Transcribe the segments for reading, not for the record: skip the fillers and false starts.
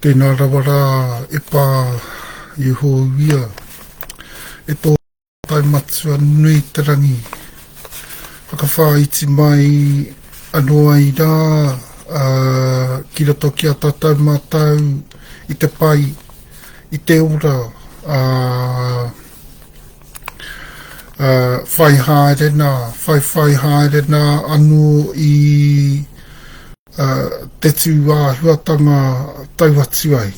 Tēnā rawara e pā i hōwia. E tō taimatua nui te rangi. Whakawhaiti mai anō ai rā. Ki roto ki a tātou mātou i te pai, i te ora. Whai haere nā anō i te tū āhuatanga tauatu ai.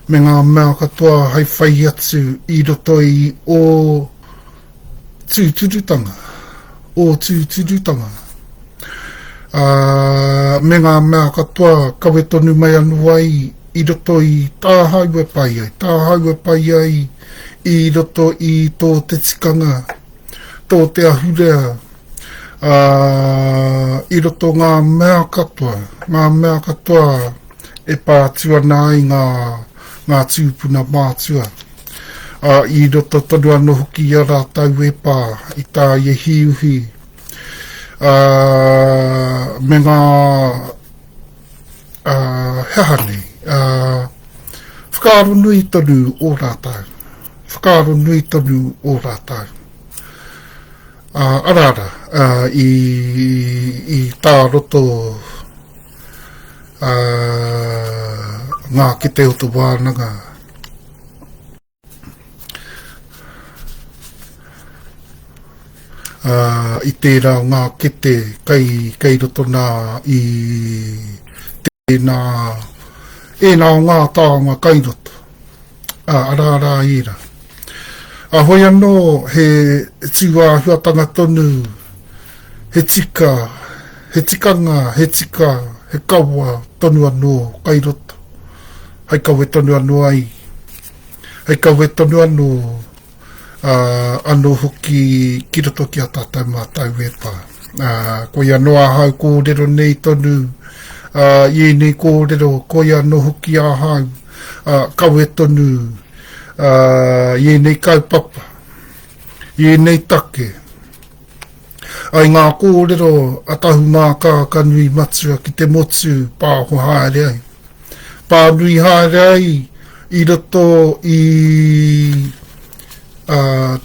Me ngā mea katoa hei whai atu i roto i o tūturutanga. Me ngā mea katoa kawe tonu mai anu ai i roto i tāhaua pai ai i roto i tō te tikanga, tō te ahurea, i roto ngā mea katoa e pātua nai ngā tūpuna mātua. I roto tonu anō hoki a rātau e pā i tā iehiuhi. Me ngā hehane, whakaaro nui tonu o rātau. Arara, i tā roto ngā kete o te wānanga. I tērā ngā kete kei roto nā i tēnā ngā tāonga kai roto. Arara ira. Hoi anō he tūāhuatanga tonu, he tikanga, he kaua tonu anō kai roto. Hei kawe tonu anō ai. Hei kawe tonu anō anō hoki ki roto ki a tātou mātou e pā. Koi anō ahau kōrero nei tonu, ienei kōrero, koi anō hoki ahau, kawe tonu, ienei kaupapa, ienei take. Ai ngā kōrero a Tahumaakaakanuimatua ki te motu pāho haere ai. Pānui haere ai i roto i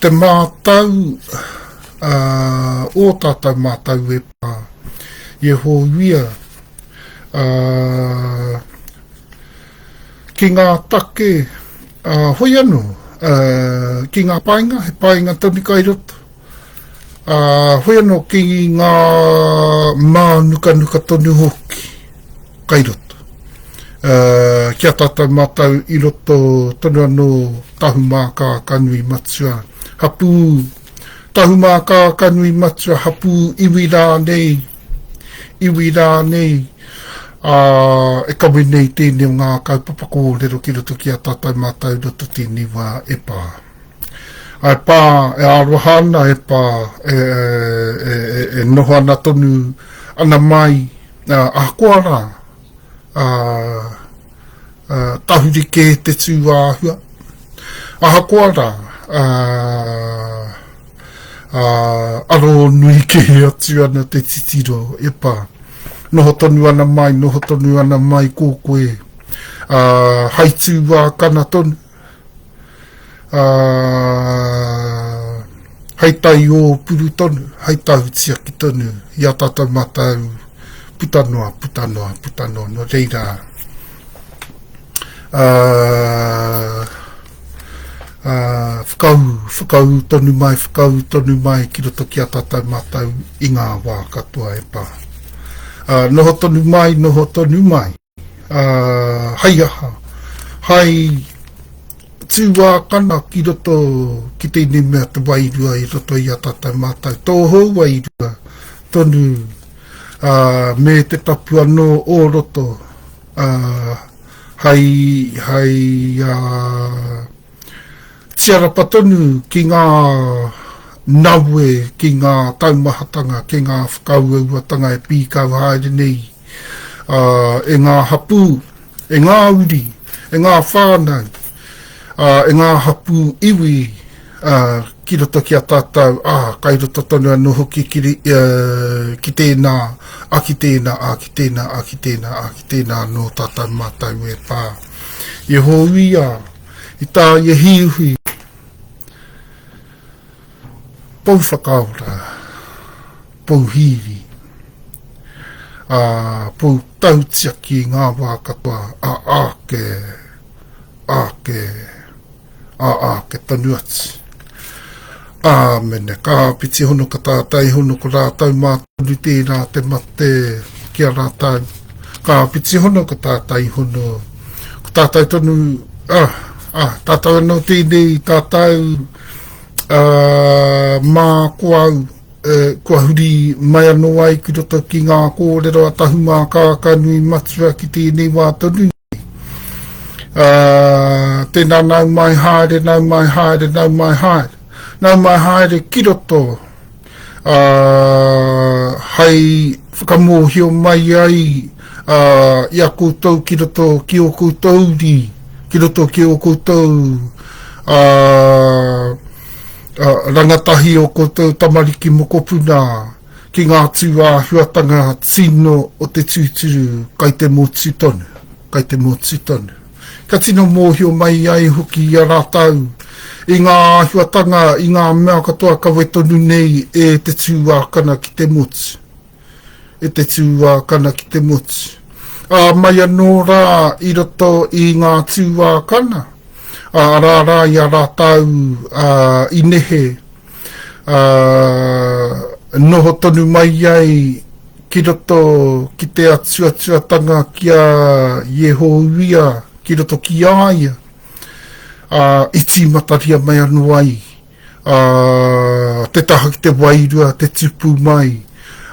te mātau o tātou mātau e pā. I hōwia ki ngā take hoi anō, ki ngā painga, he painga toni kai roto. Hoi anō ki ngā mānuka tonu hoki kai roto. Kia tātou mātou i roto tonu anō Tahumaakaakanuimatua. Hapu, Tahumaakaakanuimatua, HapuIwi rānei. E kawe nei tēnei o ngā kaupapa kōrero ki roto ki a tātou mātou roto tēnei wā e pā. Ai pā, e arohana e pā, e nohana tonu ana mai, ahakoara, tahurike te tū āhua. Ahakoara, aro nui ke atu ana te titiro e pā. Noho tonu ana mai kōkoe. Hai tū kana tonu. Hai tai o puru tonu. Hai tahutiaki tonu. Ia tātou mātou putanoa. No reira. Whakau tonu mai ki roto ki a tātou mātou i ngā wā katoa e pā. Noho tonu mai. Hai aha. Hai tūākana ki roto ki tēnei mea te wairua i roto i a tātou mātou. Tōhou wairua tonu me te tapu anō o roto. Hai tiarapa tonu ki ngā naue, ki ngā taumahatanga, ki ngā whakauauatanga e pīkau haere nei. E ngā hapu, e ngā uri, e ngā whānau, e ngā HapuIwi, ki roto ki a tātou, kai roto tonu anu hoki ki tēnā, ki tēnā no tātou mātou e pā. I hoia, i tā i hiuhi, pou whakaora, pou hiri, pou tautia ki ngā wā katoa, ake tonu atu. Mene, ka piti hono ka tātai, hono ko rātau mātunu tēnā te mate ki a rātau. Ka piti hono ka tātai hono, ko tātai tonu, tātau anō tēnei, tātau mā kuau, kua huri mai anō ai ki roto ki ngā kōrero a Tahumaakaakanuimatua ki tēnei wā tonu. Tēnā nau mai haere, nau mai haere, nau mai haere. Nau mai haere ki roto hei whakamōhio mai ai i a koutou ki roto ki o koutou ri, ki roto ki o koutou rangatahi o koutou tamariki mokopuna ki ngā tua huatanga tino o te Tuturu kai te motu tonu, kai te motu tonu. Ka tino mōhio mai ai hoki i a rātau i ngā huatanga, i ngā mea katoa ka wetonu nei e te tūākana ki te motu. E te tūākana ki te motu. Mai anō rā i roto i ngā tūākana. Rā i a rātau i nehe. Noho tonu mai ai ki roto ki te atuatuatanga ki a Yehoia, ki roto ki aia. Iti mataria mai anu ai, te taha ki te wairua, te tupu mai,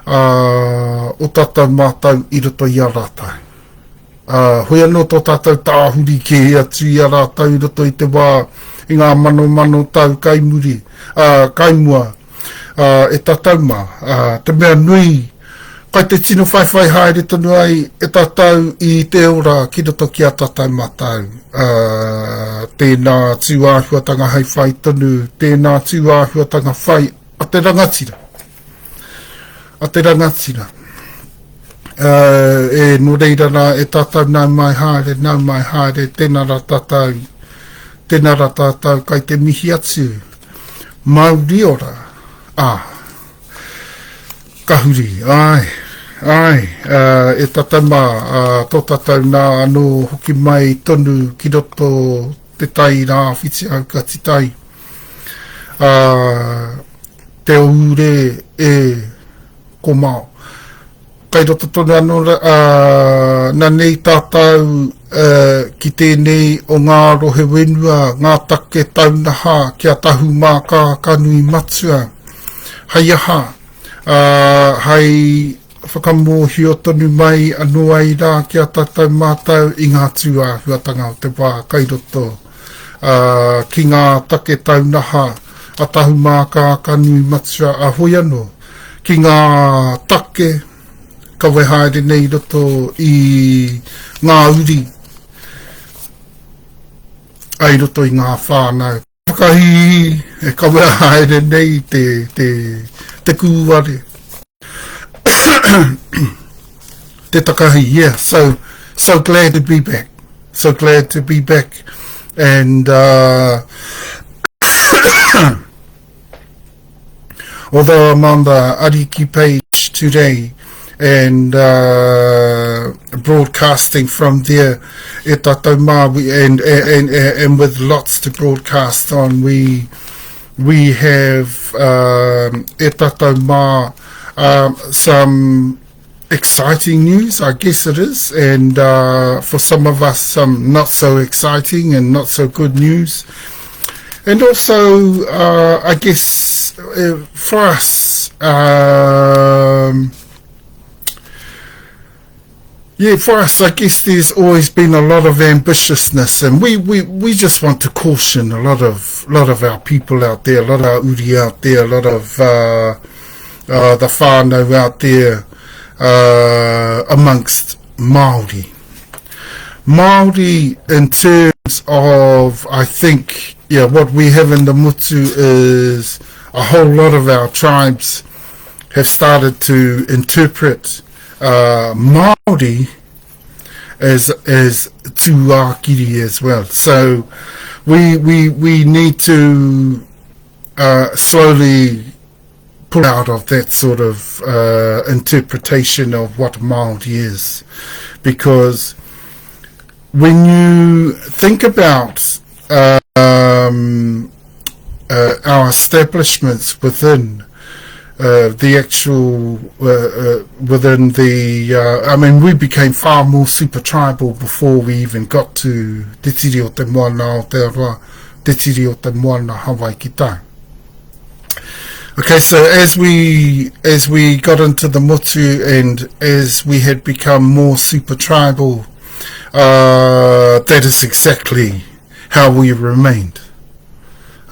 o tātou mātou i roto i a rātau. Hoi anō tō tātou tāhuri ke atu i a rātau i roto i te wā, i ngā mano tau kaimuri, kaimua, e tātou mā, te mea nui, kai te tino whaiwhai haere tonu ai, e tātou i te ora ki roto ki a tātou mātou. Tēnā tūāhuatanga hei whai tonu, tēnā tūāhuatanga whai a te rangatira. A te rangatira. E no reira rā e tātou nau mai haere, tēnā rā tātou kai te mihi atu. Maori ora. Kahuri, e tatama, tō tātou nā anō hoki mai tonu ki roto TeTaiRawhitiAukatiTai. Te EasternDivide.Komao. Kai roto tonu anō, nā nei tātou ki tēnei o ngā rohe wenua, ngā take Taunaha ki a Tahumaakaakanuimatua. Hei aha. Hei whakamōhio tonu mai anō ai rā ki a tātou mātou i ngā tūāhuatanga o te wā kai roto ki ngā take Taunaha a Tahumaakaakanuimatua a hoi anō ki ngā take kawe haere nei roto i ngā uri ai roto i ngā whānau. Whakahihi e kawe haere nei te kūware. Te takahi, yeah, so glad to be back. So glad to be back. And although I'm on the Ariki page today and broadcasting from there, e tātou mā, and with lots to broadcast on, we have e tātou mā, some exciting news, I guess it is, and for some of us some not so exciting and not so good news, and also I guess for us for us, I guess there's always been a lot of ambitiousness, and we just want to caution a lot of our people out there, a lot of our uri out there, a lot of the whānau out there amongst Maori. Maori in terms of, I think, yeah, what we have in the Mutu is a whole lot of our tribes have started to interpret Maori as Tuakiri as well. So we need to slowly pull out of that sort of interpretation of what Maori is, because when you think about our establishments within the actual within the I mean, we became far more super tribal before we even got to Te Tiri o te Moana Aotearoa, Te Tiri o te Moana Hawaii ki Tai. Okay, so as we got into the Motu and as we had become more super tribal, that is exactly how we remained.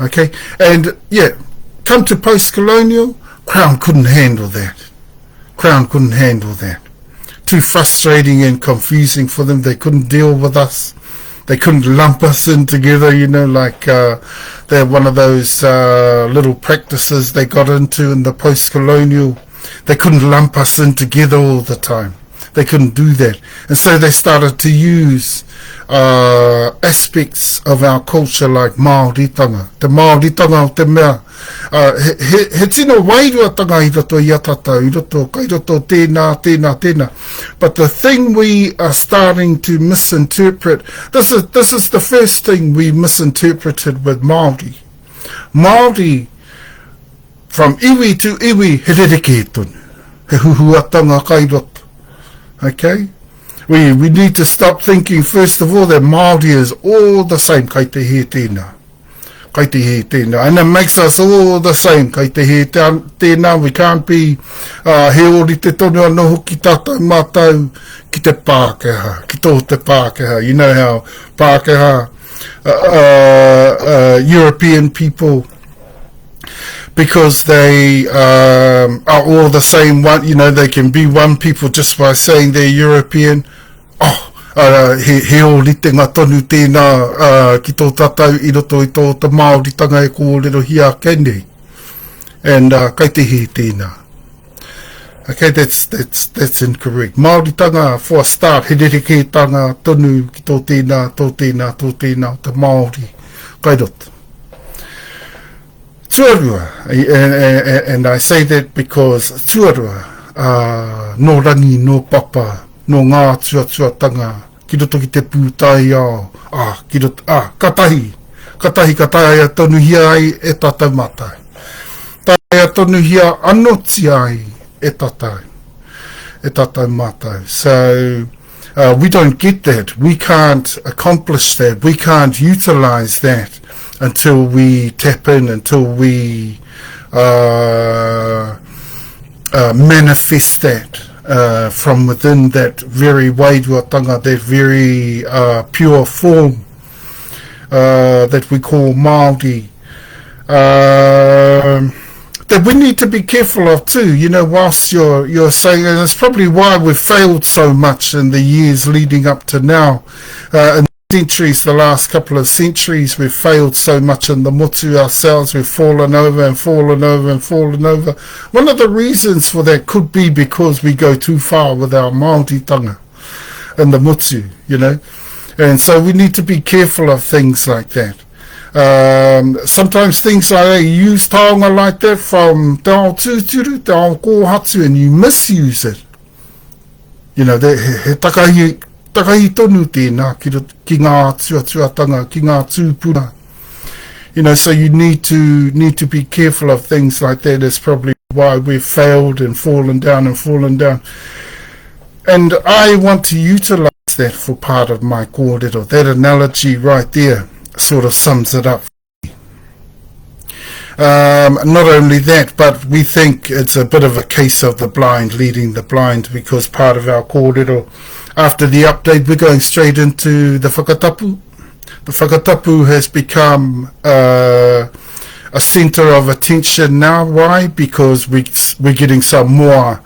Okay, and yeah, come to post-colonial, Crown couldn't handle that. Crown couldn't handle that. Too frustrating and confusing for them. They couldn't deal with us. They couldn't lump us in together, you know, like they're one of those little practices they got into in the post-colonial. They couldn't lump us in together all the time. They couldn't do that. And so they started to use aspects of our culture like Māoritanga. Te Māoritanga o te mea. He tino wairuatanga I roto I a tatau, I roto, kai roto tēnā. But the thing we are starting to misinterpret, this is the first thing we misinterpreted with Māori. Māori, from iwi to iwi, he rereke tonu. He huhuatanga kai roto. Okay? We need to stop thinking, first of all, that Māori is all the same, kai te he tēnā. Kai te he tēnā. And it makes us all the same, kai te he tēnā. We can't be he ori te tonu anō hoki tātou mātou ki te Pākehā, ki tō te Pākehā. You know how Pākehā, European people, because they are all the same one, you know, they can be one people just by saying they're European. He ori te ngā tonu tēnā ki tō tātou I roto I tō te Māoritanga e kōrero hia kene. And kai te he tēnā. Okay, that's incorrect. Māoritanga, for a start, he rereke tanga tonu ki tō tēnā, te Māori. Kai roto. Tuarua, and I say that because Tuarua, no rangi, no papa, no ngā tuatanga, ki roto ki te pūtai ao, katahi a tonu hia ai e tātou mātai. Tai a tonu hia anoti ai e tātou mātai. So, we don't get that. We can't accomplish that. We can't utilize that until we tap in, until we manifest that from within that very wairuatanga, that very pure form that we call Māori. That we need to be careful of too, you know, whilst you're saying, and it's probably why we've failed so much in the years leading up to now, in centuries, the last couple of centuries, we've failed so much in the Motu ourselves. We've fallen over. One of the reasons for that could be because we go too far with our Māoritanga in the Motu, you know, and so we need to be careful of things like that. Sometimes things like that, you use taonga like that from te ao Tuturu, te ao kōhatu, and you misuse it. You know, he takahi tonu tēnā ki ngā tuatanga, ki ngā tūpuna. You know, so you need to be careful of things like that. That's probably why we've failed and fallen down. And I want to utilize that for part of my kōrero. That analogy right there sort of sums it up. Not only that, but we think it's a bit of a case of the blind leading the blind, because part of our kōrero, after the update, we're going straight into the Whakatapu. The Whakatapu has become a centre of attention now. Why? Because we're getting some more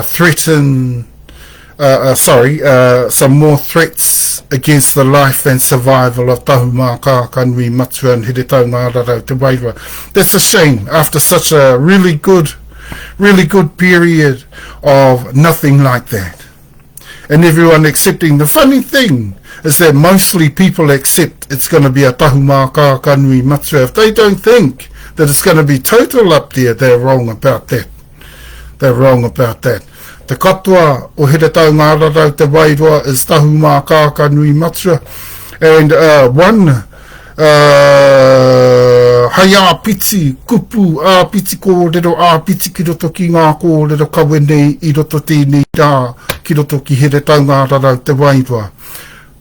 threatened some more threats against the life and survival of Tahumaakaakanuimatua and Tahumaakaakanuimatua. That's a shame after such a really good period of nothing like that. And everyone accepting. The funny thing is that mostly people accept it's going to be a Tahumaakaakanuimatua. If they don't think that it's going to be total up there, they're wrong about that. They're wrong about that. Te katoa o here tau ngā rarau te wairua is Tahumaakaakanuimatua. And one hai āpiti, kupu āpiti kōrero āpiti ki roto ki ngā kōrero kawenei I roto tēnei rā ki roto ki here tau ngā rarau te wairua.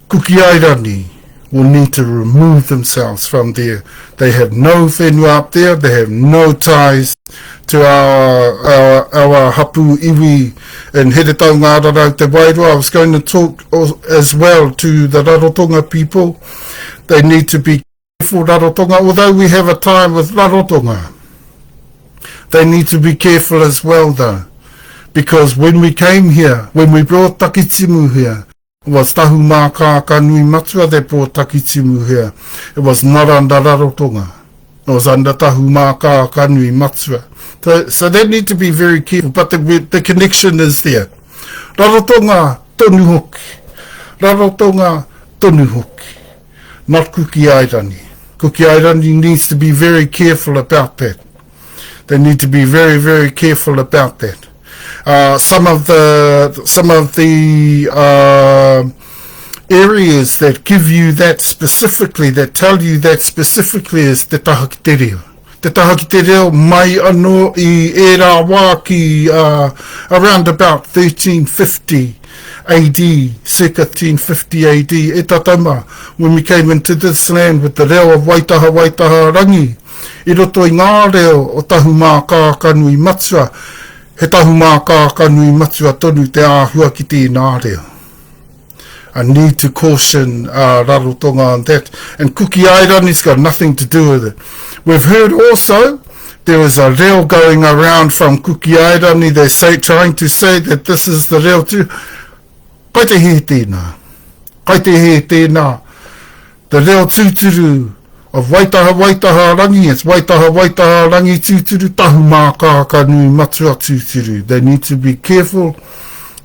Kuki airani will need to remove themselves from there. They have no whenua up there. They have no ties to our HapuIwi and here tau ngā rarau te wairua. I was going to talk as well to the Rarotonga people. They need to be careful, Rarotonga. Although we have a tie with Rarotonga, they need to be careful as well though. Because when we came here, when we brought Takitimu here, it was Tahumaakaakanuimatua that brought Takitimu here. It was not under Rarotonga. It was under Tahumaakaakanuimatua. So they need to be very careful, but the connection is there. Rarotonga tonu hoki. Rarotonga tonu hoki. Not Kuki Airani. Kuki Airani needs to be very careful about that. They need to be very, very careful about that. Some of the areas that give you that specifically, that tell you that specifically, is Te Tahaki Te Reo. Te Tahaki Te Reo mai anō I e rā wā ki around about 1350 AD, circa 1350 AD, e tatama, when we came into this land with the reo of Waitaha rangi, I roto I ngā reo o Tahumaakaakanuimatua, he Tahumaakaakanuimatua tonu te āhua ki tēnā reo. I need to caution Rarotonga on that. And Kuki Airani's got nothing to do with it. We've heard also there was a reo going around from Kuki Airani. They're trying to say that this is the reo too. Kai te he tēnā. Kai te he tēnā. The reo Tuturu of Waitaha rangi. It's Waitaha rangi Tuturu. Tahumaakaakanuimatua Tuturu. They need to be careful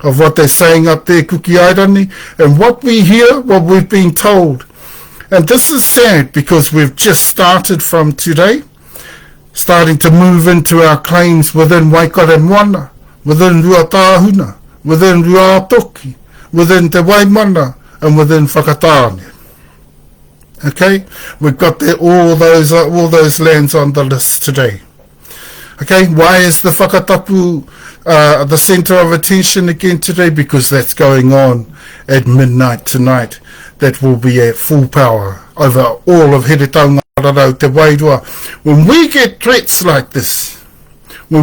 of what they're saying up there, Kuki Airani. And what we hear, what we've been told. And this is sad because we've just started from today, starting to move into our claims within Waikaremoana, within Ruatahuna, within Ruatoki, within Te Waimana, and within Whakatane. Okay, we've got all those lands on the list today. Okay, why is the Whakatapu the centre of attention again today? Because that's going on at midnight tonight. That will be at full power over all of Here Tau Ngā Rarau Te Wairua. When we get threats like this, we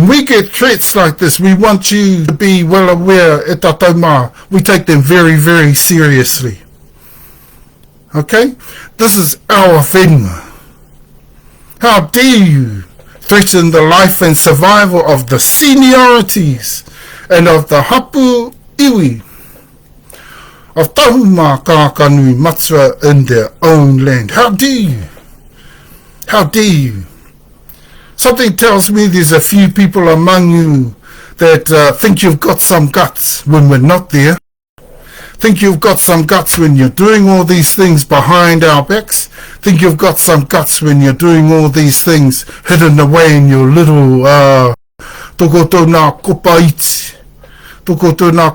want you to be well aware, e tātou mā, we take them very, very seriously. Okay? This is our whenua. How dare you threaten the life and survival of the seniorities and of the HapuIwi of Tahumaakaakanuimatua in their own land. How dare you? How dare you? Something tells me there's a few people among you that think you've got some guts when we're not there. Think you've got some guts when you're doing all these things behind our backs. Think you've got some guts when you're doing all these things hidden away in your little Toko tōna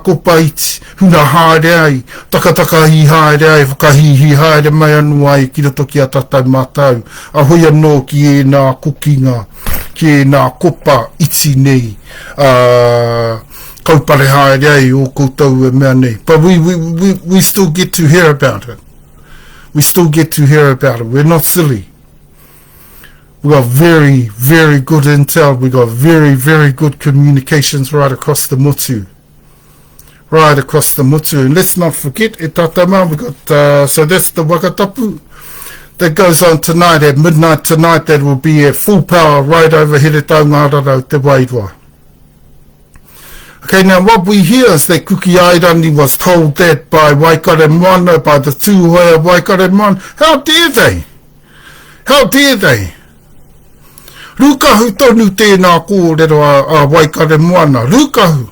kopa iti, huna haere ai, takataka hi haere ai, whakahihi haere mai anu ai, ki roto ki a tatai mātau. A hoi anō ki e nā kukinga, ki e nā kopa iti nei, kaupare haere ai o koutou e mea nei. But we still get to hear about it. We still get to hear about it. We're not silly. We got very, very good intel. We got very, very good communications right across the motu. Right across the motu. And let's not forget, e tatama, we got, so that's the Whakatapu. That goes on tonight, at midnight tonight. That will be at full power right over Here Tau Ngā Rarau Te Wairua. Okay, now what we hear is that Kuki Airani was told that by Waikare Moana, by the Tūhoe of Waikare Moana. How dare they? How dare they? Rukahu tonu tēnā kōrero a Waikare Moana. Rukahu.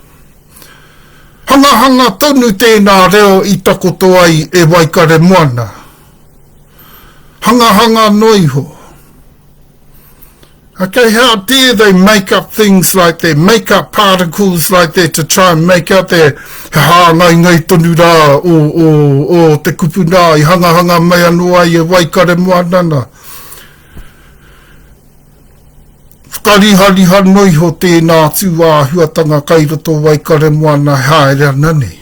Hanga tonu tēnā reo I takoto ai e Waikare Moana. Hanga noiho. Okay, how dare they make up things like that, make up particles like that to try and make out their ngai tonu rā o te kupu nā I hanga mea noa I e Waikare Moana. Whakariha noiho tēnā tū āhuatanga kai roto Waikare Moana haere nani.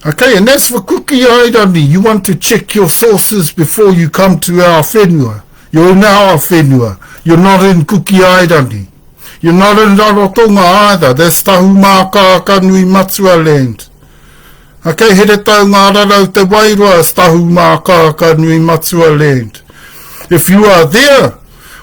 Okay, and that's for Kuki Airani. You want to check your sources before you come to our whenua. You're in our whenua. You're not in Kuki Airani. You're not in Rarotonga either. That's Tahumaakaakanuimatua land. Okay, here tau ngā rarau te wairoa is Tahumaakaakanuimatua land. If you are there,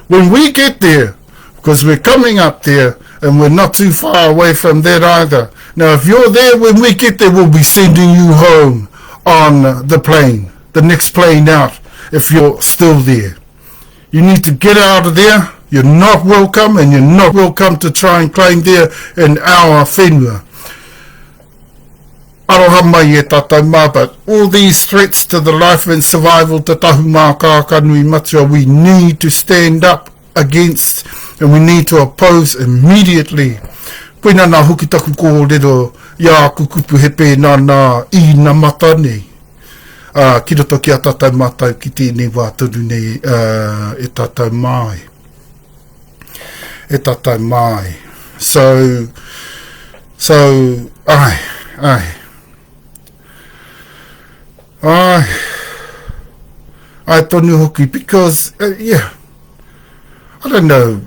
when we get there, because we're coming up there, and we're not too far away from that either. Now, if you're there when we get there, we'll be sending you home on the plane, the next plane out, if you're still there. You need to get out of there. You're not welcome, and you're not welcome to try and claim there in our whenua. Aroha mai e tātou mā, but all these threats to the life and survival to Tahumaakaakanuimatua, we need to stand up against, and we need to oppose immediately. Koina nā hoki taku kōrero, ia kukupu he pēnā nā I nā mata nei. Ki roto ki a tātou mātou ki tēnei wā turu nei e tātou mai. E tātou mai. So, I tonu hoki, because, I don't know,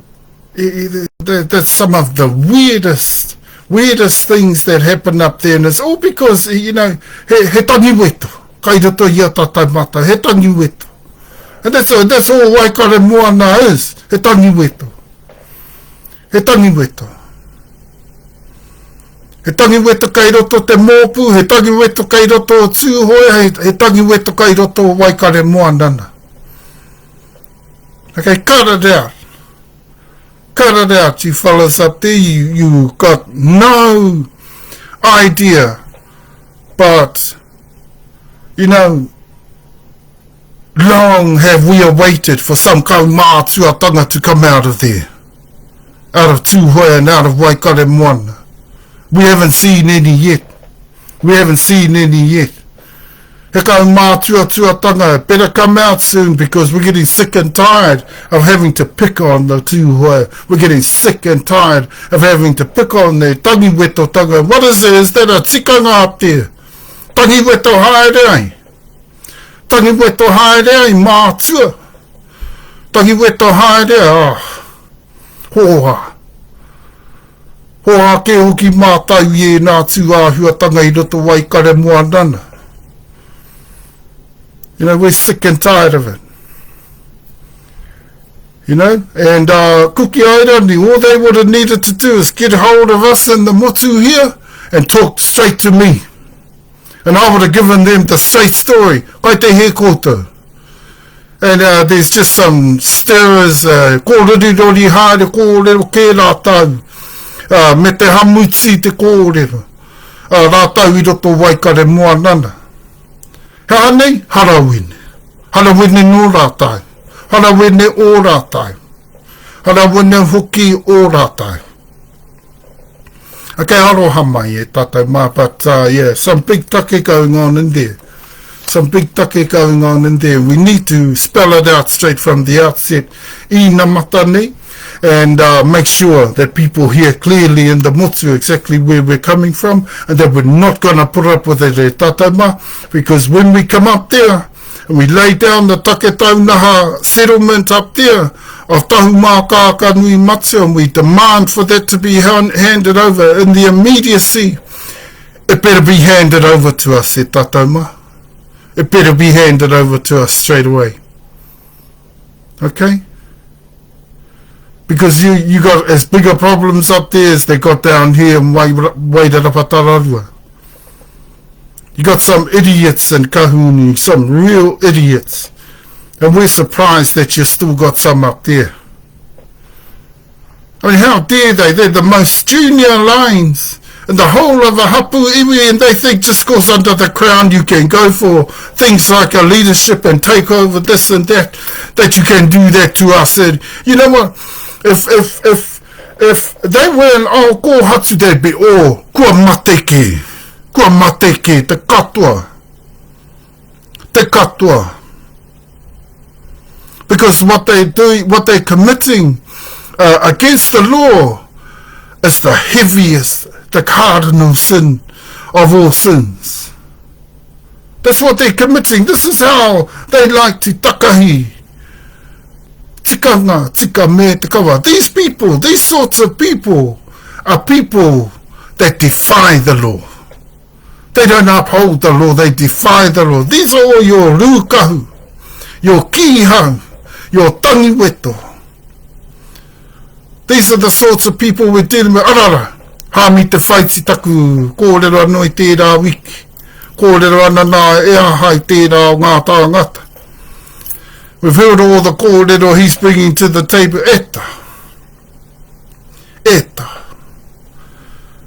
that's some of the weirdest things that happen up there, and it's all because, he tangi weto, kai roto ia tātou mata, he tangi weto. And that's all Waikare Moana is, he tangi weto. He tangi weto. He tangi weto kai roto te mōpu, he tangi weto kai roto o tūhoe, he tangi weto kai roto o Waikare Moana. Okay, cut it out. Cut it out, you fellas up there. You got no idea. But, long have we awaited for some kaumātuatanga to come out of there. Out of Tūhoe and out of Waikare Moana. We haven't seen any yet. He kaumātuatanga better come out soon, because we're getting sick and tired of having to pick on the Tūhoe. We're getting sick and tired of having to pick on the tangi weto tanga. What is it? Is that a tikanga up there? Tangi weto haere. Tangi weto haere mātua. Tangi weto haere. Hoa. Hoa ke hoki mātau I nā tū āhuatanga I roto Waikare Moana. We're sick and tired of it. And Kuki Airani, all they would have needed to do is get hold of us in the motu here and talk straight to me. And I would have given them the straight story. Kai te he koutou. And there's just some stirrers, kōriri haere kōrero kē rātau. Me te hamutsi te kōrero. Rātau I roto Waikare Moana. Hea nei, harawene. Harawene no rātau. Harawene o rātau. Harawene hoki o rātau. Okay, aroha mai e tātou mā, but some big take going on in there. We need to spell it out straight from the outset. I nā mata nei. And make sure that people hear clearly in the motu exactly where we're coming from, and that we're not going to put up with it e tātauma, because when we come up there and we lay down the Taunaha settlement up there of Tahumaakaakanuimatua, and we demand for that to be handed over in the immediacy, it better be handed over to us e tātauma. It better be handed over to us straight away. Okay? Because you got as bigger problems up there as they got down here in Waitarapataraua. You got some idiots in Kahuni, some real idiots. And we're surprised that you still got some up there. I mean, how dare they? They're the most junior lines in the whole of the HapuIwi, and they think just because under the crown you can go for things like a leadership and take over this and that you can do that to us. And you know what? If they weren't all ko hatu, they'd be all kua mateke, te katoa. Because what they're committing against the law is the heaviest, the cardinal sin of all sins. That's what they're committing. This is how they like to takahi. Tikanga, tika me, tikawa. These people, these sorts of people, are people that defy the law. They don't uphold the law, they defy the law. These are all your rukahu, your kihau, your tangiweto. These are the sorts of people we're dealing with. Arara, hami te whaiti taku, kōrero anō i tērā wiki, kōrero ana nā ea hai tērā o ngā tāngata. We've heard all the kōrero he's bringing to the table. Eta.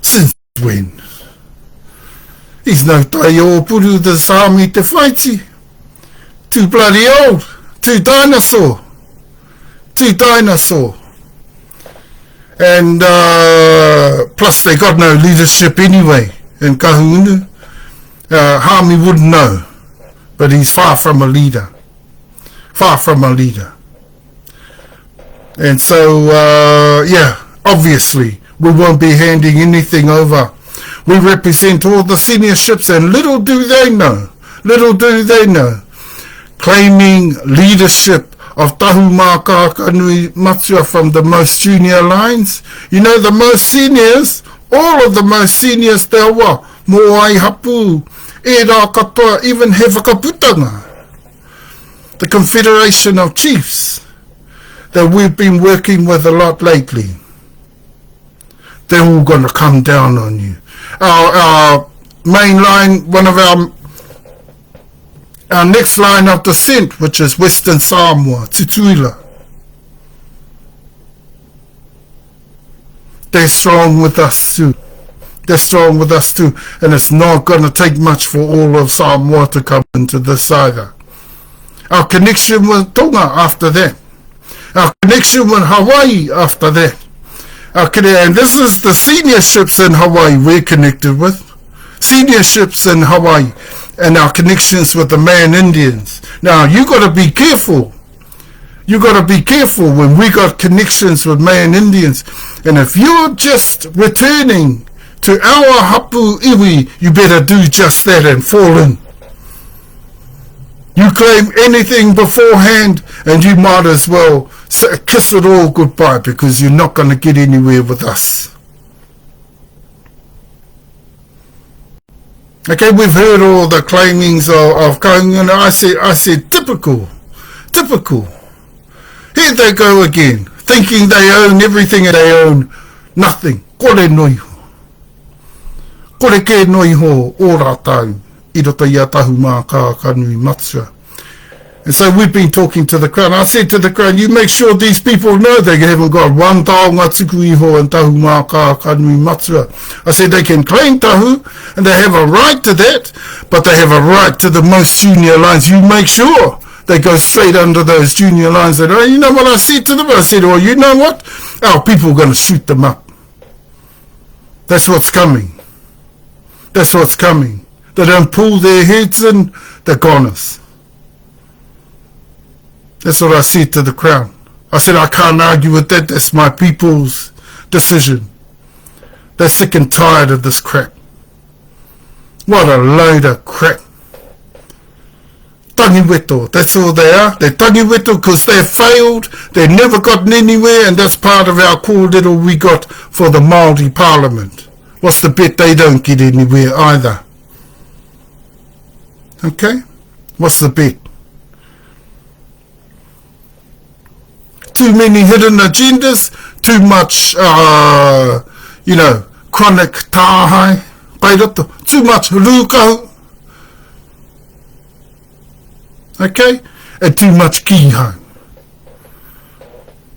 Since when? He's no tai o puru the hami te whaiti. Too bloody old. Too dinosaur. And plus they got no leadership anyway in Kahunu. Hami wouldn't know, but he's far from a leader. And so obviously we won't be handing anything over. We represent all the seniorships, and little do they know, claiming leadership of Tahumaakaakanuimatua from the most junior lines. You know, the most seniors, all of the most seniors, they're what? Moai Hapu, Era Katoa, even He Whakaputanga. The Confederation of Chiefs that we've been working with a lot lately. They're all going to come down on you. Our main line, one of our next line of descent, which is Western Samoa, Tutura. They're strong with us too. And it's not going to take much for all of Samoa to come into this either. Our connection with Tonga after that. Our connection with Hawaii after that. And this is the seniorships in Hawaii we're connected with. Seniorships in Hawaii. And our connections with the Man Indians. Now, you got to be careful. When we got connections with Man Indians. And if you're just returning to our HapuIwi, you better do just that and fall in. You claim anything beforehand, and you might as well kiss it all goodbye, because you're not going to get anywhere with us. Okay, we've heard all the claimings of going, and I said, typical. Here they go again, thinking they own everything and they own nothing. Kore noiho. Kore ke noiho o rātau, I roto i a Tahumaakaakanuimatua. And so we've been talking to the Crown. I said to the Crown, you make sure these people know they haven't got one taonga tuku iho and Tahumaakaakanuimatua. I said they can claim tahu, and they have a right to that, but they have a right to the most junior lines. You make sure they go straight under those junior lines. And you know what I said to them? I said, well, you know what? Our people are going to shoot them up. That's what's coming. They don't pull their heads in, they're goners. That's what I said to the Crown. I said, I can't argue with that. That's my people's decision. They're sick and tired of this crap. What a load of crap. Tangiweto, that's all they are. They're tangiweto because they've failed. They've never gotten anywhere, and that's part of our kōrero we got for the Maori Parliament. What's the bet? They don't get anywhere either. Okay? What's the bet? too many hidden agendas, too much, chronic tāhai, too much rūkau, okay, and too much kihau.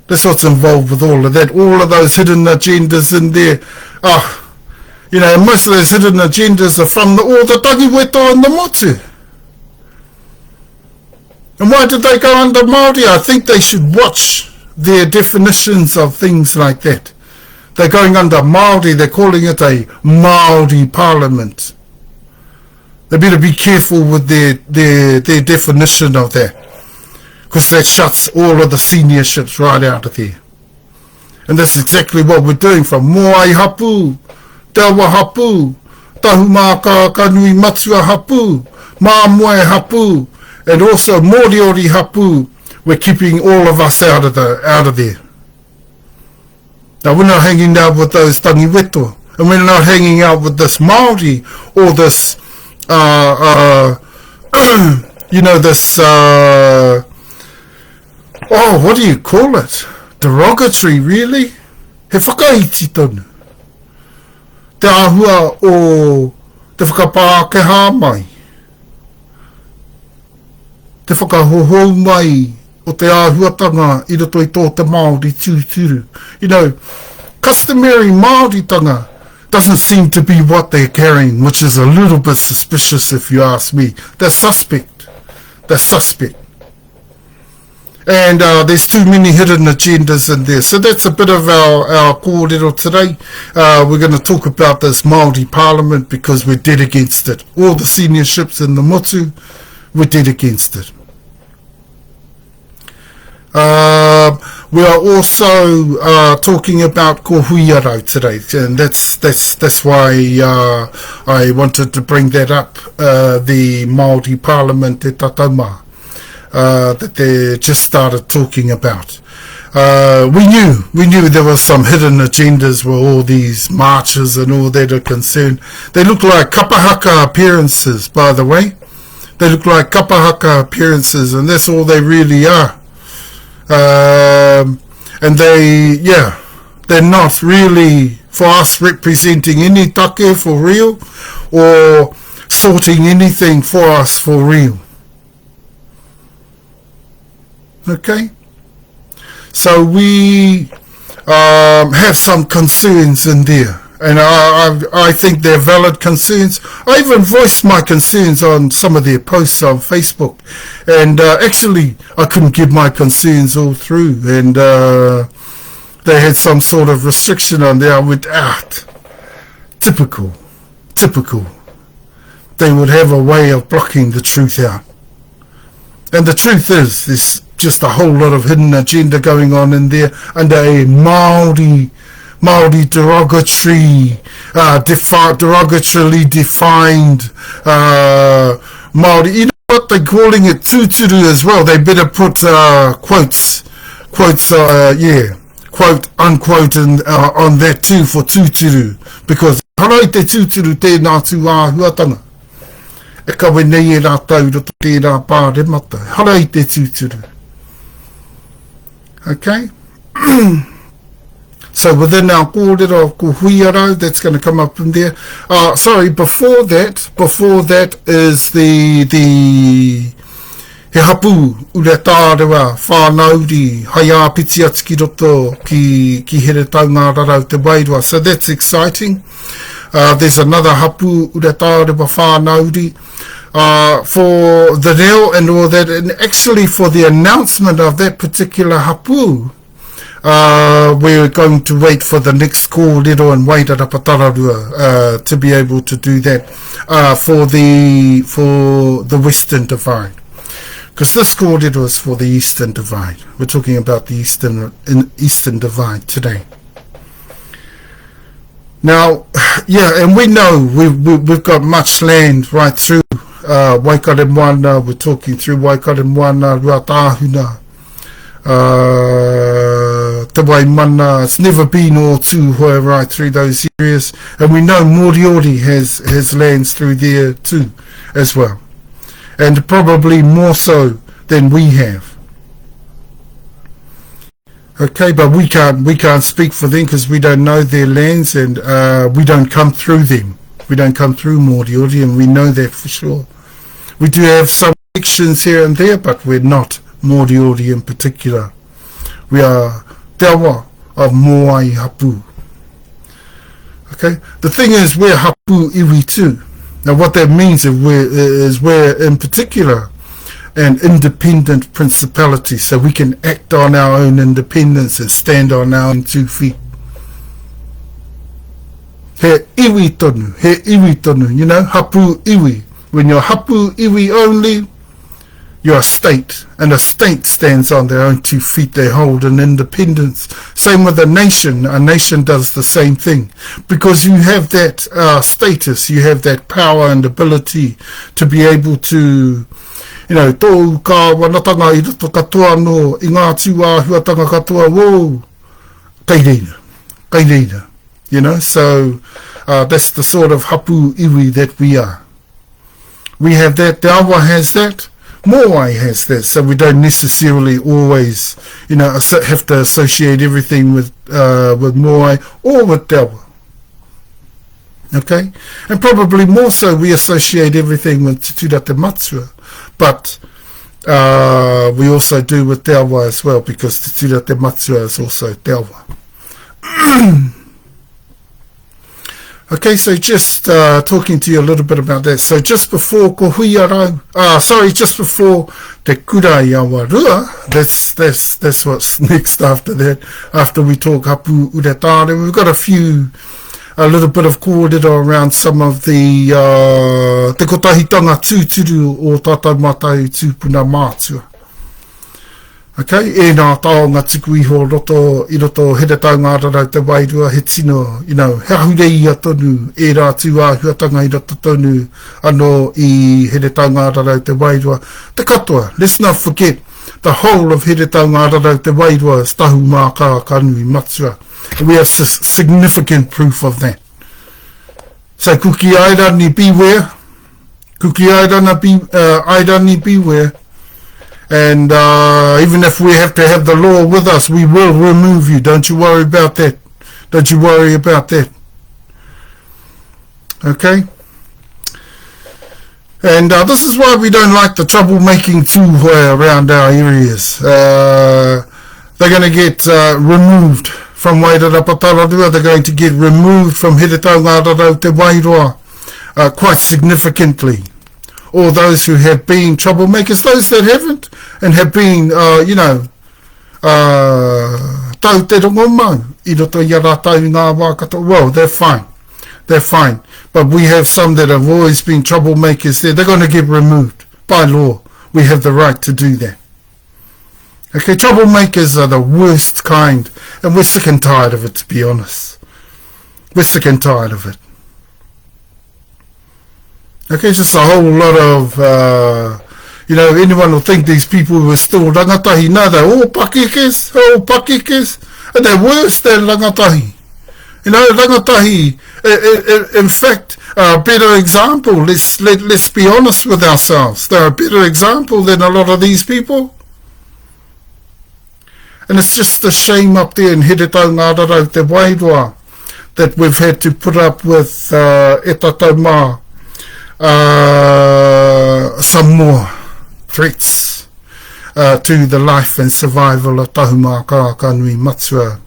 That's what's involved with all of that. All of those hidden agendas in there. Most of those hidden agendas are from all the tagiweto and the motu. And why did they go under Maori? I think they should watch their definitions of things like that. They're going under Maori. They're calling it a Maori parliament. They better be careful with their definition of that, because that shuts all of the seniorships right out of there. And that's exactly what we're doing from Moai Hapu, Tawa Hapu, Tahumaakaakanuimatua Hapu, Mamoe Hapu, and also Moriori Hapu. We're keeping all of us out of there. Now we're not hanging out with those tangiweto, and we're not hanging out with this Maori or this, what do you call it? Derogatory, really? He whakaiti tonu. Te ahua o te whakapākeha mai. Te whakahohou mai o te āhuatanga I roto I tō te Māori tūturu. Customary Māoritanga doesn't seem to be what they're carrying, which is a little bit suspicious if you ask me. They're suspect. And there's too many hidden agendas in there. So that's a bit of our kōrero today. We're going to talk about this Māori Parliament because we're dead against it. All the seniorships in the motu, we're dead against it. We are also talking about ko huiarau today, and that's why I wanted to bring that up. The Māori Parliament te Tatauma that they just started talking about. We knew there were some hidden agendas with all these marches and all that are concerned. They look like kapahaka appearances, by the way. They look like kapahaka appearances, and that's all they really are. And they're not really for us representing any take for real or sorting anything for us for real. Okay? So we have some concerns in there. And I think they're valid concerns. I even voiced my concerns on some of their posts on Facebook. And actually, I couldn't give my concerns all through. And they had some sort of restriction on there. I went, typical. They would have a way of blocking the truth out. And the truth is, there's just a whole lot of hidden agenda going on in there under a Maori derogatory, derogatorily defined Maori. You know what, they're calling it Tuturu as well. They better put quote unquote on that too for Tuturu, because harai te Tuturu tēnā tū āhuatanga. E kawe nei e rātau roto tērā pāremata. Harai te Tuturu. Okay? So within our kōrero of ko huiarau, that's going to come up in there. Before that is the he hapu ure tārewa whānauri hai āpiti atu ki roto ki here taunga rarau te wairua. So that's exciting. There's another hapu ure tārewa whānauri for the reo and all that, and actually for the announcement of that particular hapu. We're going to wait for the next kōrero and wait at Apatararua to be able to do that for the Western Divide, because this kōrero is for the Eastern Divide. We're talking about the Eastern Divide today. Now, and we know we've got much land right through Waikaremoana. We're talking through Waikaremoana, Ruatahuna, Te Waimana. It's never been all too right through those areas, and we know Moriori has lands through there too as well, and probably more so than we have. Okay, but we can't speak for them because we don't know their lands, and we don't come through them. We don't come through Moriori, and we know that for sure. We do have some connections here and there, but we're not Moriori in particular. We are Te Awa of Moai Hapu. Okay, the thing is, we're HapuIwi too. Now, what that means is we're in particular an independent principality, so we can act on our own independence and stand on our own 2 feet. He iwi tonu, you know, HapuIwi. When you're HapuIwi only, you're a state, and a state stands on their own 2 feet. They hold an independence. Same with a nation. A nation does the same thing, because you have that status, you have that power and ability to be able to, you know, tō ka wanatanga I roto katoa no I ngā tua huatanga katoa, whoa, kaireira, you know. So that's the sort of HapuIwi that we are. We have that, Te Awa has that, Moai has that, so we don't necessarily always, you know, have to associate everything with Moai or with Te Awa. Okay? And probably more so we associate everything with Tutura, but we also do with Te Awa as well, because Tutura is also Te Awa. Okay, so just talking to you a little bit about that. So just before just before Te Kurai Awarua, that's what's next after that, after we talk Hapu Uretare. We've got a little bit of kōrero around some of the te kotahitanga tūturu o tātou mātai tūpuna mātua. Okay, e nā taonga tuku iho I roto here taunga rarau te wairua, he tino, you know, he ahurei a tonu, e rā tūā huatanga I roto tonu, anō I here taunga rarau te wairua. Te katoa, let's not forget, the whole of here taunga rarau te wairua is Tahumaakaakanuimatua. We have significant proof of that. So kuki airani beware, airani beware. And even if we have to have the law with us, we will remove you. Don't you worry about that. Don't you worry about that. Okay? And this is why we don't like the troublemaking too around our areas. They're going to get removed from Wairarapataradua. They're going to get removed from Heretaunga Rarau Te Wairoa quite significantly. Or those who have been troublemakers, those that haven't, and have been, you know, tau te rongo mau, I roto I a rātau ngā wā katoa. Well, they're fine. They're fine. But we have some that have always been troublemakers there. They're going to get removed by law. We have the right to do that. Okay, troublemakers are the worst kind, and we're sick and tired of it, to be honest. We're sick and tired of it. Okay, it's just a whole lot of, you know, anyone will think these people were still rangatahi. No, they're all pakekes, and they're worse than rangatahi. You know, rangatahi, in fact, are a better example. Let's be honest with ourselves. They're a better example than a lot of these people. And it's just a shame up there in Heretaunga Rarau Te Wairoa that we've had to put up with etataumā. Some more threats to the life and survival of Tahumaakaakanuimatua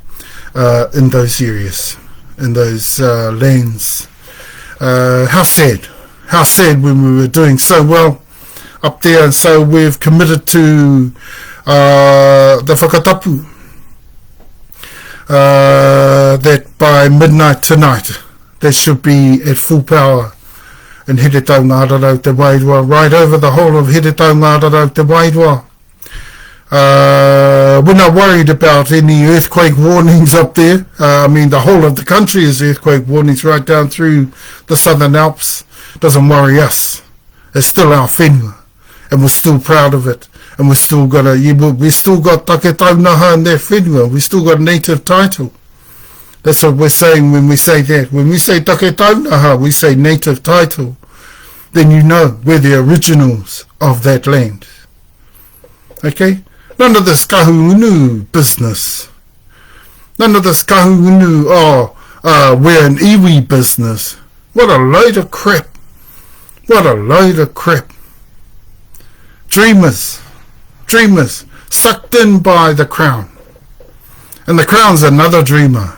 in those areas, in those lands. How sad when we were doing so well up there, and so we've committed to the Whakatapu that by midnight tonight they should be at full power in Heretaunga Rarau Te Wairoa, right over the whole of Heretaunga Rarau Te Wairoa. We're not worried about any earthquake warnings up there. I mean, the whole of the country is earthquake warnings right down through the Southern Alps. Doesn't worry us. It's still our whenua, and we're still proud of it. And we've still got take Taunaha in that whenua. We still got native title. That's what we're saying when we say that. When we say take Taunaha, we say native title. Then you know we're the originals of that land. Okay? None of this kahungunu business. None of this kahunu, we're an iwi business. What a load of crap. What a load of crap. Dreamers, sucked in by the crown. And the crown's another dreamer.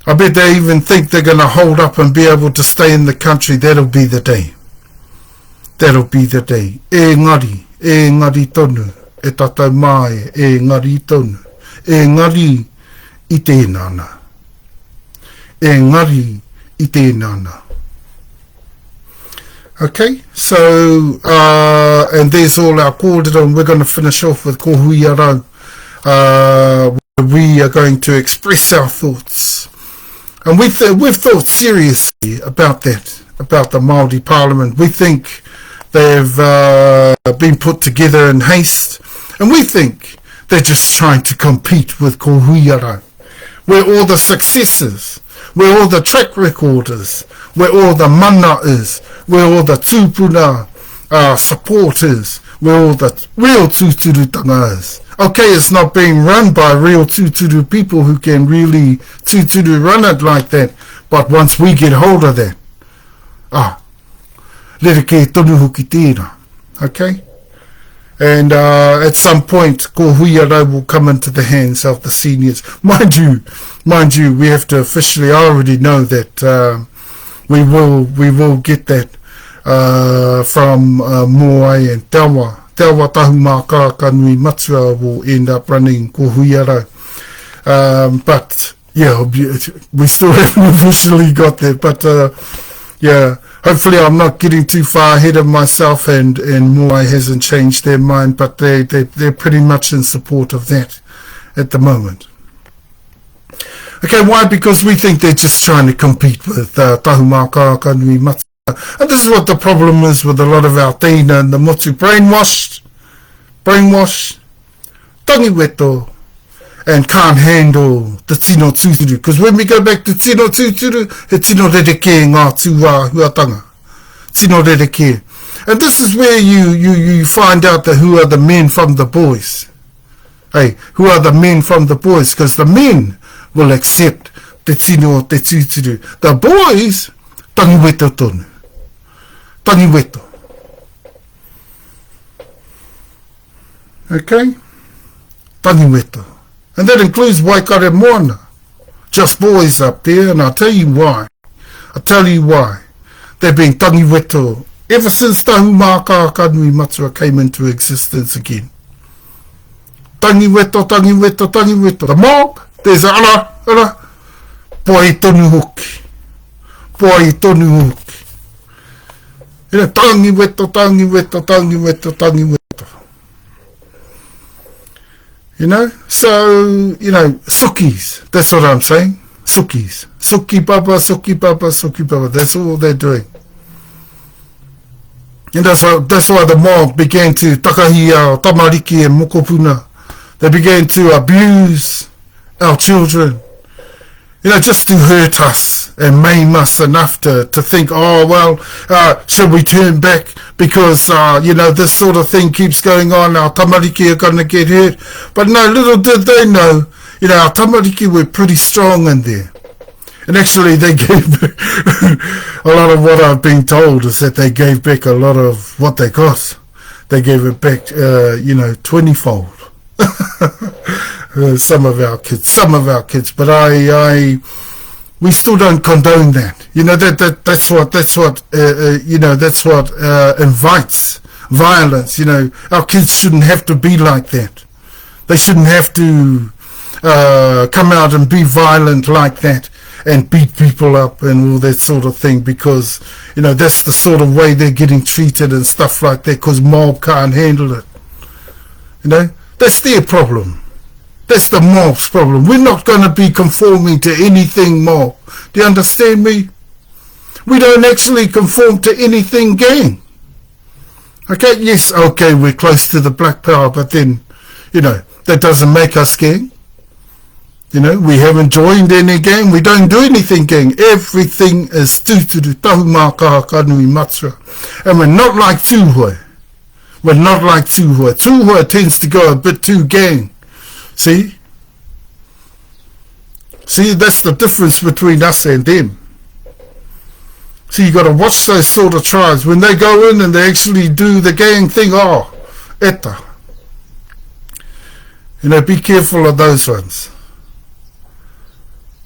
I bet they even think they're going to hold up and be able to stay in the country. That'll be the day. That'll be the day. E ngari tonu, e tatau mai, e ngari tonu, e ngari I tēnana. E ngari I tēnana. Okay, so, and there's all our kōrero, and we're going to finish off with ko hui arau. We are going to express our thoughts. And we've thought seriously about that, about the Māori Parliament. We think they've been put together in haste, and we think they're just trying to compete with ko hui arau. Where all the successes, where all the track record is, where all the mana is, where all the tūpuna support is, where all the real tūturutanga is. Okay, it's not being run by real tūturu people who can really tūturu run it like that, but once we get hold of that, rere tonu hoki tērā. Okay? And at some point, ko hui arau will come into the hands of the seniors. Mind you, we have to officially, I already know that we will get that from Moai and Tawa. Tawa Tahumaakaakanuimatua will end up running ko hui arau. But, yeah, we still haven't officially got there. But, yeah, hopefully I'm not getting too far ahead of myself, and Moai hasn't changed their mind, but they're pretty much in support of that at the moment. Okay, why? Because we think they're just trying to compete with Tahumaakaakanuimatua. And this is what the problem is with a lot of our teina and the motu. Brainwashed, tangiweto, and can't handle the tino tūturu. Because when we go back to tino tūturu, he tino rereke ngā tūwā huatanga. Tino rereke. And this is where you find out that who are the men from the boys. Hey, who are the men from the boys? Because the men will accept te tino te tūturu. The boys, tangiweto tonu. Tangiweto. Okay? Tangiweto. And that includes Waikare Moana. Just boys up there, and I'll tell you why. They've been tangiweto ever since Tahumaakaakanuimatua came into existence again. Tangiweto. The mob, there's ala, poi tonu hoki. You know, tangiweto. You know, so, you know, sukis, that's what I'm saying. Sukis. Suki baba. That's all they're doing. And that's why the mob began to takahia, tamariki and mokopuna. They began to abuse our children. You know, just to hurt us and maim us enough to think, should we turn back because, you know, this sort of thing keeps going on, our tamariki are going to get hurt. But no, little did they know, you know, our tamariki were pretty strong in there. And actually they gave a lot of what I've been told is that they gave back a lot of what they got. They gave it back, you know, 20-fold. Some of our kids, but we still don't condone that. You know, that's what you know, that's what invites violence. You know, our kids shouldn't have to be like that. They shouldn't have to come out and be violent like that and beat people up and all that sort of thing, because, you know, that's the sort of way they're getting treated and stuff like that, because mob can't handle it. You know, that's their problem. That's the mob's problem. We're not going to be conforming to anything mob. Do you understand me? We don't actually conform to anything gang. Okay, yes, okay, we're close to the black power, but then, you know, that doesn't make us gang. You know, we haven't joined any gang. We don't do anything gang. Everything is Tutura, Tahumaakaakanuimatua. And we're not like Tūhoe. We're not like Tūhoe. Tūhoe tends to go a bit too gang. See? See, that's the difference between us and them. See, you got to watch those sort of tribes. When they go in and they actually do the gang thing, oh, eta. You know, be careful of those ones.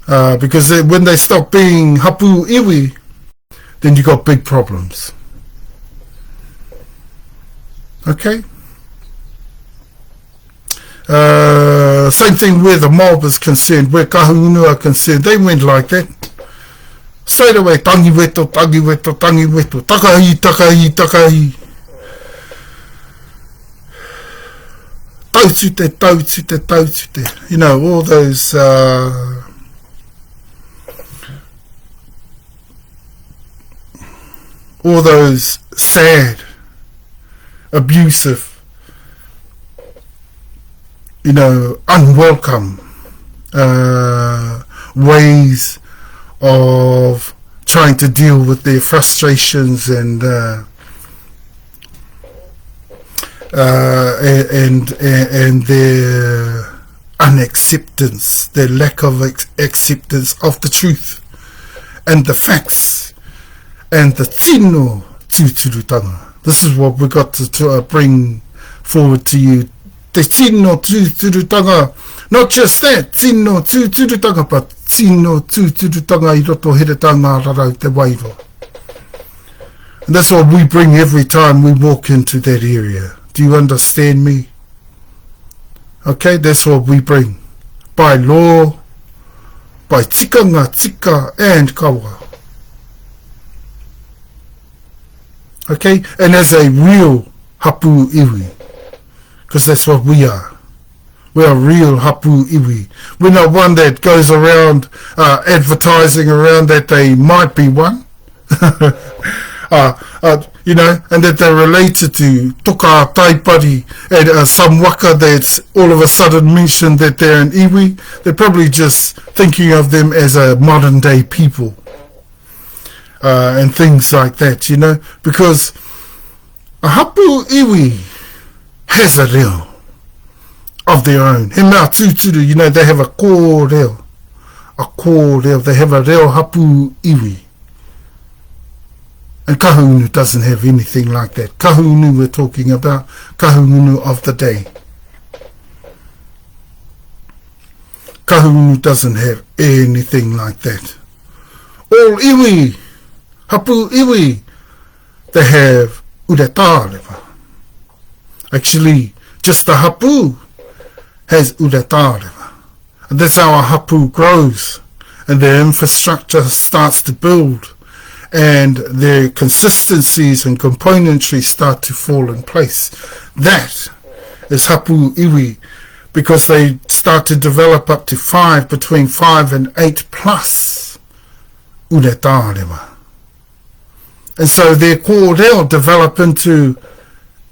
Because when they stop being HapuIwi, then you got big problems. Okay? Same thing where the mob is concerned, where kahunu are concerned. They went like that. Straight away, tangi weto, takahi, takahi, takahi. Tautute, tautute, tautute. You know, all those sad, abusive, you know, unwelcome ways of trying to deal with their frustrations and their unacceptance, their lack of acceptance of the truth and the facts and the tino tuturutanga. This is what we got to bring forward to you. Te tino tuturutanga. Not just that, tino tuturutanga, but tino tuturutanga I roto heretanga rarau te wairo. And that's what we bring every time we walk into that area. Do you understand me? Okay, that's what we bring. By law, by tikanga, tika, and kawa. Okay, and as a real HapuIwi, because that's what we are. We are real HapuIwi. We're not one that goes around advertising around that they might be one. You know, and that they're related to toka taipari and some waka that's all of a sudden mentioned that they're an iwi. They're probably just thinking of them as a modern day people and things like that, you know, because a HapuIwi has a reo of their own. He mea tuturu, you know, they have a kōreo. A kōreo, they have a reo HapuIwi. And kahunu doesn't have anything like that. Kahunu we're talking about, kahunu of the day. Kahunu doesn't have anything like that. All iwi, HapuIwi, they have uretārewa. Actually, just the hapu has uretārewa. And that's how a hapu grows. And their infrastructure starts to build. And their consistencies and componentry start to fall in place. That is HapuIwi, because they start to develop up to between 5 and 8 plus uretārewa. And so their kōreo develop into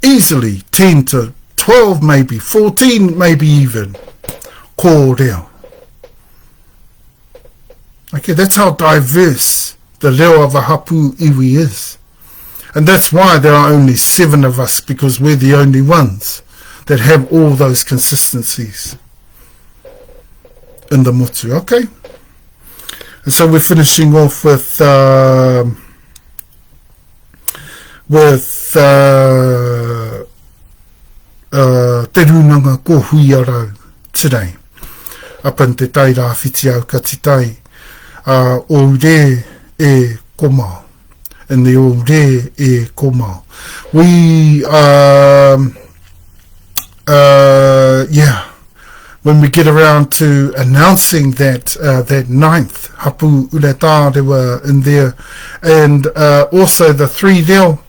easily 10 to 12, maybe 14, maybe even kōreo. Okay, that's how diverse the reo of a HapuIwi is. And that's why there are only 7 of us, because we're the only ones that have all those consistencies in the motu, okay? And so we're finishing off with Te runanga ko hui arau today. Up in TeTaiRawhitiAukatiTai. EasternDivide.OureeEKomao. In the EasternDivide.OureeEKomao. We, when we get around to announcing that that 9th hapu uretārewa in there, and also the 3 reo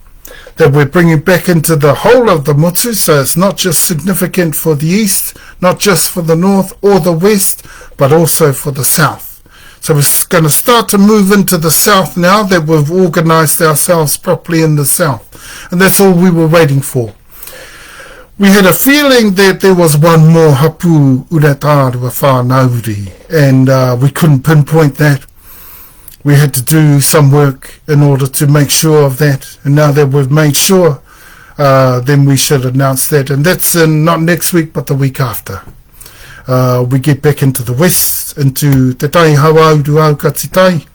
that we're bringing back into the whole of the motu, so it's not just significant for the east, not just for the north or the west, but also for the south. So we're going to start to move into the south now that we've organised ourselves properly in the south. And that's all we were waiting for. We had a feeling that there was one more hapu uretārewa whānauri, and we couldn't pinpoint that. We had to do some work in order to make sure of that. And now that we've made sure, then we should announce that. And that's not next week, but the week after. we get back into the west, into Te TeTaiRawhitiAukatitai.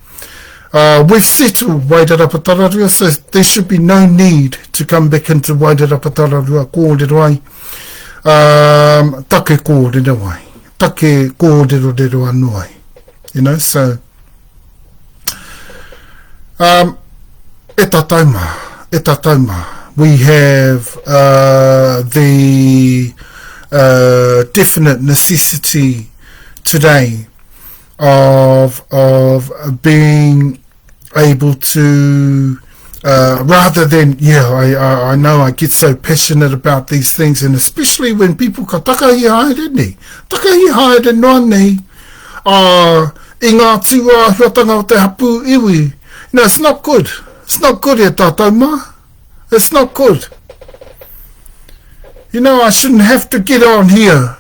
We've settled Wairarapa-Tararua, so there should be no need to come back into Wairarapa-Tararua, kōrero ai. Take kōrero ai. Take kōrero anu ai. You know, so e tauma. We have the definite necessity today of being able to rather than, I know I get so passionate about these things, and especially when people ka takahi haere nei noa nei i ngā tua huatanga o te HapuIwi. You know, it's not good e tātauma. It's not good. You know, I shouldn't have to get on here,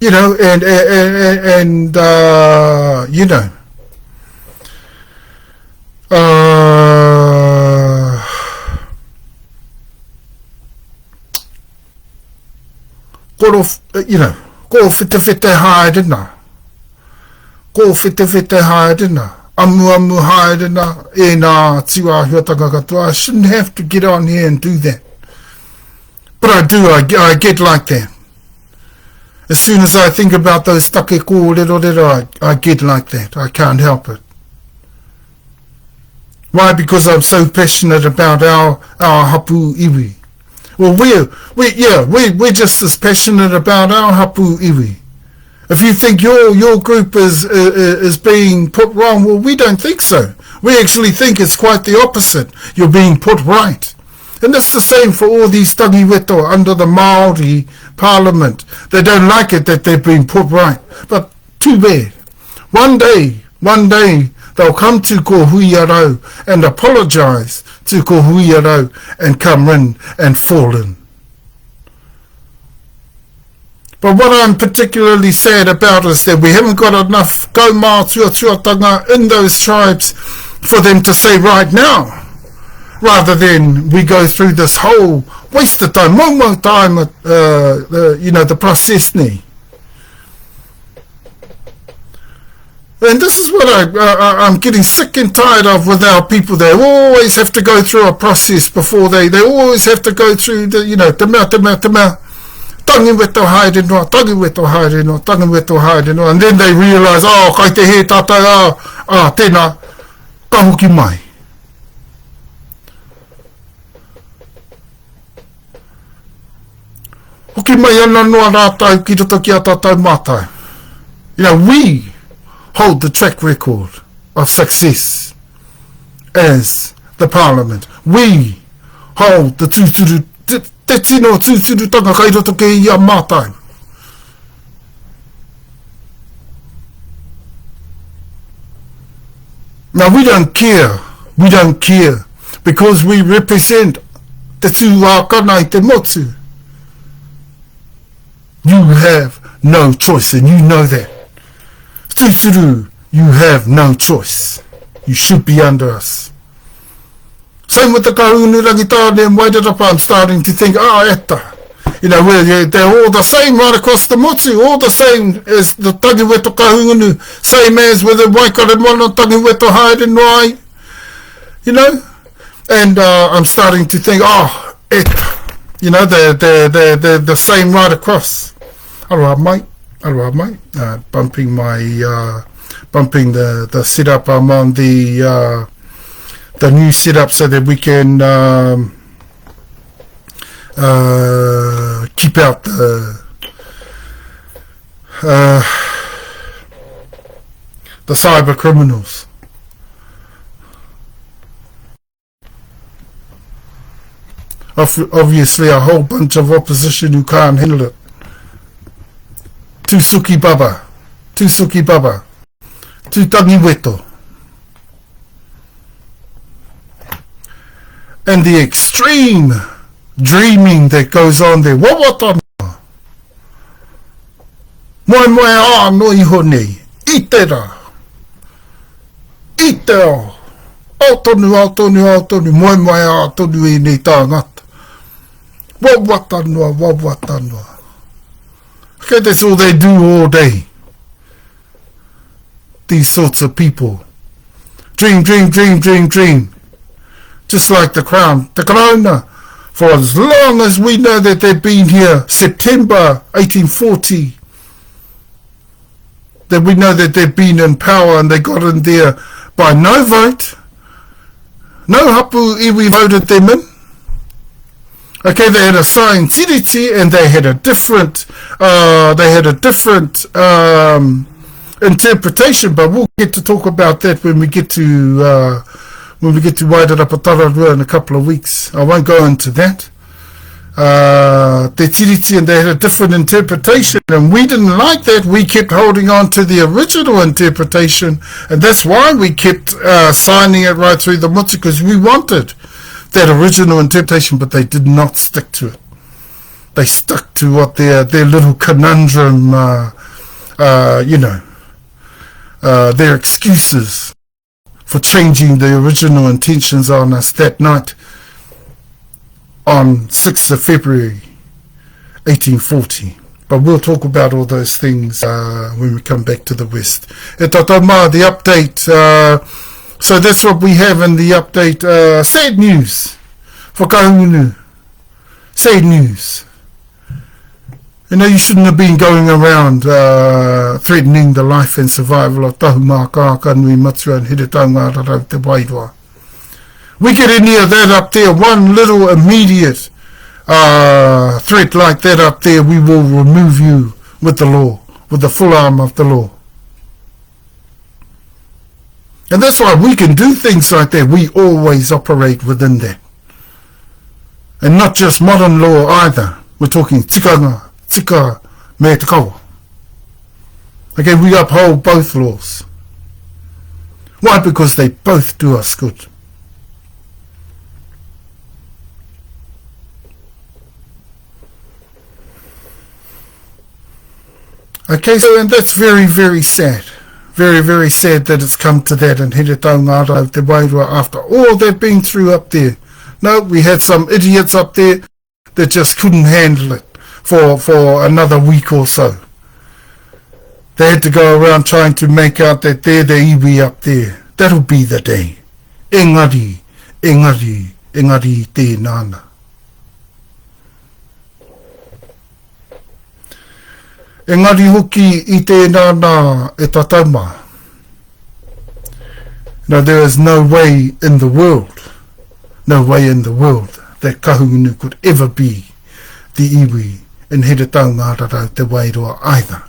you know, and you know, ko white haerena, amu haerena, e nā tua huatanga katoa. I shouldn't have to get on here and do that. But I do, I get like that. As soon as I think about those take kōrero, I get like that. I can't help it. Why? Because I'm so passionate about our HapuIwi. Well, we're just as passionate about our HapuIwi. If you think your group is being put wrong, well, we don't think so. We actually think it's quite the opposite. You're being put right. And it's the same for all these tagiweto under the Maori Parliament. They don't like it that they've been put right. But too bad. One day, they'll come to ko huiarau and apologise to ko huiarau and come in and fall in. But what I'm particularly sad about is that we haven't got enough Tuatanga in those tribes for them to say right now, rather than we go through this whole waste of time, the process ni. And this is what I'm getting sick and tired of with our people. They always have to go through a process before they always have to go through the, te mea. Tangiweto haere noa, and then they realise, kai te he tātai, tēnā, ka hoki mai. Hoki mai ana noa rātau ki roto ki a tātai mātai. You know, we hold the track record of success as the Parliament. We hold the Tutura, te tino tūturutanga kai roto ke ia mātai. Now we don't care, because we represent te tūākana I te motu. You have no choice, and you know that. Tuturu, you have no choice. You should be under us. Same with the kahunu rangitane and Wairarapa. I'm starting to think, etta. You know, they're all the same right across the motu, all the same as the tagiweto kahunu, same as with the waikare mono tagiweto haere noai. You know? And I'm starting to think, etta. You know, they're the same right across. Aroha mai. Bumping the setup. I'm on the new setup so that we can keep out the cyber criminals. Obviously a whole bunch of opposition who can't handle it. Tūsuki baba, tūtangiweto. And the extreme dreaming that goes on there. Wawatana. Moe no iho nei. Itera. Autonu. Moe autonu e nei tāngata. Wawatanoa. Okay, that's all they do all day. These sorts of people. Dream, dream, dream, dream, dream. Just like the crown, the corona. For as long as we know that they've been here, September 1840, that we know that they've been in power and they got in there by no vote. No HapuIwi voted them in. Okay, they had a signed tiriti and they had a different interpretation, but we'll get to talk about that when we get to Whakatapu.HI.MT.Tuakana in a couple of weeks. I won't go into that. Their tiriti, and they had a different interpretation, and we didn't like that. We kept holding on to the original interpretation, and that's why we kept signing it right through the mutu, because we wanted that original interpretation, but they did not stick to it. They stuck to what their little conundrum, their excuses for changing the original intentions on us that night on 6th of February 1840. But we'll talk about all those things when we come back to the West. E tatama, the update. So that's what we have in the update. Sad news for Kahungunu. Sad news. You know, you shouldn't have been going around threatening the life and survival of Tahumaakaakanuimatua and Tahumaakaakanuimatua. We get any of that up there, one little immediate threat like that up there, we will remove you with the law, with the full arm of the law. And that's why we can do things like that. We always operate within that. And not just modern law either. We're talking tikanga, tika, me te kawa. Okay, we uphold both laws. Why? Because they both do us good. Okay, so and that's very, very sad. Very, very sad that it's come to that in Tahumaakaakanuimatua after all they've been through up there. No, we had some idiots up there that just couldn't handle it for another week or so. They had to go around trying to make out that they're the iwi up there. That'll be the day. Engari, engari, engari te nana. Engari hoki I te nana e tatauma. Now there is no way in the world that Kahungunu could ever be the iwi in Tahumaakaakanuimatua either.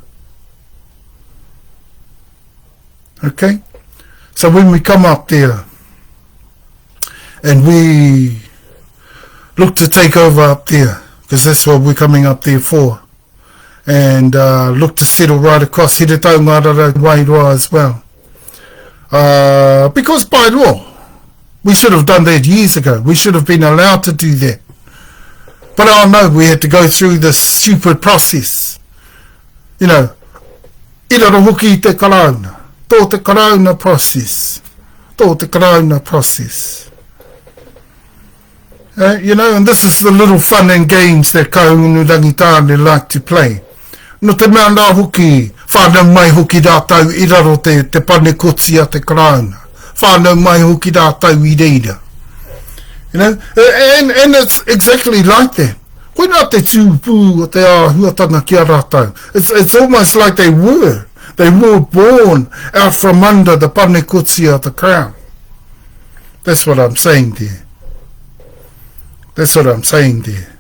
Okay? So when we come up there and we look to take over up there, because that's what we're coming up there for, and look to settle right across Tahumaakaakanuimatua as well. Because by law, we should have done that years ago. We should have been allowed to do that. But oh no, we had to go through this stupid process. You know, irara hoki te corona. Tō te corona process. Tō te corona process. You know, and this is the little fun and games that Kahungunu Rangitāne like to play. No te mea nā hoki, whānau mai hoki rātau I raro te pane kotsi a te corona. Whānau mai hoki rātau I reira. You know, and it's exactly like that. Koe nā te tūpū o te āhuatanga ki a rātau. It's almost like they were born out from under the pane kotsi of the crown. That's what I'm saying there. That's what I'm saying there.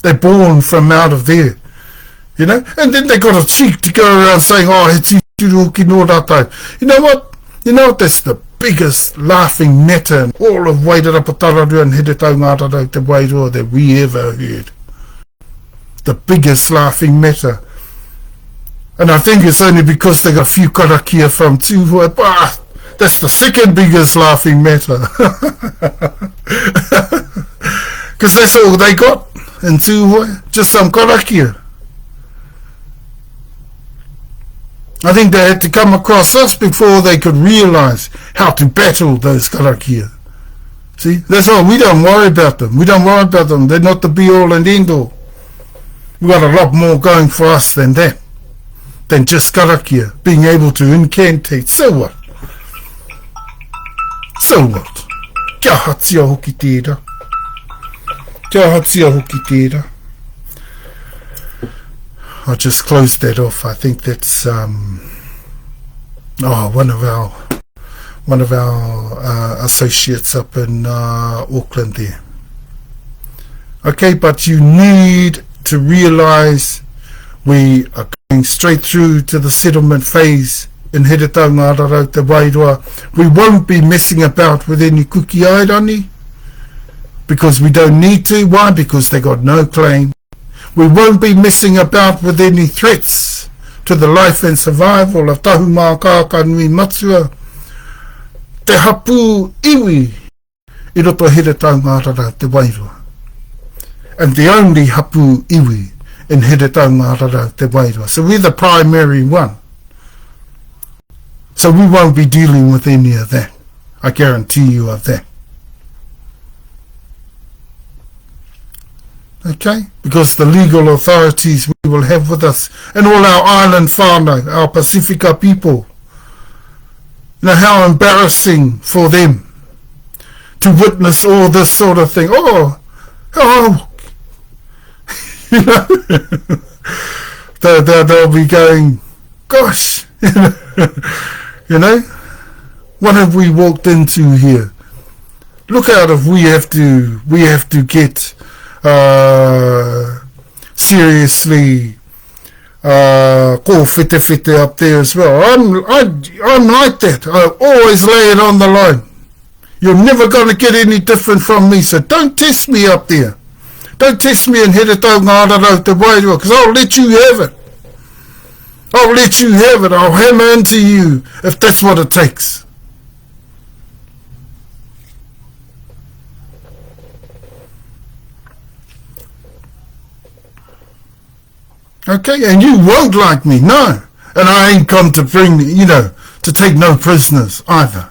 They're born from out of there. You know, and then they got a cheek to go around saying, oh, he tūturu hoki nō rātau. You know what? That's the biggest laughing matter in all of Whakatapu.HI.MT.Tuakana and Tahumaakaakanuimatua that we ever heard. The biggest laughing matter. And I think it's only because they got a few karakia from Tuhua, but that's the second biggest laughing matter. Because that's all they got in Tuhua, just some karakia. I think they had to come across us before they could realise how to battle those karakia. See, that's all. We don't worry about them. They're not the be-all and end-all. We've got a lot more going for us than that. Than just karakia, being able to incantate. So what? So what? Kia hatia hoki tērā. Kia hatia hoki tērā. I'll just close that off. I think that's one of our associates up in Auckland there. Okay, but you need to realise we are going straight through to the settlement phase in Tahumaakaakanuimatua. We won't be messing about with any kuki airani because we don't need to. Why? Because they got no claim. We won't be messing about with any threats to the life and survival of Tahumaakaakanuimatua. Te HapuIwi I roto Tahumaakaakanuimatua. And the only HapuIwi in Tahumaakaakanuimatua. So we're the primary one. So we won't be dealing with any of that. I guarantee you of that. Okay? Because the legal authorities we will have with us, and all our island whānau, our Pacifica people, now how embarrassing for them to witness all this sort of thing. You know, they'll be going, gosh, you know, what have we walked into here? Look out if we have to get seriously ko fete up there as well. I'm like that. I always lay it on the line. You're never going to get any different from me, so don't test me up there. Don't test me in Tahumaakaakanuimatua, because I'll let you have it. I'll let you have it. I'll hammer into you if that's what it takes. Okay, and you won't like me, no. And I ain't come to bring, to take no prisoners either.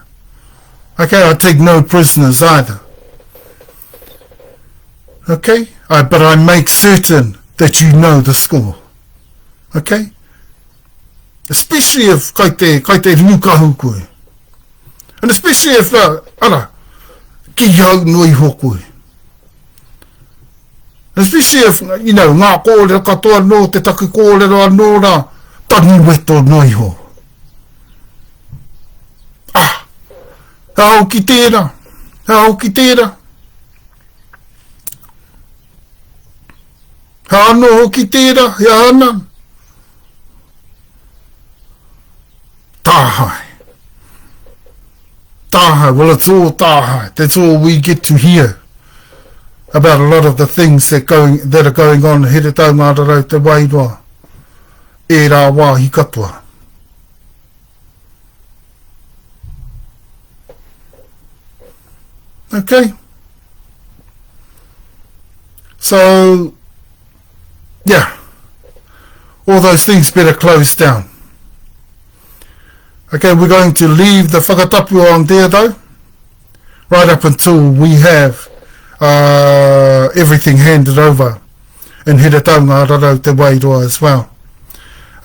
Okay, I take no prisoners either. Okay, but I make certain that you know the score. Okay? Especially if kai te rukahu koe. And especially if, ki hau noi hokoi. Especially if, ngā kōrero katoa no, te taku kōrero anō rā, tani weto noi ho. Hau ki tērā. Hāno hoki tērā, hāna. Tāhai. Well, it's all tāhai. That's all we get to hear about a lot of the things that are going on in Tahumaakaakanuimatua. E rā wāhi katoa. Okay? So, yeah, all those things better close down. Okay, we're going to leave the whakatapu on there though, right up until we have everything handed over in Tahumaakaakanuimatua as well.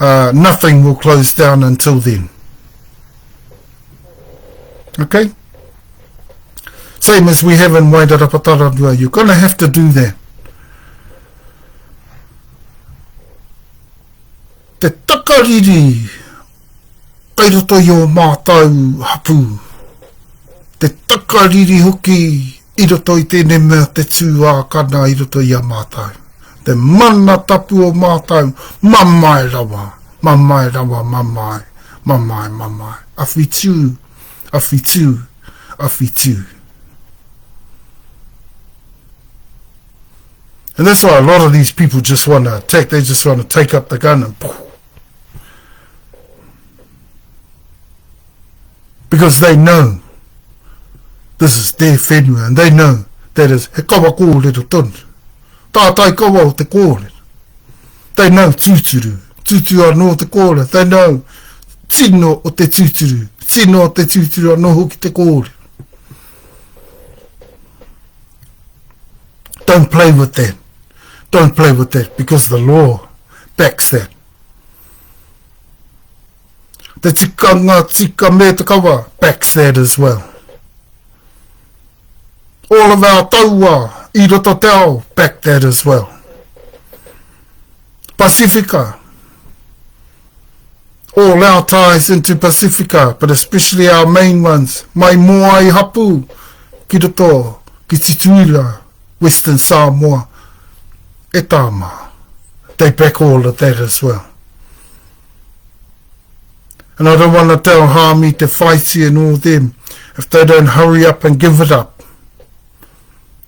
Nothing will close down until then. Okay? Same as we have in Wairarapatara, you're going to have to do that. Te takariri kai roto i o mātau hapu. Te takariri hoki i roto I tēnei mea te tūākana I roto I a mātau. Te mana tapu o mātau, mamai rawa. Awhitu. And that's why a lot of these people just want to attack. They just want to take up the gun and poof. Because they know this is their whenua, and they know that is he kawa kōrero tonu. Tātai kawa o te kōrero. They know Tuturu anō te kōrero. They know tino o te Tuturu. Tino o te Tuturu anō hoki te kōrero. Don't play with that. Don't play with that, because the law backs that. The tikanga tika me te kawa backs that as well. All of our taua, I roto te ao, back that as well. Pacifica. All our ties into Pacifica, but especially our main ones. Mai moai Hapu, ki roto, ki Tutura, Western Samoa, e tāma. They back all of that as well. And I don't want to tell Hami, Te Whaiti and all them, if they don't hurry up and give it up,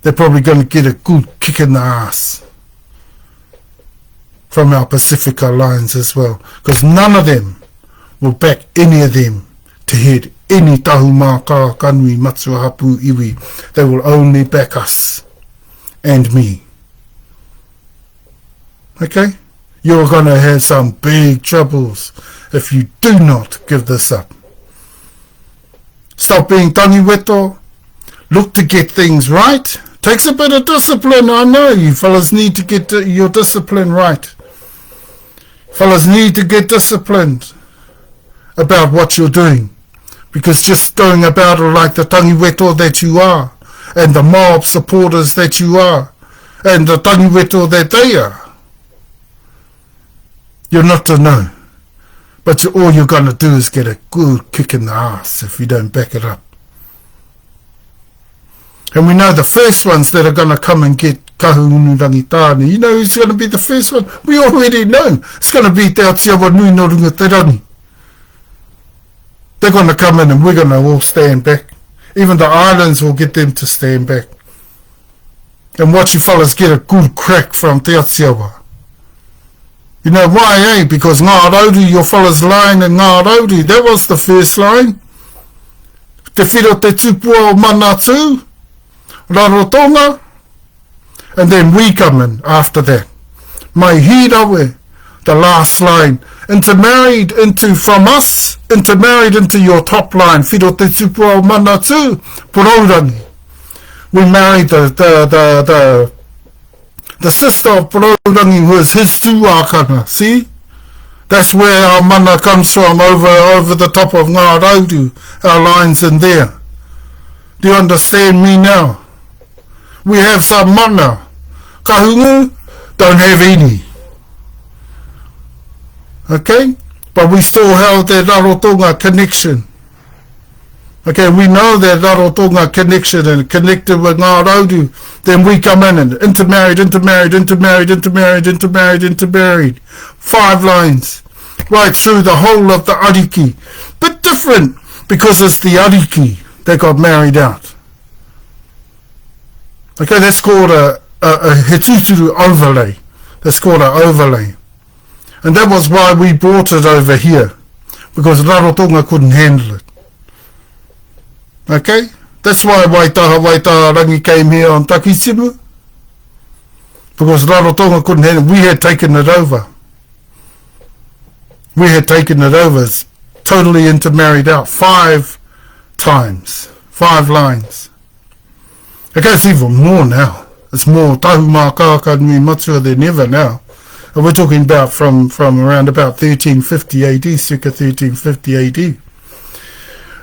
they're probably going to get a good kick in the ass from our Pacifica lines as well. Because none of them will back any of them to head any Tahumaakaakanuimatua HapuIwi. They will only back us and me. Okay? You're going to have some big troubles if you do not give this up. Stop being taniweto. Look to get things right. Takes a bit of discipline. I know you fellas need to get your discipline right. Fellas need to get disciplined about what you're doing. Because just going about it like the tangiweto that you are, and the mob supporters that you are, and the tangiweto that they are, you're not to know. But all you're going to do is get a good kick in the ass if you don't back it up. And we know the first ones that are going to come and get kahunurangi tāne. You know who's going to be the first one? We already know. It's going to be Te Atiawa Nui no Runga Te Rangi. They're going to come in and we're going to all stand back. Even the islands will get them to stand back. And watch you fellas get a good crack from Te Atiawa. You know why, eh? Because Ngā Rauri, your fellas line in Ngā Rauri, that was the first line. Te whiro te tupua o manatu, Rarotonga, and then we come in after that. Mai hirawe, the last line, intermarried into from us, intermarried into your top line, whiro te tupua o manatu, Poraurangi. We married the sister of Poraurangi, who is his tuakana, see? That's where our mana comes from, over the top of Ngā Rauru, our lines in there. Do you understand me now? We have some mana. Kahungu don't have any. Okay? But we still have that Rarotonga connection. Okay, we know that Rarotonga connection and connected with Ngā Rauru. Then we come in and intermarried. 5 lines. Right through the whole of the ariki. But different, because it's the ariki that got married out. Okay, that's called a He-Tuturu overlay. That's called an overlay. And that was why we brought it over here. Because Rarotonga couldn't handle it. Okay? That's why Waitaha came here on Takisimu. Because Rarotonga couldn't handle it. We had taken it over. It's totally intermarried out. 5 times. 5 lines. Okay, it's even more now. It's more Tahumaakaakanuimatua than ever now. And we're talking about from around about 1350 AD, circa 1350 AD.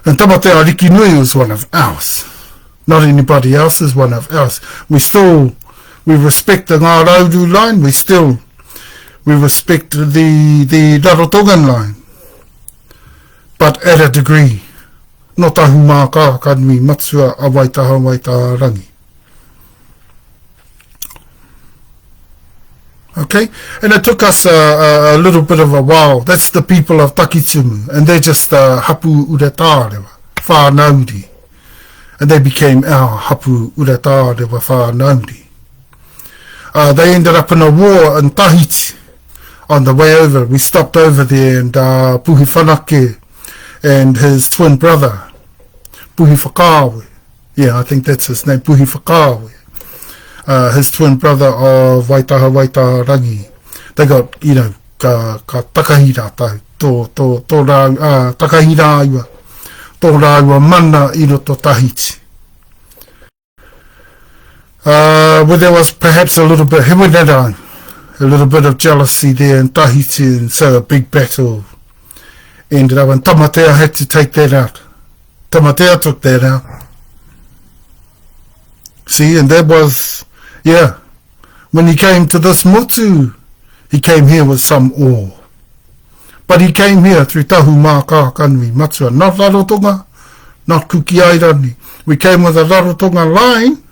And Tamate Ariki Nui was one of ours. Not anybody else's, one of ours. We respect the Ngā Rauru line. We respect the Rarotongan line. But at a degree. No Tahumaakaakanuimatua a Waitaha Rangi. Okay? And it took us a little bit of a while. That's the people of Takitumu. And they're just Hapu Uretarewa, Whanauri. And they became our Hapu Uretarewa Whanauri. They ended up in a war in Tahiti. On the way over, we stopped over there, and Puhi Whanake and his twin brother, Puhi Whakaoaoa. Yeah, I think that's his name, Puhi Whakaoaoa. His twin brother of Waitaha Rangi. They got, ka takahira tau, takahira iwa, tō rāua mana i roto Tahiti. Well, there was perhaps a little bit, a little bit of jealousy there in Tahiti, and so a big battle ended up, and Moteo had to take that out. Moteo took that out. See, and that was, yeah, when he came to this motu, he came here with some awe. But he came here through Tahumaakaakanuimatua, not Rarotonga, not Kukiairani. We came with a Rarotonga line,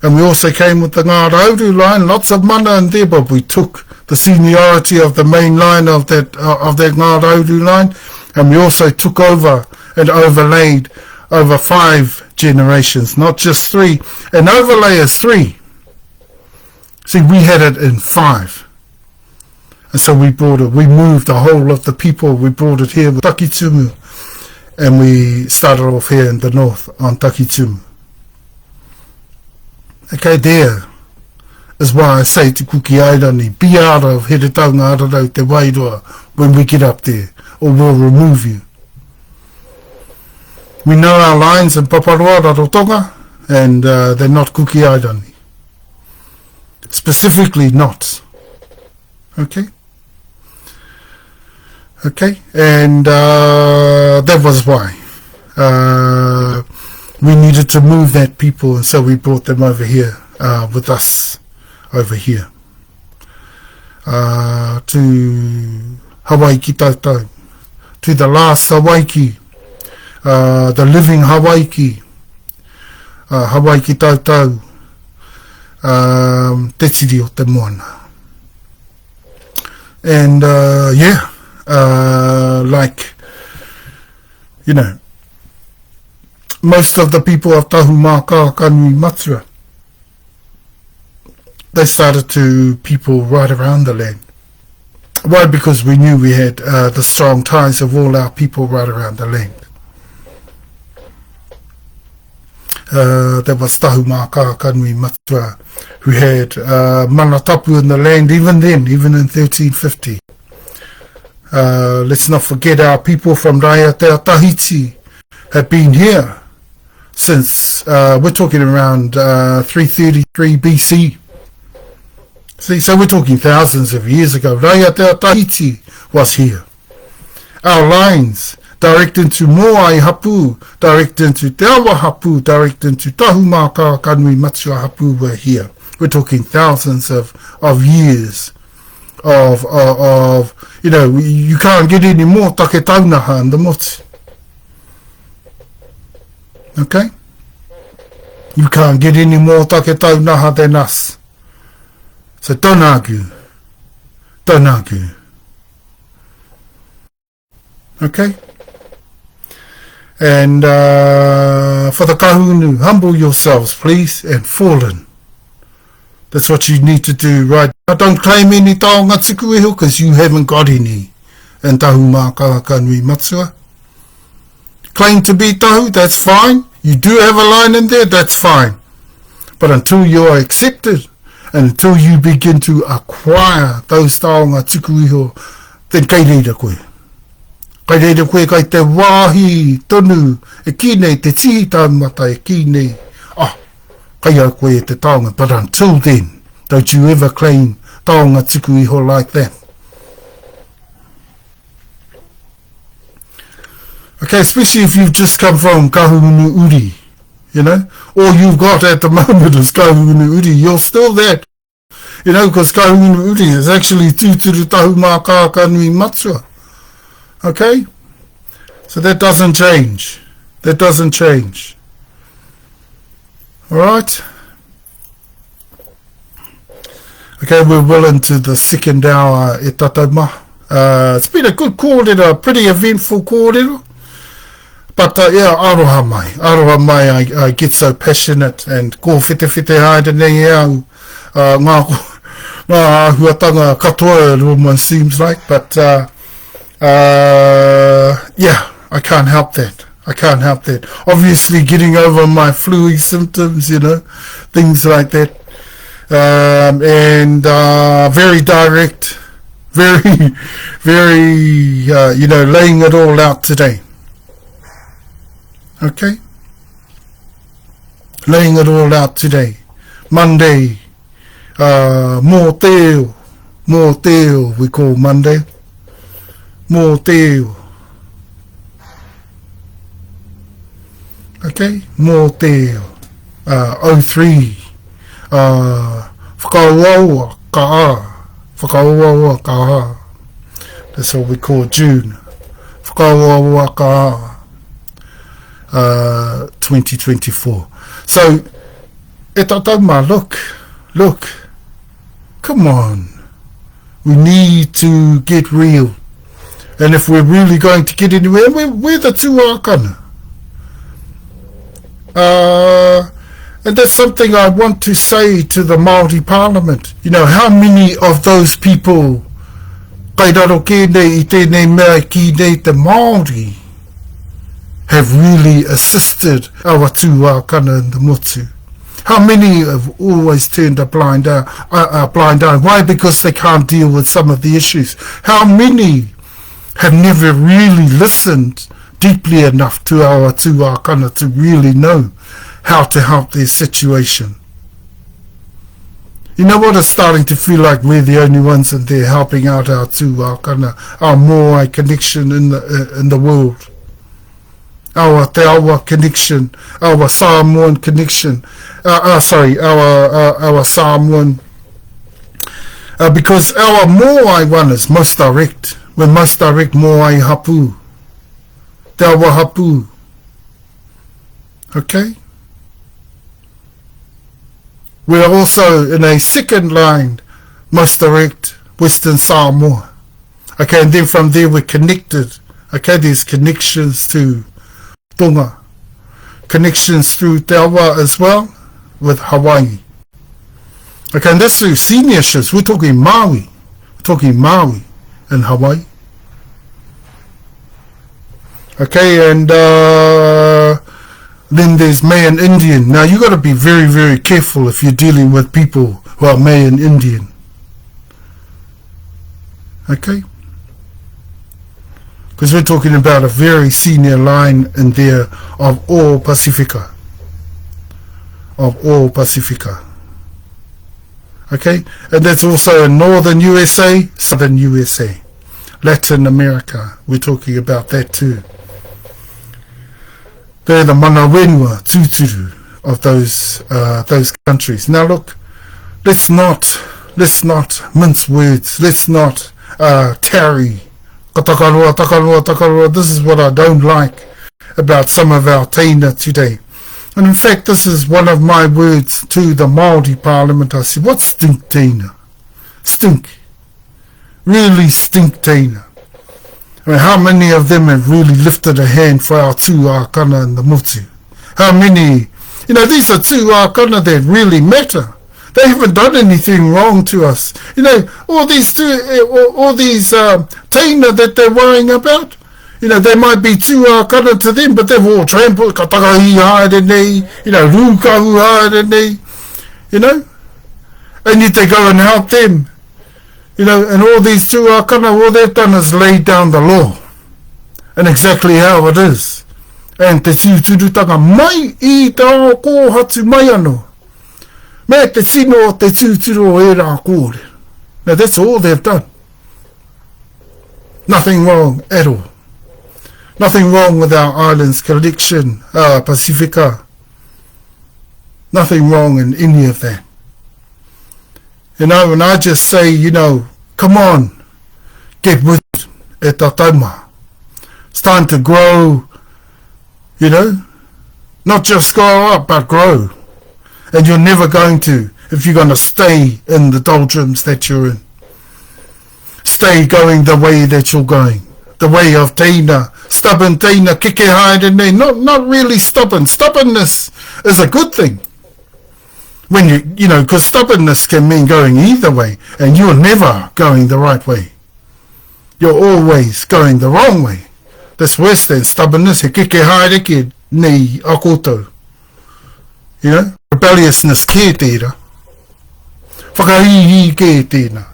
and we also came with the Ngā Rauru line, lots of mana in there, but we took the seniority of the main line of that Ngā Rauru line, and we also took over and overlaid over 5 generations, not just 3. An overlay is 3. See, we had it in 5. And so we moved the whole of the people, we brought it here with Takitumu, and we started off here in the north on Takitumu. Okay, there is why I say to Kukiairani, be out of Here Taunga Ararau Te Wairua when we get up there, or we'll remove you. We know our lines in Paparoa, Rarotonga, and they're not Kukiairani. Specifically not. Okay? Okay, and that was why. We needed to move that people, and so we brought them over here with us over here to Hawaii ki tautau, to the last Hawaii ki, the living Hawaii ki, Hawaii ki tautau, te tiri o te moana. And yeah, like, you know, most of the people of Tahumaakaakanuimatua, they started to people right around the land. Why? Because we knew we had the strong ties of all our people right around the land. There was Tahumaakaakanuimatua, who had mana tapu in the land even then, even in 1350. Let's not forget our people from Raiatea Tahiti have been here since, we're talking around 333 BC. See, so we're talking thousands of years ago. Raiatea Tahiti was here. Our lines direct into Moai Hapu, direct into Te Awa Hapu, direct into Tahumaakaakanuimatua Hapu were here. We're talking thousands of years of you know, you can't get any more take taunaha in the motu. Okay? You can't get any more take taunaha than us. So don't argue. Don't argue. Okay? And for the kahunu, humble yourselves, please, and fall in. That's what you need to do right now. Don't claim any taonga tuku iho, because you haven't got any in Tahumaakaakanuimatua. Claim to be tahu, that's fine. You do have a line in there, that's fine. But until you are accepted, and until you begin to acquire those taonga tuku iho, then kei reira koe. Kei reira koe kai te wāhi tonu, e kīnei te tihi tāmata, e kīnei, kai au koe e te taonga. But until then, don't you ever claim taonga tuku iho like that. Okay, especially if you've just come from kahunu uri, you know, all you've got at the moment is kahunu uri, you're still that, you know, because kahunu uri is actually Tuturu Tahumaakaakanuimatua. Okay? So that doesn't change. That doesn't change. Alright? Okay, we're well into the second hour e tatauma. It's been a good kōrero, a pretty eventful kōrero. But yeah, aroha mai, I get so passionate, and ko whete haere nei au, ngā huatanga katoa, it almost seems like, but yeah, I can't help that. I can't help that. Obviously getting over my flu symptoms, you know, things like that. And very direct, very, you know, laying it all out today. Okay? laying it all out today. Monday, Moteo, we call Monday. Moteo. Okay, Moteo. 03. Whakaoaoa ka. That's what we call June. Whakaoaoa ka. 2024. So, e tatauma, look, come on. We need to get real. And if we're really going to get anywhere, we're the Tuakana. And that's something I want to say to the Maori Parliament. You know, how many of those people, kairaro kēnei I tēnei mea ki nei te Maori, have really assisted our Tuakana in the motu? How many have always turned a blind eye? Why? Because they can't deal with some of the issues. How many have never really listened deeply enough to our Tuakana to really know how to help their situation? You know what? It's starting to feel like we're the only ones in there helping out our Tuakana, our Maori connection in the world. Our Te Awa connection, our Samoan connection, our Samoan, because our Moai one is most direct. We're most direct Moai Hapu, Te Awa Hapu. Okay? We're also in a second line, most direct Western Samoa. Okay, and then from there we're connected. Okay, there's connections to Tonga, connections through Te Awa as well with Hawaii. Okay, and that's through senior ships. We're talking Maui. We're talking Maui in Hawaii. Okay, and then there's Mayan Indian. Now you got to be very, very careful if you're dealing with people who are Mayan Indian. Okay? Because we're talking about a very senior line in there of all Pacifica. Okay? And that's also in northern USA, southern USA, Latin America. We're talking about that too. They're the manawenua, Tuturu of those countries. Now look, let's not mince words. Let's not tarry. Takarua. This is what I don't like about some of our teina today. And in fact, this is one of my words to the Māori Parliament. I said, what's stink teina? Stink. Really stink teina. I mean, how many of them have really lifted a hand for our Tuakana and the Motu? How many? You know, these are Tuakana that really matter. They haven't done anything wrong to us. You know, all these teina that they're worrying about, you know, they might be Tuakana to them, but they've all trampled, you know, rūkahu, you know, and yet they go and help them. You know, and all these Tuakana, all they've done is lay down the law and exactly how it is. And te tūturutanga mai I te ao kōhatu mai anō. Me te sino o te tūturu o e rā kōre. Now that's all they've done. Nothing wrong at all. Nothing wrong with our islands collection, Pacifica. Nothing wrong in any of that. You know, and I just say, you know, come on, get with it, e tatauma. It's time to grow, you know, not just grow up, but grow. And you're never going to if you're going to stay in the doldrums that you're in. Stay going the way that you're going. The way of teina, stubborn teina, kike haere nei, not really stubborn. Stubbornness is a good thing. When you know, because stubbornness can mean going either way, and you're never going the right way. You're always going the wrong way. That's worse than stubbornness. He kike haere ki nei a koutou. You know, rebelliousness ke tērā. Whakaiwi ke tēnā.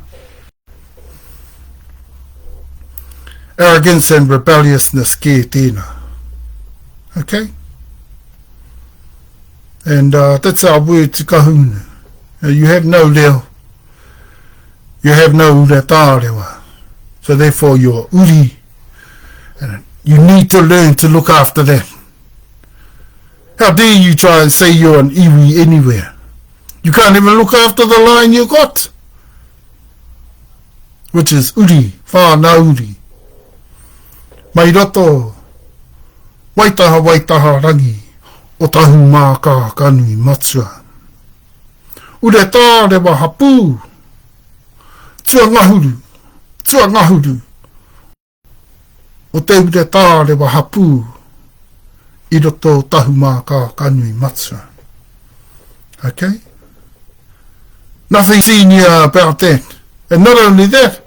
Arrogance and rebelliousness ke tēnā. Okay? And that's our word to kahuna. You have no leo. You have no ura tārewa. So therefore you're uri. And you need to learn to look after that. How dare you try and say you're an iwi anywhere? You can't even look after the line you got. Which is uri, whāna uri. Mai roto, waitaha rangi, o Tahumaakaakanuimatua. Ure tā rewa hapu, tuangahuru. O te ure tā rewa hapu, I roto Tahumaakaakanuimatua. Okay? Nothing senior about that. And not only that,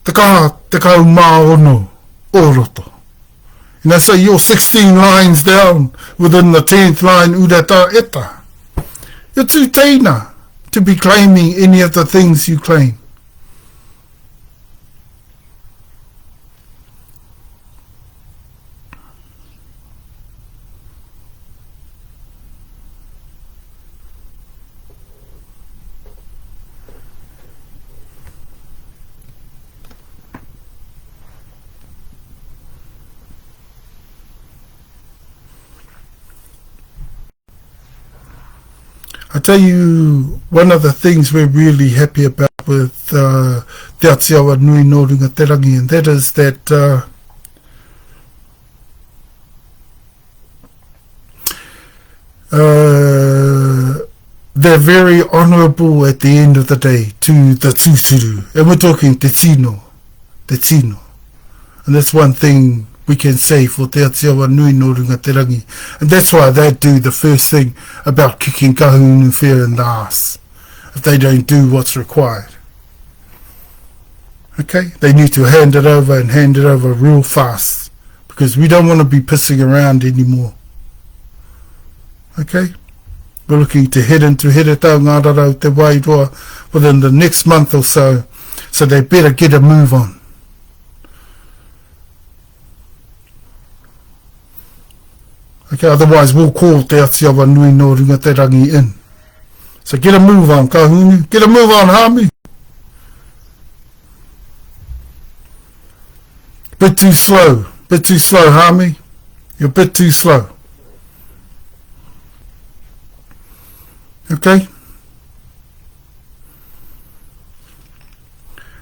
te kau maono o roto. And I say you're 16 lines down within the 10th line urata eta. You're too teina to be claiming any of the things you claim. I tell you, one of the things we're really happy about with Te Atiawa Nui no Runga Te Rangi, and that is that they're very honourable at the end of the day to the Tutura. And we're talking te tino. And that's one thing we can say for Te Atiawa Nui no Runga Te Rangi. And that's why they do the first thing about kicking kahunu fair in the ass if they don't do what's required. Okay? They need to hand it over real fast because we don't want to be pissing around anymore. Okay? We're looking to head into Heretau Ngārarau Te Wairoa within the next month or so they better get a move on. Okay, otherwise we'll call Te Atiawa Nui no Runga Te Rangi in. So get a move on, kahunu. Get a move on, Hami. Bit too slow, Hami. You're a bit too slow. Okay?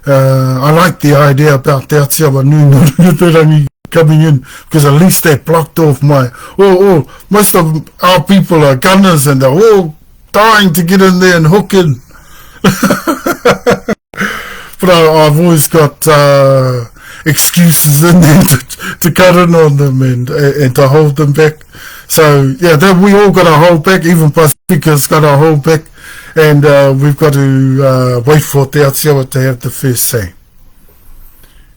I like the idea about Te Atiawa Nui no Runga Te Rangi coming in, because at least they blocked off most of our people are gunners and they're all dying to get in there and hook in. But I've always got excuses in there to cut in on them and to hold them back. So yeah, we all got to hold back, even Pasifika's got to hold back, and we've got to wait for Te Atiawa to have the first say.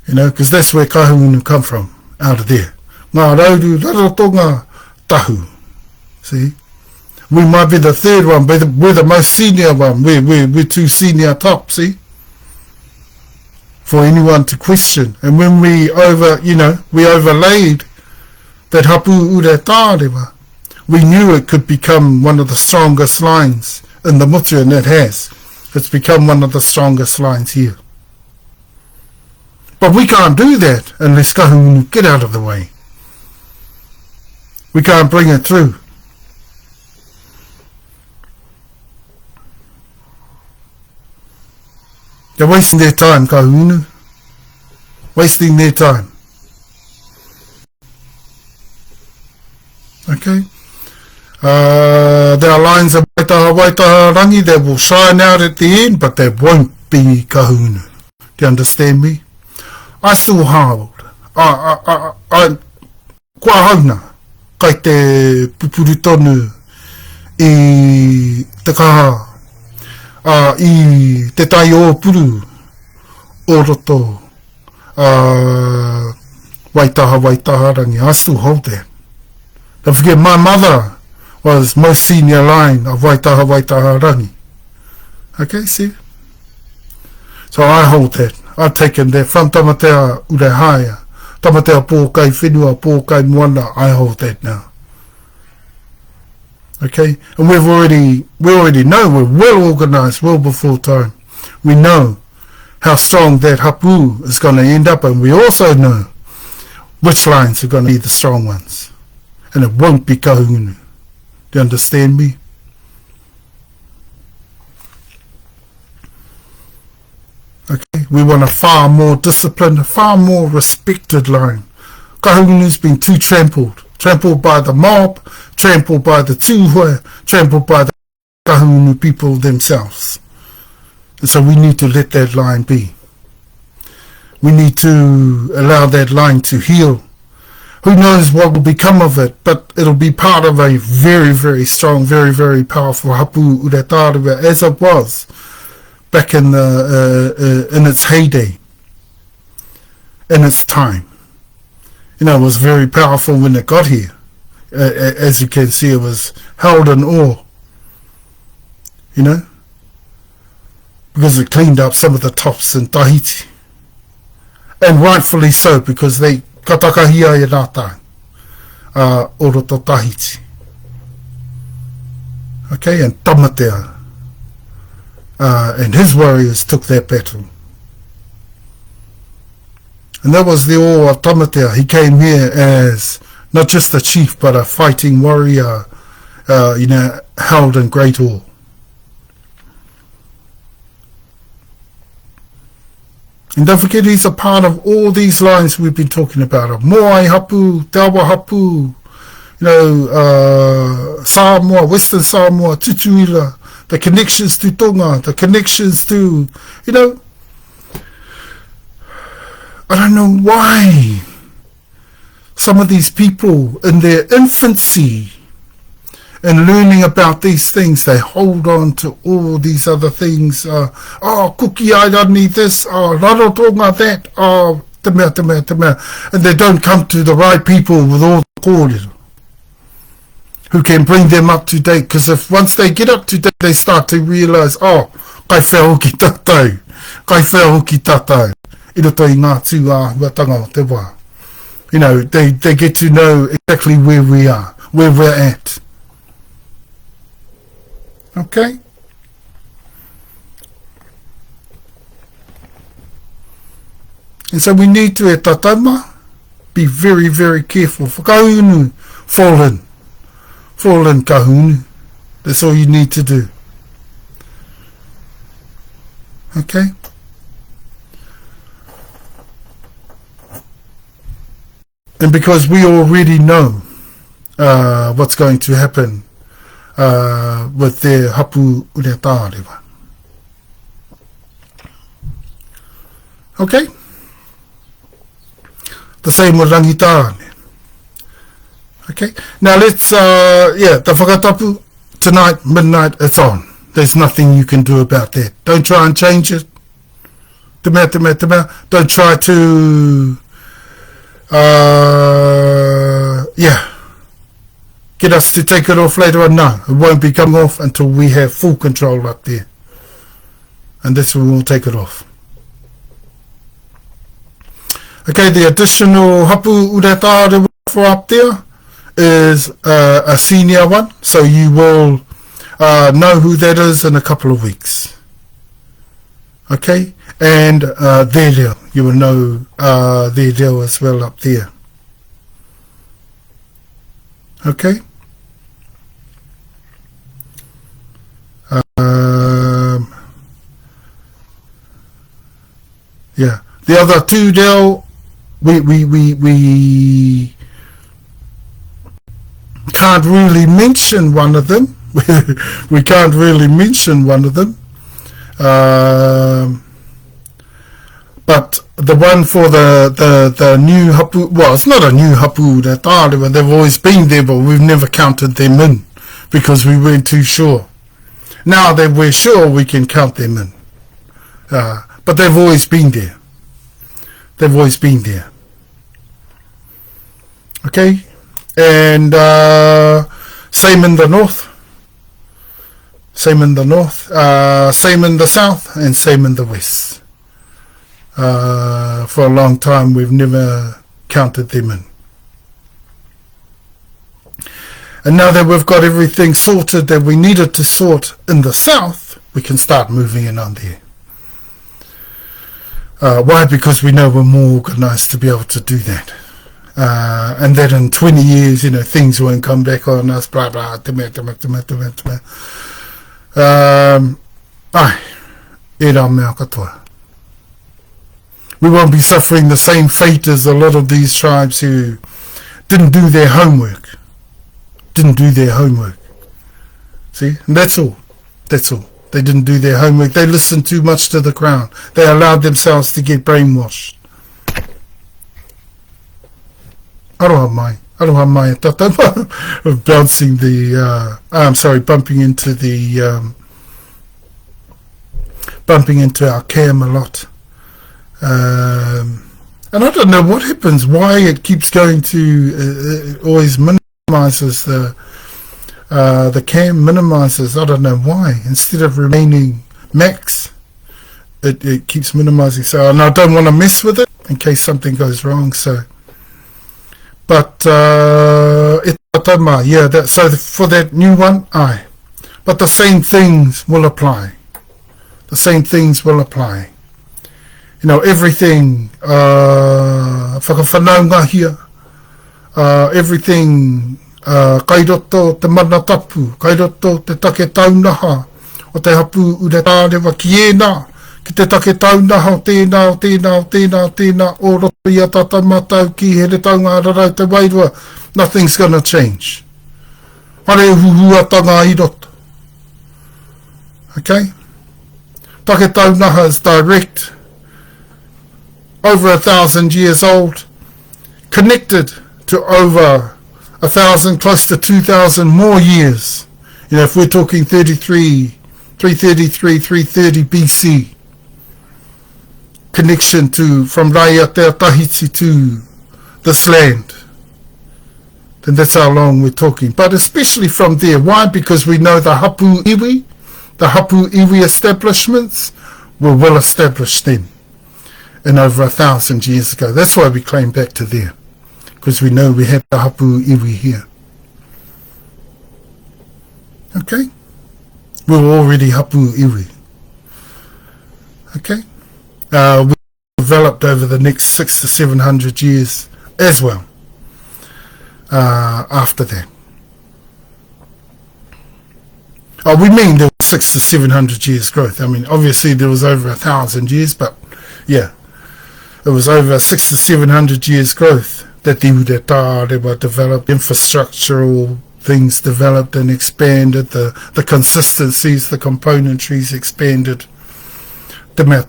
You know, because that's where kahunu come from. Out of there. Ngā rauru rarotonga tahu. See? We might be the third one, but we're the most senior one. We're too senior top, see? For anyone to question. And when we overlaid that hapu ure tārewa, we knew it could become one of the strongest lines in the Moteo, and it has. It's become one of the strongest lines here. But we can't do that unless kahunu get out of the way. We can't bring it through. They're wasting their time, kahunu. Wasting their time. Okay? There are lines of waitaha rangi that will shine out at the end, but they won't be kahunu. Do you understand me? I still hold. Kua hauna, kai te pupuru tonu I te kaha, I te tai o puru o roto, waitaha rangi. I still hold that. Don't forget, my mother was most senior line of waitaha rangi. Okay, see? So I hold that. I've taken that from Tamatea Urehaya, Tamatea Pōkai Whenua, Pōkai Moana. I hold that now. Okay, and we already know, we're well organised well before time. We know how strong that hapu is going to end up, and we also know which lines are going to be the strong ones, and it won't be kahunu. Do you understand me? Okay, we want a far more disciplined, a far more respected line. Kahunu's been too trampled by the mob, trampled by the tūhoi, trampled by the kahunu people themselves. And so we need to let that line be. We need to allow that line to heal. Who knows what will become of it, but it'll be part of a very, very strong, very, very powerful hapu uretārua, as it was back in its heyday, in its time. You know, it was very powerful when it got here. As you can see, it was held in awe, you know, because it cleaned up some of the tops in Tahiti. And rightfully so, because they katakahia e rātai o roto Tahiti. Okay, and Moteo and his warriors took that battle. And that was the awe of Moteo. He came here as not just a chief, but a fighting warrior, you know, held in great awe. And don't forget, he's a part of all these lines we've been talking about. Moai Hapu, Tawa Hapu, you know, Samoa, Western Samoa, Tutura, the connections to Tonga, the connections to, you know, I don't know why some of these people in their infancy and learning about these things, they hold on to all these other things. Kuki I don't need this, rarotonga that, te mea. And they don't come to the right people with all the kōrero who can bring them up to date. Because if once they get up to date, they start to realise, kai whea hoki tātou. I roto I ngā tūāhuatanga o te wā. You know, they get to know exactly where we are, where we're at. Okay? And so we need to, e tatauma, be very, very careful. For kahunu, fall in kahunu. That's all you need to do. Okay? And because we already know what's going to happen with their hapu uretārua. Okay? The same with rangitāne. Okay? Now let's, the whakatapu, tonight, midnight, it's on. There's nothing you can do about that. Don't try and change it. Te mea. Don't try to, get us to take it off later on. No, it won't be coming off until we have full control up there. And that's when we'll take it off. Okay, the additional hapu uretārua for up there is a senior one, so you will know who that is in a couple of weeks. Okay, and their reo, you will know their reo as well up there. Okay. The other two reo, we can't really mention one of them. We can't really mention one of them. But the one for the new hapu, well, it's not a new hapu uretārua, they've always been there, but we've never counted them in because we weren't too sure. Now that we're sure, we can count them in. But they've always been there. They've always been there. Okay? And same in the north. Same in the north. Same in the south. And same in the west. For a long time, we've never counted them in. And now that we've got everything sorted that we needed to sort in the south, we can start moving in on there. Why? Because we know we're more organised to be able to do that. And that in 20 years, things won't come back on us, blah, blah, we won't be suffering the same fate as a lot of these tribes who didn't do their homework. See? And that's all. They didn't do their homework. They listened too much to the crown. They allowed themselves to get brainwashed. Aroha mai tatama. Bumping into our cam a lot. And I don't know what happens, why it keeps going to, always minimises the cam minimises, I don't know why, instead of remaining max, it keeps minimising, so, and I don't want to mess with it in case something goes wrong, so, but, so for that new one, but the same things will apply. Everything, whakawhanaunga here, everything, kairoto te manatapu, kairoto te take taunaha, o te hapu uretarewa ki ena, ki te take taunaha o tēnā, o roto ia tata matau ki here taunga rarau te wairua, nothing's going to change. Hare huhuatanga I roto. Okay? Take taunaha is direct, over 1,000 years old, connected to over 1,000, close to 2,000 more years. If we're talking 330 BC, connection from Raya Te Tahiti to this land, then that's how long we're talking. But especially from there. Why? Because we know the HapuIwi establishments were well established then, and over 1,000 years ago. That's why we claim back to there, because we know we have the HapuIwi here. Okay? We were already HapuIwi. Okay? We developed over the next 600 to 700 years as well after that. We mean there was 600 to 700 years growth. I mean, obviously there was over 1,000 years, but yeah, it was over 600 to 700 years growth that the Uretarewa developed, infrastructural things developed and expanded, the consistencies, the componentries expanded. Te mea.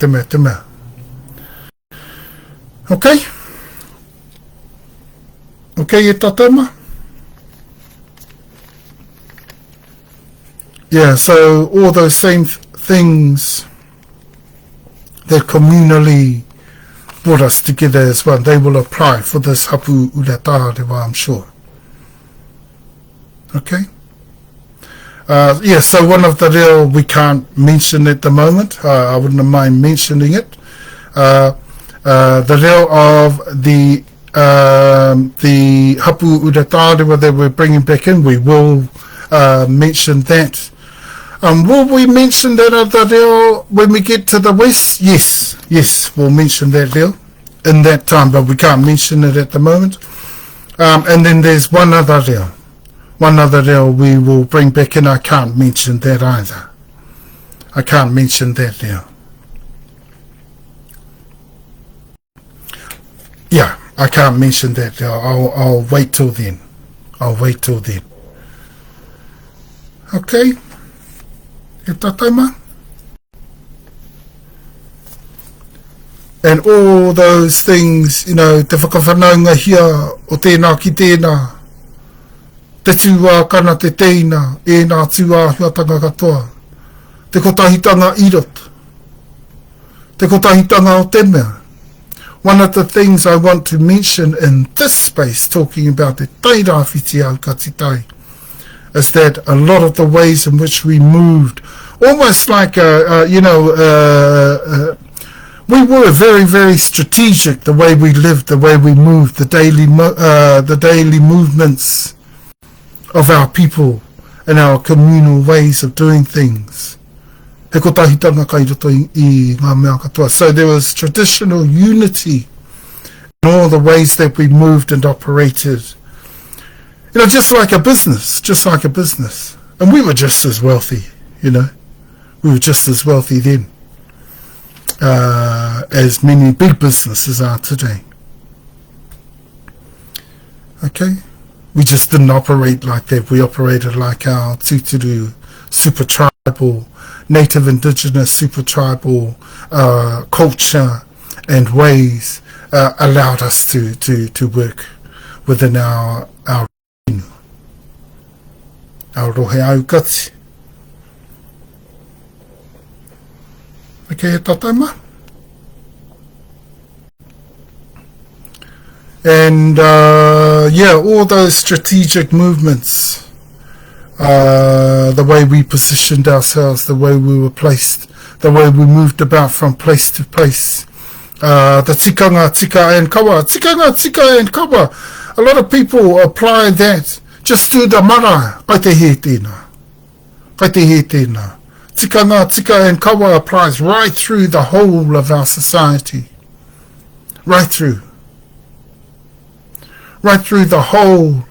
Okay? Okay, e tatama? Yeah, so all those same things that communally brought us together as one, they will apply for this Hapu Uretarewa, I'm sure. Okay? So one of the reo we can't mention at the moment. I wouldn't mind mentioning it. The reo of the Hapu Uretarewa that we're bringing back in, we will mention that. Will we mention that other reo when we get to the west? Yes, we'll mention that reo in that time, but we can't mention it at the moment. And then there's one other reo we will bring back in. I can't mention that either. I can't mention that reo. Yeah, I can't mention that reo. I'll wait till then. Okay? E tataima? And all those things, te whakawhanaunga hia o tēnā ki tēnā, te tuakana te teina, e nā tuahuatanga katoa, te kotahitanga irot, te kotahitanga o te mea. One of the things I want to mention in this space, talking about the TeTaiRawhitiAukatiTai, is that a lot of the ways in which we moved, almost like we were very, very strategic, the way we lived, the way we moved, the daily movements of our people and our communal ways of doing things. He kotahitanga kai roto I ngā mea katoa. So there was traditional unity in all the ways that we moved and operated. You know, just like a business. And we were just as wealthy, you know. We were just as wealthy then as many big businesses are today. Okay? We just didn't operate like that. We operated like our Tuturu super tribal, native indigenous super tribal culture and ways allowed us to work within our rohe aukati. Okay, he tataima. And all those strategic movements, the way we positioned ourselves, the way we were placed, the way we moved about from place to place, the tikanga, tika and kawa, tikanga, tika and kawa. A lot of people apply that just to the mara, kai te he tēnā. Tikanga, tika and kawa applies right through the whole of our society. Right through the whole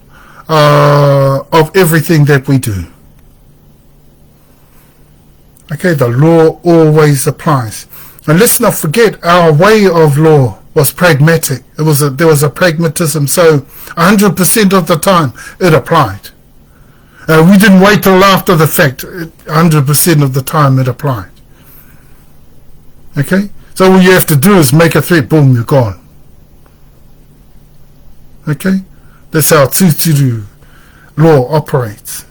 of everything that we do. Okay, the law always applies. And let's not forget, our way of law was pragmatic. There was a pragmatism, so 100% of the time it applied. We didn't wait till after the fact. 100% of the time it applied. Okay, so all you have to do is make a threat, boom, you're gone. Okay, that's how Tuturu law operates.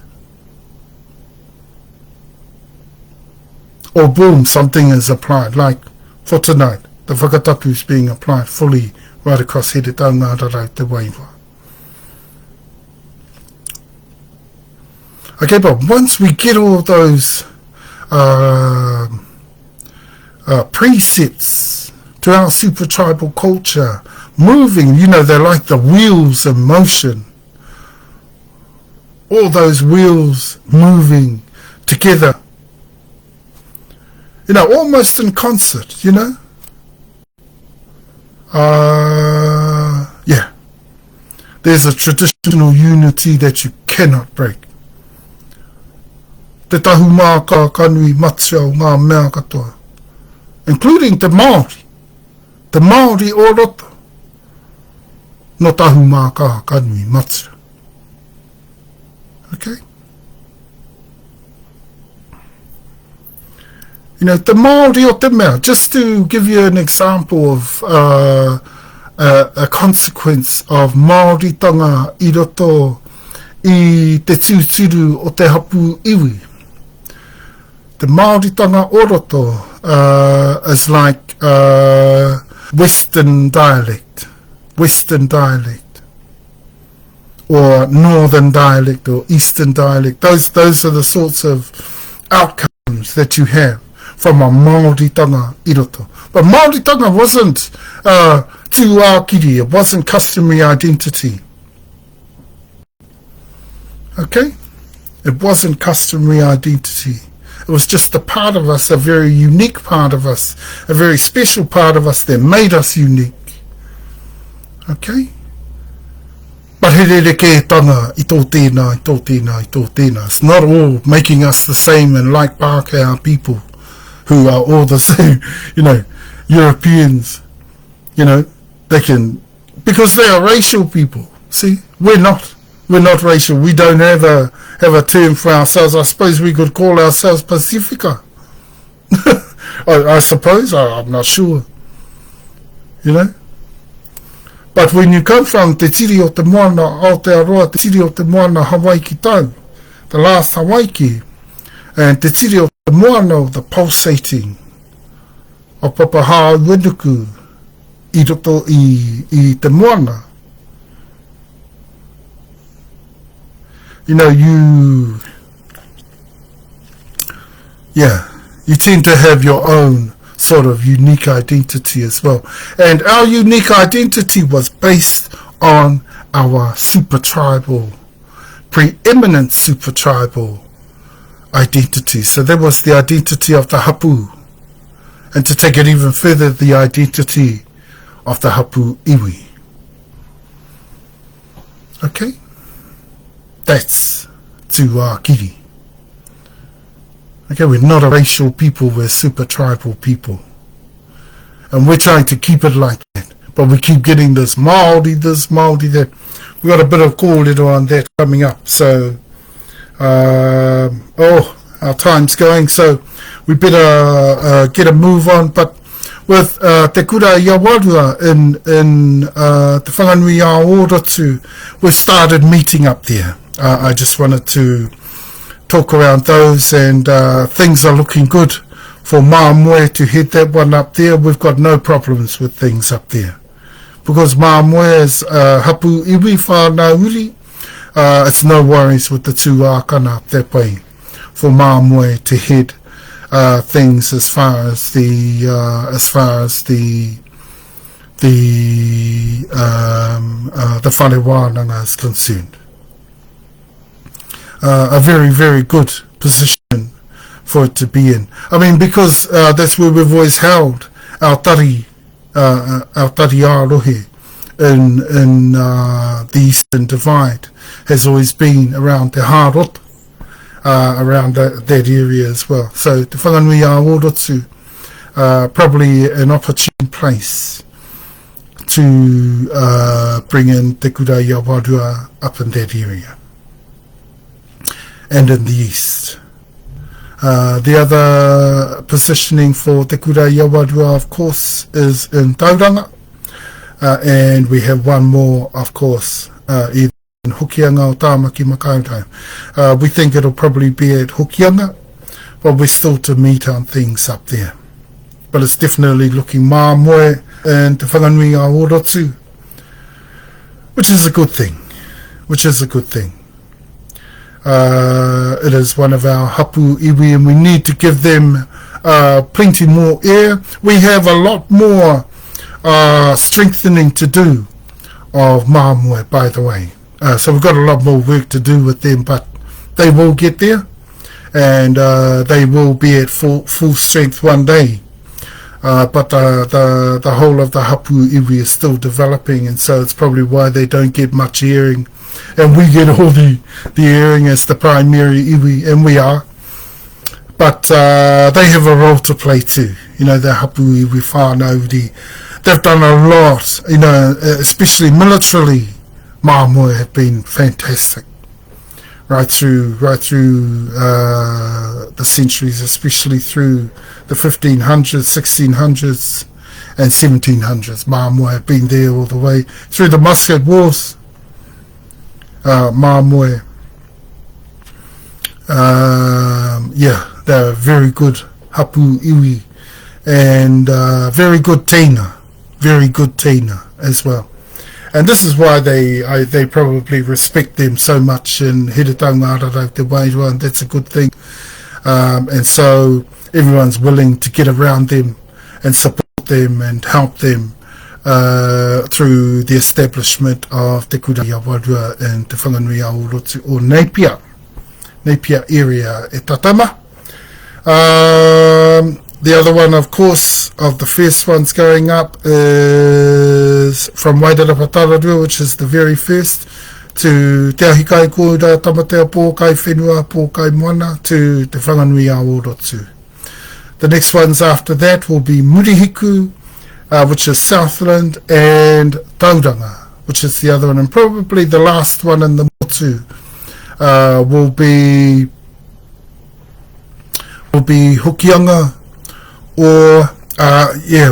Or boom, something is applied. Like for tonight, the Whakatapu is being applied fully right across here to TeTaiRawhitiAukatiTai. Okay, but once we get all those precepts to our super tribal culture moving, you know, they're like the wheels in motion. All those wheels moving together. You know, almost in concert, you know. Yeah. There's a traditional unity that you cannot break. Te Tahumaakaakanuimatua ngā mea katoa. Including the Maori. The Maori o roto. No Tahumaakaakanuimatua. Okay? You know, the Maori o te mea, just to give you an example of a consequence of Maoritanga I roto I te Tuturu o te HapuIwi. The Maoritanga o roto is like Western dialect, or Northern dialect, or Eastern dialect. Those are the sorts of outcomes that you have from a Maoritanga I roto. But Maoritanga wasn't tuakiri, it wasn't customary identity. Okay? It wasn't customary identity. It was just a part of us, a very unique part of us, a very special part of us that made us unique. Okay? But he ke tanga I tō tēnā. It's not all making us the same and like Pākehā people who are all the same, you know, Europeans, you know, they can, because they are racial people. See, we're not racial. We don't have a term for ourselves. I suppose we could call ourselves Pacifica. I suppose, I'm not sure. You know? But when you come from Te Tiri o Te Moana, Aotearoa, Te Tiri o Te Moana, Hawaii ki tau, the last Hawaii ki, and Te Tiri o Te Moana, the pulsating, o Papaha Wenuku, I roto I Te Moana. You know, you tend to have your own sort of unique identity as well. And our unique identity was based on our super tribal preeminent super tribal identity. So that was the identity of the Hapu. And to take it even further, the identity of the HapuIwi. Okay? That's Tuakiri. Okay, we're not a racial people, we're super tribal people. And we're trying to keep it like that. But we keep getting this Maori, that. We got a bit of kōrero on that coming up. So, our time's going, so we better get a move on. But with Te Kura Iawarua in the Whanganui-a-Ōratu, we've started meeting up there. I just wanted to talk around those, and things are looking good for Māmoe to hit that one up there. We've got no problems with things up there. Because Māmoe's HapuIwi whānau it's no worries with the tūākana up that way for Māmoe to hit things as far as the whare wānanga is concerned. A very, very good position for it to be in. I mean, because that's where we've always held our tari arohe in the Eastern Divide has always been around the Hārot, around that area as well. So the Whanganui-a-Ōratu, probably an opportune place to bring in Te Kura Iawarua up in that area and in the east. The other positioning for Te Kura Iawarua, of course, is in Tauranga, and we have one more, of course, either in Hokianga or Tahumaakaakanuimatua. We think it'll probably be at Hokianga, but we're still to meet on things up there. But it's definitely looking Māmoe and Te Whanganui-a-Ōratu, which is a good thing. It is one of our HapuIwi, and we need to give them plenty more air. We have a lot more strengthening to do of Māmoe, by the way. So we've got a lot more work to do with them, but they will get there, and they will be at full strength one day. But the whole of the HapuIwi is still developing, and so it's probably why they don't get much airing. And we get all the airing as the primary iwi, and we are. But they have a role to play too. You know, the HapuIwi whānau, they've done a lot, you know, especially militarily. Māmoe have been fantastic. Right through the centuries, especially through the 1500s, 1600s, and 1700s. Māmoe have been there all the way through the Muscat Wars. Māmoe, they're very good HapuIwi, and very good teina as well. And this is why they probably respect them so much in Tahumaakaakanuimatua, and that's a good thing. And so everyone's willing to get around them and support them and help them through the establishment of Te Kura Iawarua and Te Whanganui-a-Ōratu, or Napier area e Tatama. The other one, of course, of the first ones going up is from Waitarapa, which is the very first, to Te Ahikai Kōra Tamatea Pōkai Whenua Pōkai Moana to Te Whanganui-a-Ōratu. The next ones after that will be Murihiku, which is Southland, and Tauranga, which is the other one, and probably the last one in the motu will be Hokianga, or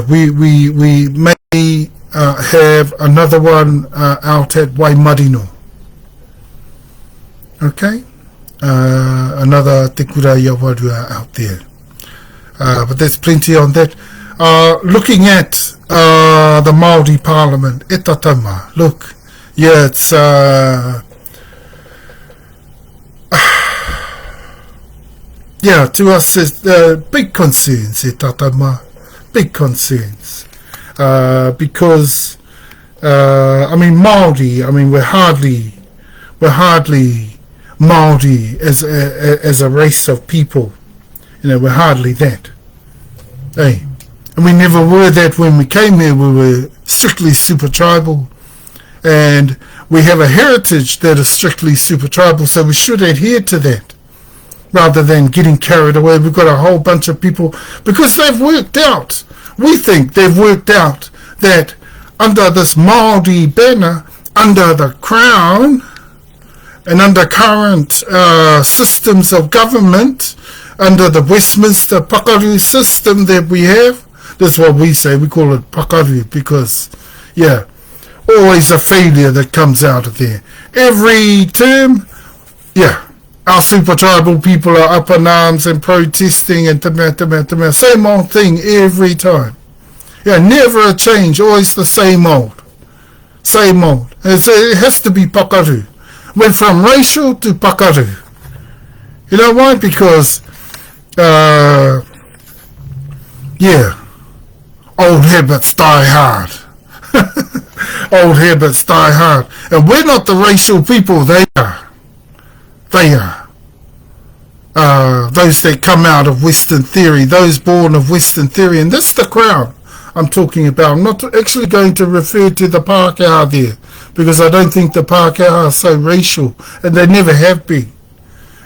we may have another one out at Waimarino. Okay, another Te Kura Iawarua out there, but there's plenty on that. Looking at the Maori Parliament, e Tatama, look, yeah, it's to us it's big concerns, e Tatama, big concerns, because I mean Maori, I mean we're hardly Maori as a race of people. We're hardly that. Hey. And we never were that when we came here. We were strictly super tribal. And we have a heritage that is strictly super tribal, so we should adhere to that rather than getting carried away. We've got a whole bunch of people, because they've worked out, we think they've worked out that under this Maori banner, under the Crown, and under current systems of government, under the Westminster Pakaru system that we have, that's what we say, we call it Pakaru, because, yeah, always a failure that comes out of there. Every term, yeah, our super tribal people are up in arms and protesting and same old thing every time. Yeah, never a change, always the same old. Same old. It has to be Pakaru. Went from racial to Pakaru. You know why? Because, yeah, old habits die hard. Old habits die hard. And we're not the racial people, they are. They are. Those that come out of Western theory, those born of Western theory, and that's the Crown I'm talking about. I'm not actually going to refer to the Pākehā there, because I don't think the Pākehā are so racial, and they never have been.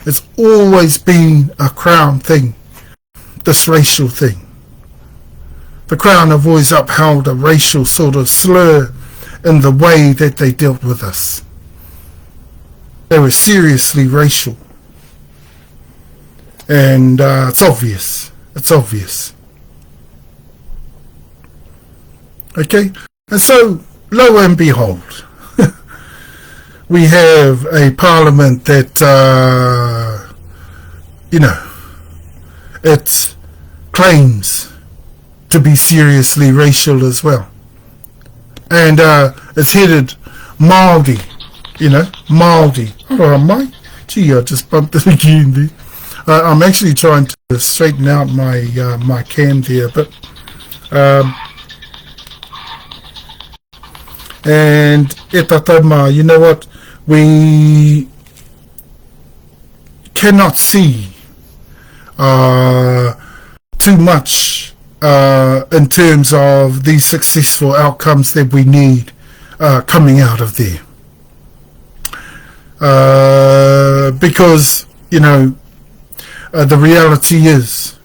It's always been a Crown thing, this racial thing. The Crown have always upheld a racial sort of slur in the way that they dealt with us. They were seriously racial. And it's obvious. It's obvious. Okay? And so, lo and behold, we have a parliament that, it claims to be seriously racial as well. And it's headed Māori, Māori. Alright, mate. Gee, I just bumped it again there. I'm actually trying to straighten out my my cam there, but and e tatama, you know what? We cannot see too much in terms of the successful outcomes that we need coming out of there. Because, the reality is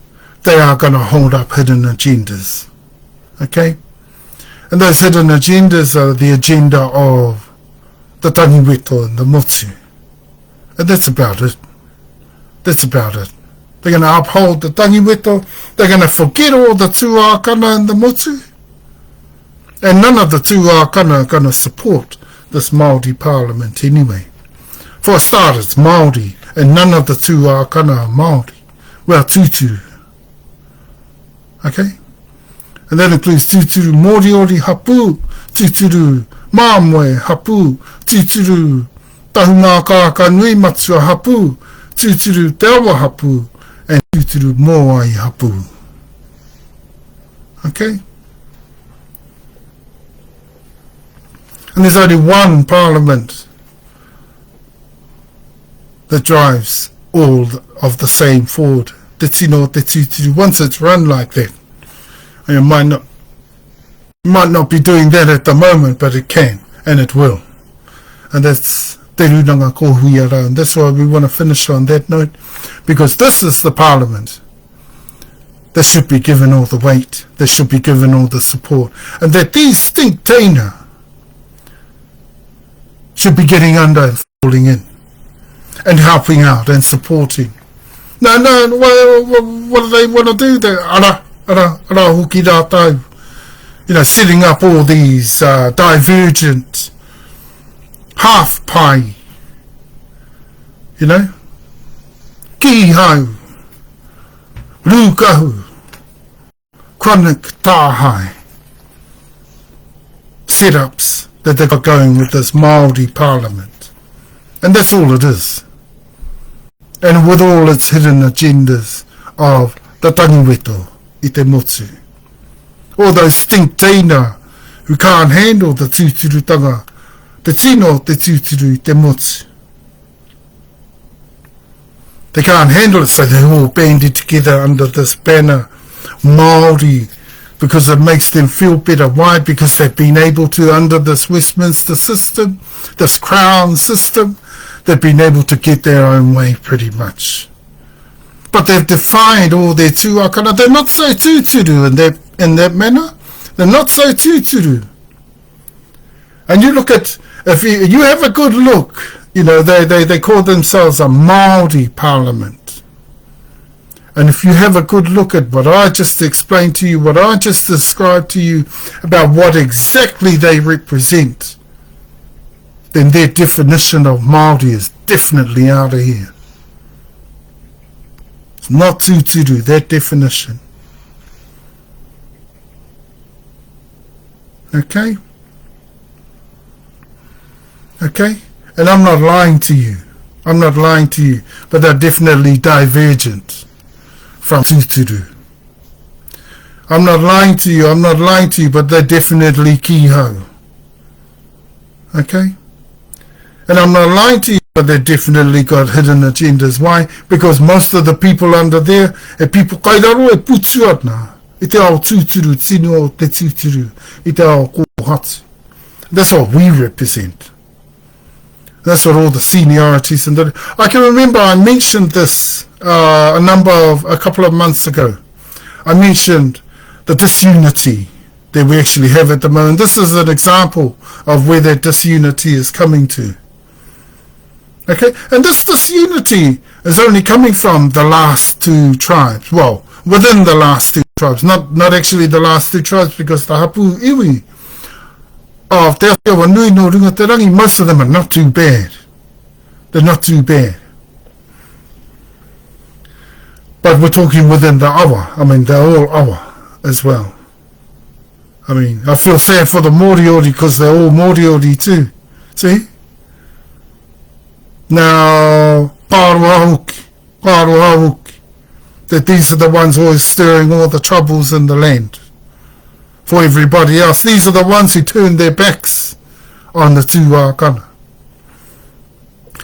they are going to hold up hidden agendas. Okay? And those hidden agendas are the agenda of the tangiweto and the motu. And that's about it. That's about it. They're going to uphold the tangiweto. They're going to forget all the tuakana and the motu. And none of the tuakana are going to support this Māori parliament anyway. For a start, it's Māori, and none of the tuakana are Māori. Well, Tutu. Okay? And that includes Tuturu Moriori Hapu, Tuturu Māmoe Hapu, Tuturu Tahumaakaakanuimatua Hapu, Tuturu Teawa Hapu, and Tuturu Moai Hapu. Okay? And there's only one parliament that drives all of the same forward. Te tino te tuturu. Once it's run like that, and it might not be doing that at the moment, but it can, and it will. And that's te runanga ko hui ara, and that's why we want to finish on that note, because this is the parliament that should be given all the weight, that should be given all the support, and that these stink taina should be getting under and falling in and helping out and supporting. No, what do they want to do there? Ara huki rā tau. Setting up all these divergent half pie, ki hau, rūkahu, chronic tāhai setups that they've got going with this Māori parliament. And that's all it is. And with all its hidden agendas of the tangiweto I te motu. All those stink teina who can't handle the tuturutanga, te tino te tuturu I te motu. They can't handle it, so they're all banded together under this banner, Maori, because it makes them feel better. Why? Because they've been able to, under this Westminster system, this Crown system, they've been able to get their own way pretty much. But they've defied all their tuakana. They're not so tuturu in that manner. They're not so tuturu. And you look at, if you have a good look, you know, they call themselves a Maori parliament. And if you have a good look at what I just explained to you, what I just described to you about what exactly they represent, then their definition of Māori is definitely out of here. It's not tuturu, that definition. Okay? Okay? And I'm not lying to you. I'm not lying to you. But they're definitely divergent from tuturu. I'm not lying to you, but they're definitely kiho. Okay? And I'm not lying to you, but they definitely got hidden agendas. Why? Because most of the people under there are people kairaro e putuatna. I te ao tuturu, tino o te tuturu. I te ao kohatu. That's what we represent. That's what all the seniorities and I can remember I mentioned this a couple of months ago. I mentioned the disunity that we actually have at the moment. This is an example of where that disunity is coming to. Okay, and this disunity is only coming from the last two tribes. Well, within the last two tribes, not actually the last two tribes, because the HapuIwi of Te Aotearoa Nui no Rungatarangi, most of them are not too bad. They're not too bad. But we're talking within the awa. I mean, they're all awa as well. I mean, I feel sad for the Moriori because they're all Moriori too. See? Now, Pāruahuki, that these are the ones always stirring all the troubles in the land for everybody else. These are the ones who turn their backs on the tuakana.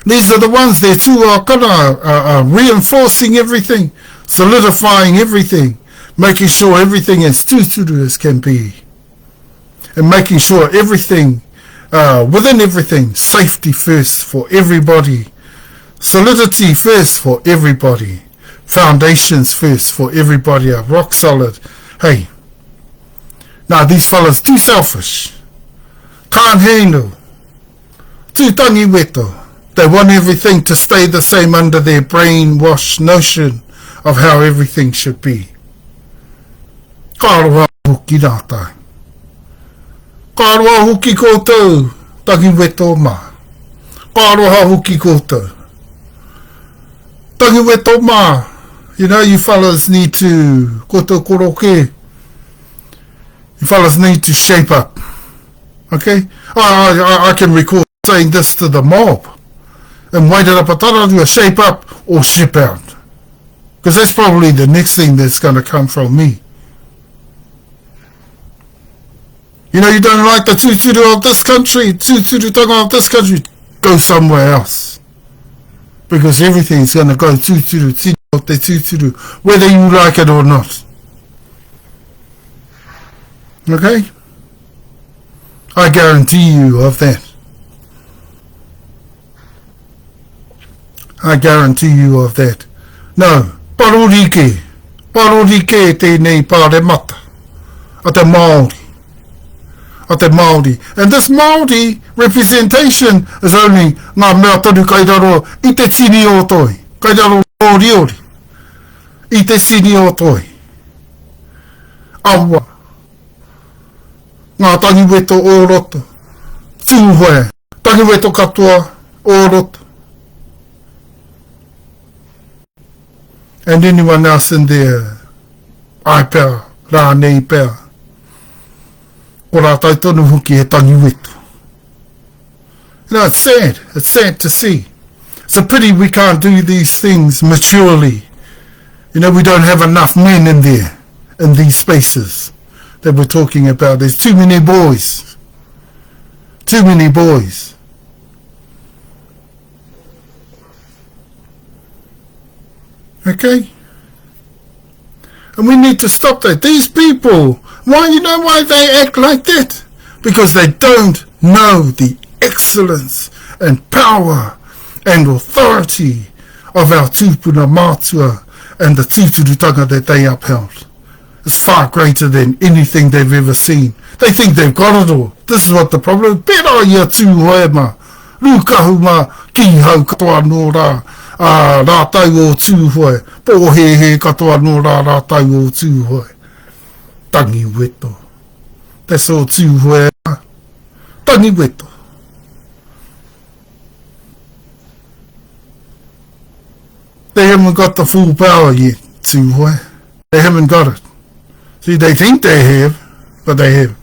These are the ones, their tuakana are reinforcing everything, solidifying everything, making sure everything is tuturu as can be, and making sure everything, within everything, safety first for everybody, solidity first for everybody, foundations first for everybody are rock solid. Hey, now these fellas too selfish, can't handle, too tangiweto. They want everything to stay the same under their brainwashed notion of how everything should be. Kāroha huki rātai. Kāroha huki koutou, tangiweto mā. Kāroha huki koutou. Tangiweto mā. You know, you fellas need to, koutou koroke, you fellas need to shape up. Okay? I can recall saying this to the mob. And Wairarapatara to shape up or ship out. Because that's probably the next thing that's going to come from me. You know, you don't like the tuturu of this country, tuturu tanga of this country, go somewhere else. Because everything's going to go tuturu, tino o te tuturu, whether you like it or not. Okay? I guarantee you of that. I guarantee you of that. No, parorike tēnei pāre mata, a te Māori. And this Māori representation is only ngā mea toru kairaro I te tini o toi, kairaro Māori, I te tini o toi. Awa, ngā tangiweto o roto, tūhoe, tangiweto katoa o roto. And anyone else in there, ai pēr, rā nei pēr. Ko rā taitonu huki he tangiwetu. You know, it's sad to see. It's a pity we can't do these things maturely. You know, we don't have enough men in there, in these spaces that we're talking about. There's too many boys. Too many boys. Okay? And we need to stop that. These people, why they act like that? Because they don't know the excellence and power and authority of our tūpuna mātua and the tīturutanga that they upheld. It's far greater than anything they've ever seen. They think they've got it all. This is what the problem is. Pera ia tūhoema, rūkahuma ki hau katoa nō rā, rātau o tūhoe, pōhehe katoa nō rā rātau o tūhoe. Tangi weto. That's all tūhoe. Tangi weto. They haven't got the full power yet, tūhoe. They haven't got it. See, they think they have, but they haven't.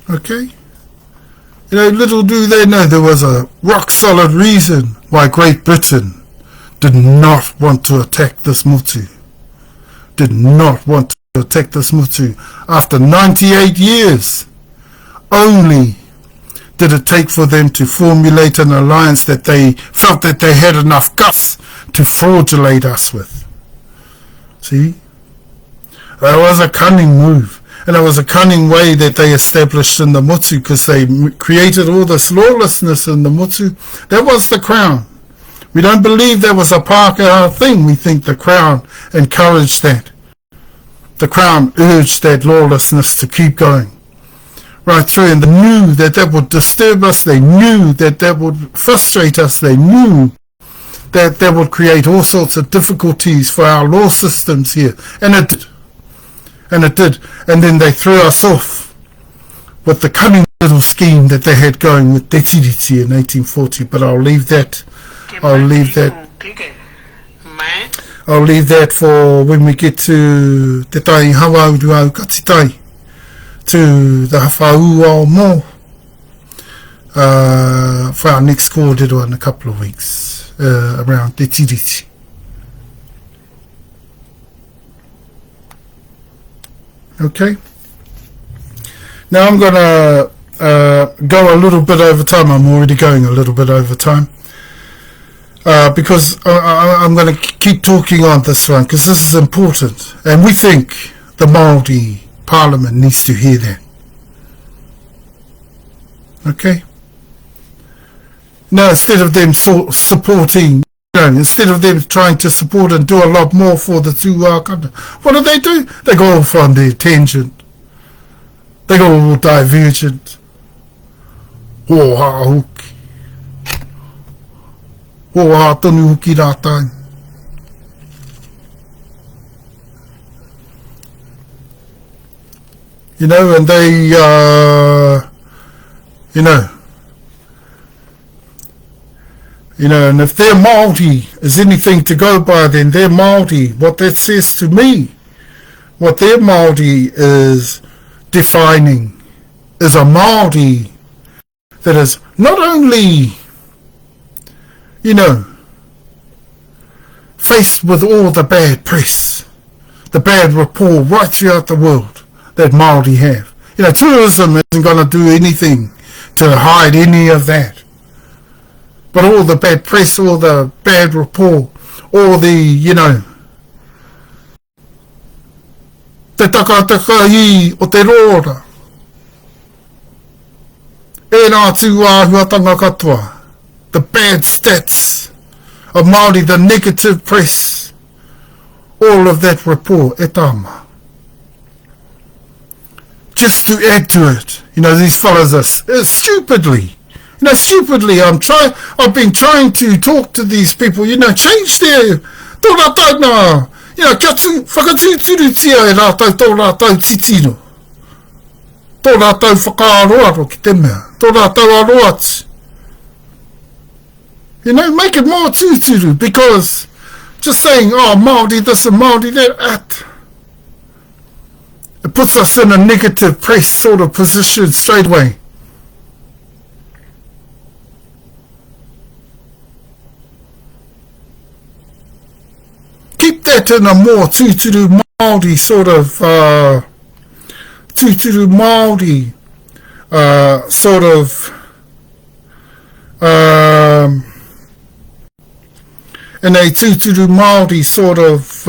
Okay? You know, little do they know there was a rock-solid reason why Great Britain did not want to attack this motu. Did not want to attack this motu. After 98 years, only did it take for them to formulate an alliance that they felt that they had enough guts to fraudulate us with. See? That was a cunning move. And it was a cunning way that they established in the motu, because they created all this lawlessness in the motu. That was the crown. We don't believe that was a Pākehā thing. We think the crown encouraged that. The crown urged that lawlessness to keep going right through, and they knew that that would disturb us. They knew that that would frustrate us. They knew that that would create all sorts of difficulties for our law systems here. And it did. And it did. And then they threw us off with the cunning little scheme that they had going with Te Tiriti in 1840. But I'll leave that for when we get to TeTaiRawhitiAukatiTai, to the Whakaoaoa for our next kōrero in a couple of weeks around Te Tiriti. Okay. Now I'm going to go a little bit over time. I'm already going a little bit over time. Because I'm going to keep talking on this one, because this is important. And we think the Maori Parliament needs to hear that. Okay? Now, instead of them supporting, instead of them trying to support and do a lot more for the Tuakana, what do? They go off on their tangent. They go all divergent. Oha huki. Oha tonu huki rātai. You know, and they, and if their Māori is anything to go by, then their Māori, what that says to me, what their Māori is defining is a Māori that is not only, faced with all the bad press, the bad rapport right throughout the world that Māori have. Tourism isn't going to do anything to hide any of that. But all the bad press, all the bad rapport, all the, te takataka o te rora. E nā tūāhuatanga katoa. The bad stats of Māori, the negative press, all of that rapport, e tāma. Just to add to it, these fellas are stupidly, I've been trying to talk to these people, change their, tō rātau nā, kia whakatūturutia e rātau tō rātau titino. Tō rātau whakaaroaro ki te mea, tō rātau aroatu. Make it more tūturu, because just saying, Māori this and Māori that, it puts us in a negative press sort of position straight away. Keep that in a more tūturu Māori sort of, tūturu Māori sort of in a Tuturu Māori sort of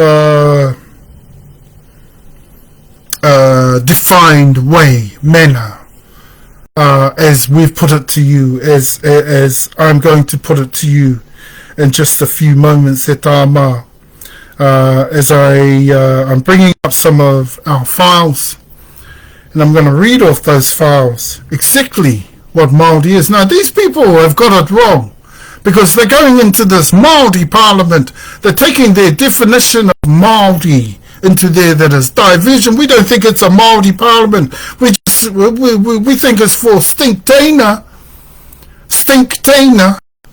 defined way, manner, as we've put it to you, as I'm going to put it to you in just a few moments, as I'm bringing up some of our files, and I'm going to read off those files exactly what Māori is. Now, these people have got it wrong, because they're going into this Māori parliament. They're taking their definition of Māori into there that is diversion. We don't think it's a Māori parliament. We think it's for stink taina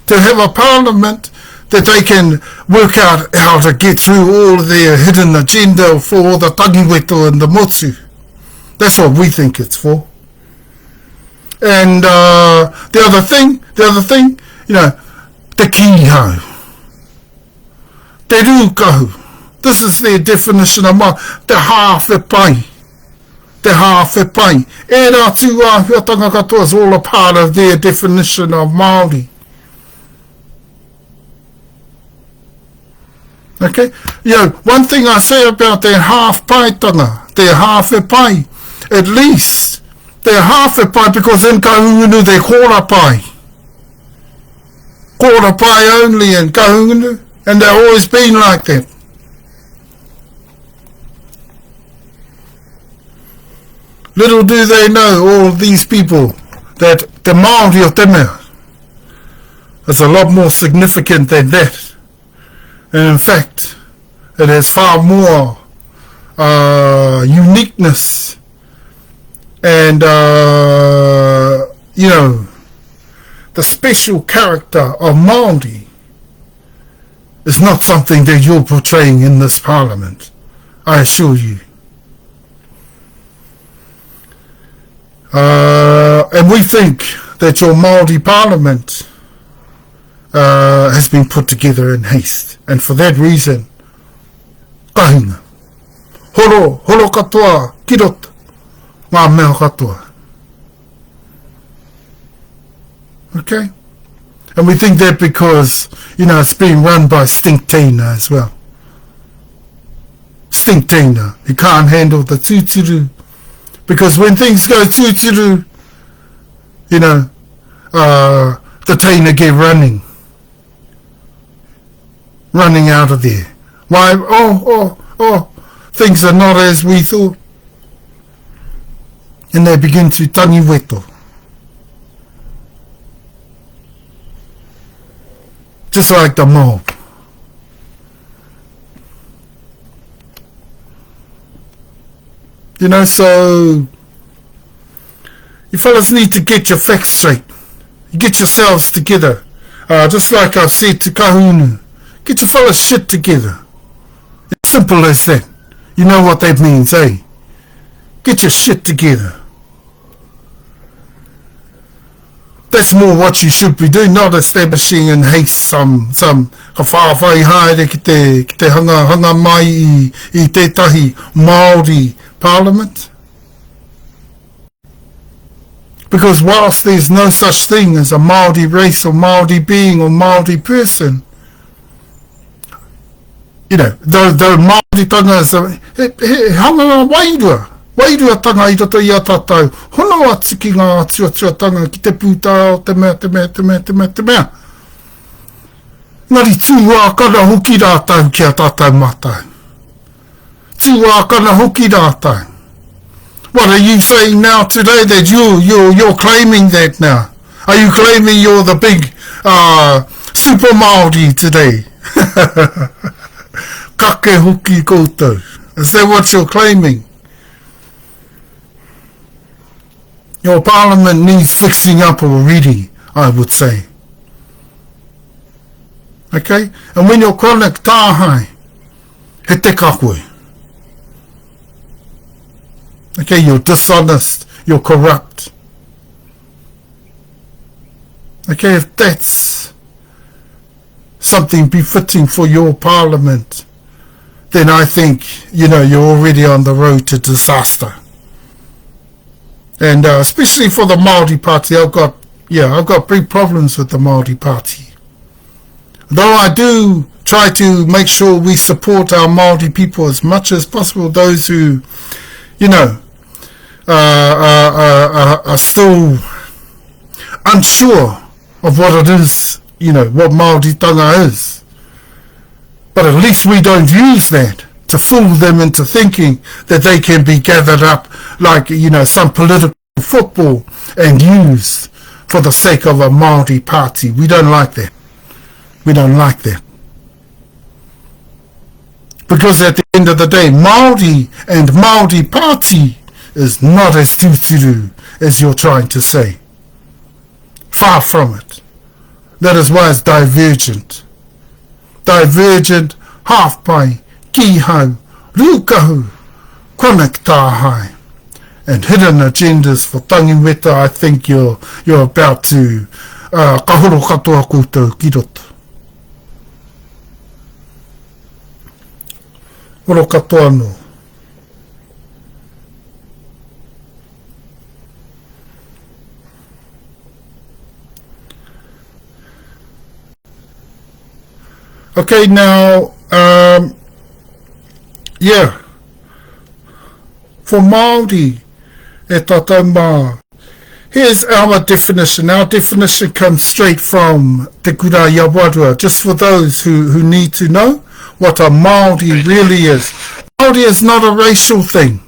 to have a parliament that they can work out how to get through all of their hidden agenda for all the tagiweto and the motu. That's what we think it's for. And the other thing, te kihau, te rūkahu. This is their definition of Māori. Te hāwhepai. Te hāwhepai. E rā tūāhuatanga katoa is all a part of their definition of Māori. Okay? One thing I say about their half-paitanga, their hāwhepai, at least they're hāwhepai because in kahungunu they're kōrapai. Kōrapai only in kahungunu, and they've always been like that. Little do they know, all these people, that the Māori o te mea is a lot more significant than that. And in fact, it has far more uniqueness and, the special character of Māori is not something that you're portraying in this parliament, I assure you. And we think that your Māori parliament has been put together in haste, and for that reason, kahunga, horo katoa, kirota, ngā mea katoa. Okay? And we think that because, it's being run by Stink Tina as well. Stink Tina, he can't handle the Tuturu. Because when things go Tuturu, the Tina get running out of there. Why? Things are not as we thought. And they begin to tangiweto. Just like the mob. So you fellas need to get your facts straight. Get yourselves together. Just like I've said to Kahunu, get your fellas shit together. It's simple as that. You know what that means, eh? Get your shit together. That's more what you should be doing, not establishing in haste some hawhawhai haere ki te hanga mai I tētahi Māori parliament. Because whilst there's no such thing as a Māori race or Māori being or Māori person, the Māori tanga is hanga wairua tanga I roto I a tātou. Hono atiki ngā tua tanga ki te pūtā o te mea. Ngari tūākana hoki rātau ki a tātou mātou. Tūākana hoki rātau. What are you saying now today that you're claiming that now? Are you claiming you're the big super Māori today? Kake hoki koutou. Is that what you're claiming? Your parliament needs fixing up already, I would say. Okay? And when you're chronic tāhai, he te kakoi. Okay, you're dishonest, you're corrupt. Okay, if that's something befitting for your parliament, then I think, you're already on the road to disaster. And especially for the Māori Party, I've got big problems with the Māori Party. Though I do try to make sure we support our Maori people as much as possible, those who, you know, are still unsure of what it is, you know, what Māoritanga is. But at least we don't use that to fool them into thinking that they can be gathered up like, you know, some political football and used for the sake of a Māori party. We don't like that. We don't like that. Because at the end of the day, Māori and Māori party is not as Tuturu as you're trying to say. Far from it. That is why it's divergent. Divergent, half pai, ki hau, rūkahu, konektāhai. And hidden agendas for tangiweta, I think you're about to kahoro katoa koutou ki roto. Oro katoa no. Okay, now, yeah, for Māori, e tātou mā, here's our definition. Our definition comes straight from Te Kura Yawarua, just for those who need to know what a Māori really is. Māori is not a racial thing.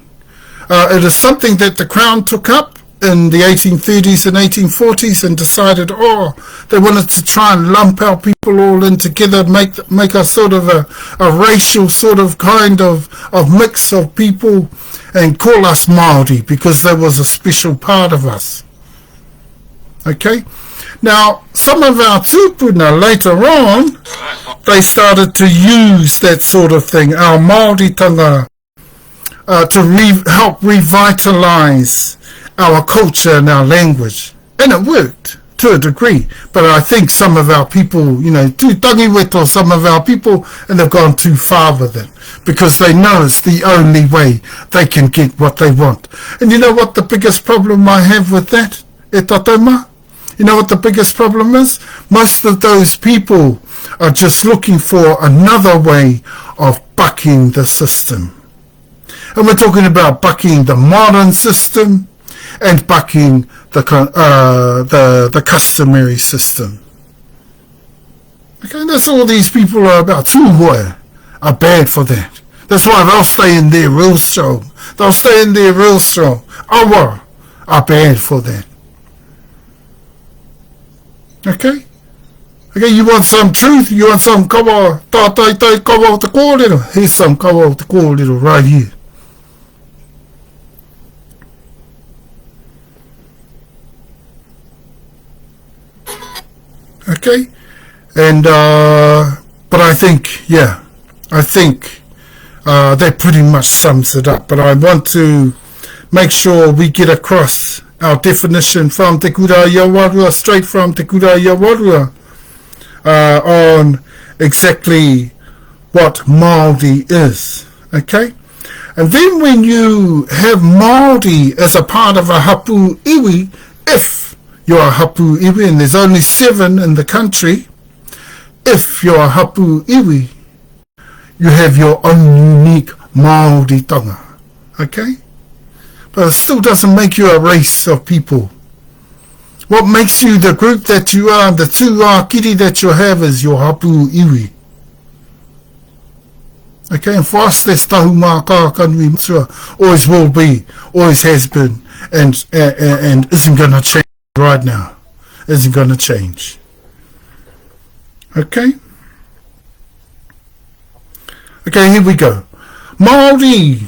It is something that the Crown took up in the 1830s and 1840s and decided, they wanted to try and lump our people all in together, make us sort of a racial sort of kind of mix of people and call us Māori because there was a special part of us. Okay? Now, some of our tūpuna later on, they started to use that sort of thing, our Māoritanga, to help revitalise our culture and our language. And it worked to a degree. But I think some of our people, you know, tū tangiweta some of our people, and they've gone too far with it because they know it's the only way they can get what they want. And you know what the biggest problem I have with that? E tatauma? You know what the biggest problem is? Most of those people are just looking for another way of bucking the system. And we're talking about bucking the modern system and bucking the customary system. Okay, that's all these people are about. Tūhoe are bad for that. That's why they'll stay in there real strong. They'll stay in there real strong. Awa are bad for that. Okay? Okay, you want some truth? You want some kawa, tātai kawa o te kōrero? Here's some kawa o te kōrero right here. Okay? And, but I think, yeah, that pretty much sums it up. But I want to make sure we get across our definition from Te Kura Yawarua, straight from Te Kura Yawarua, on exactly what Māori is. Okay? And then when you have Māori as a part of a HapuIwi, if you're a HapuIwi, and there's only 7 in the country, if you're a HapuIwi, you have your own unique Māoritanga. Okay? But it still doesn't make you a race of people. What makes you the group that you are, the tuakiri that you have, is your HapuIwi. Okay, and for us, that's Tahumaakaakanuimatua, always will be, always has been, and isn't going to change right now. Isn't going to change. Okay? Okay, here we go. Māori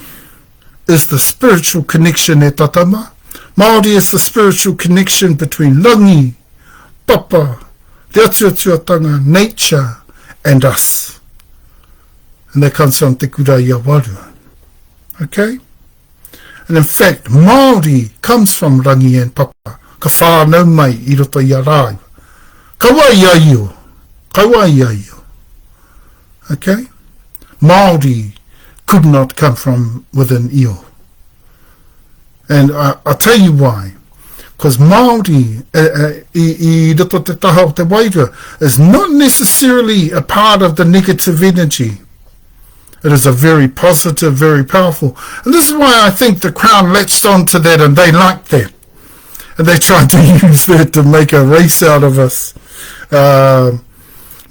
is the spiritual connection e tatama. Māori is the spiritual connection between langi, papa, te atuatuatanga, nature, and us. And that comes from Te Kura Yawarua. Okay? And in fact, Māori comes from rangi and papa. Ka whānau mai I roto I a rāu. Kawa I aio. Kawa I aio. Okay? Māori could not come from within Io. And I'll tell you why. Because Maori, I roto te taha o te wairua, is not necessarily a part of the negative energy. It is a very positive, very powerful. And this is why I think the Crown latched onto that, and they like that. And they tried to use that to make a race out of us.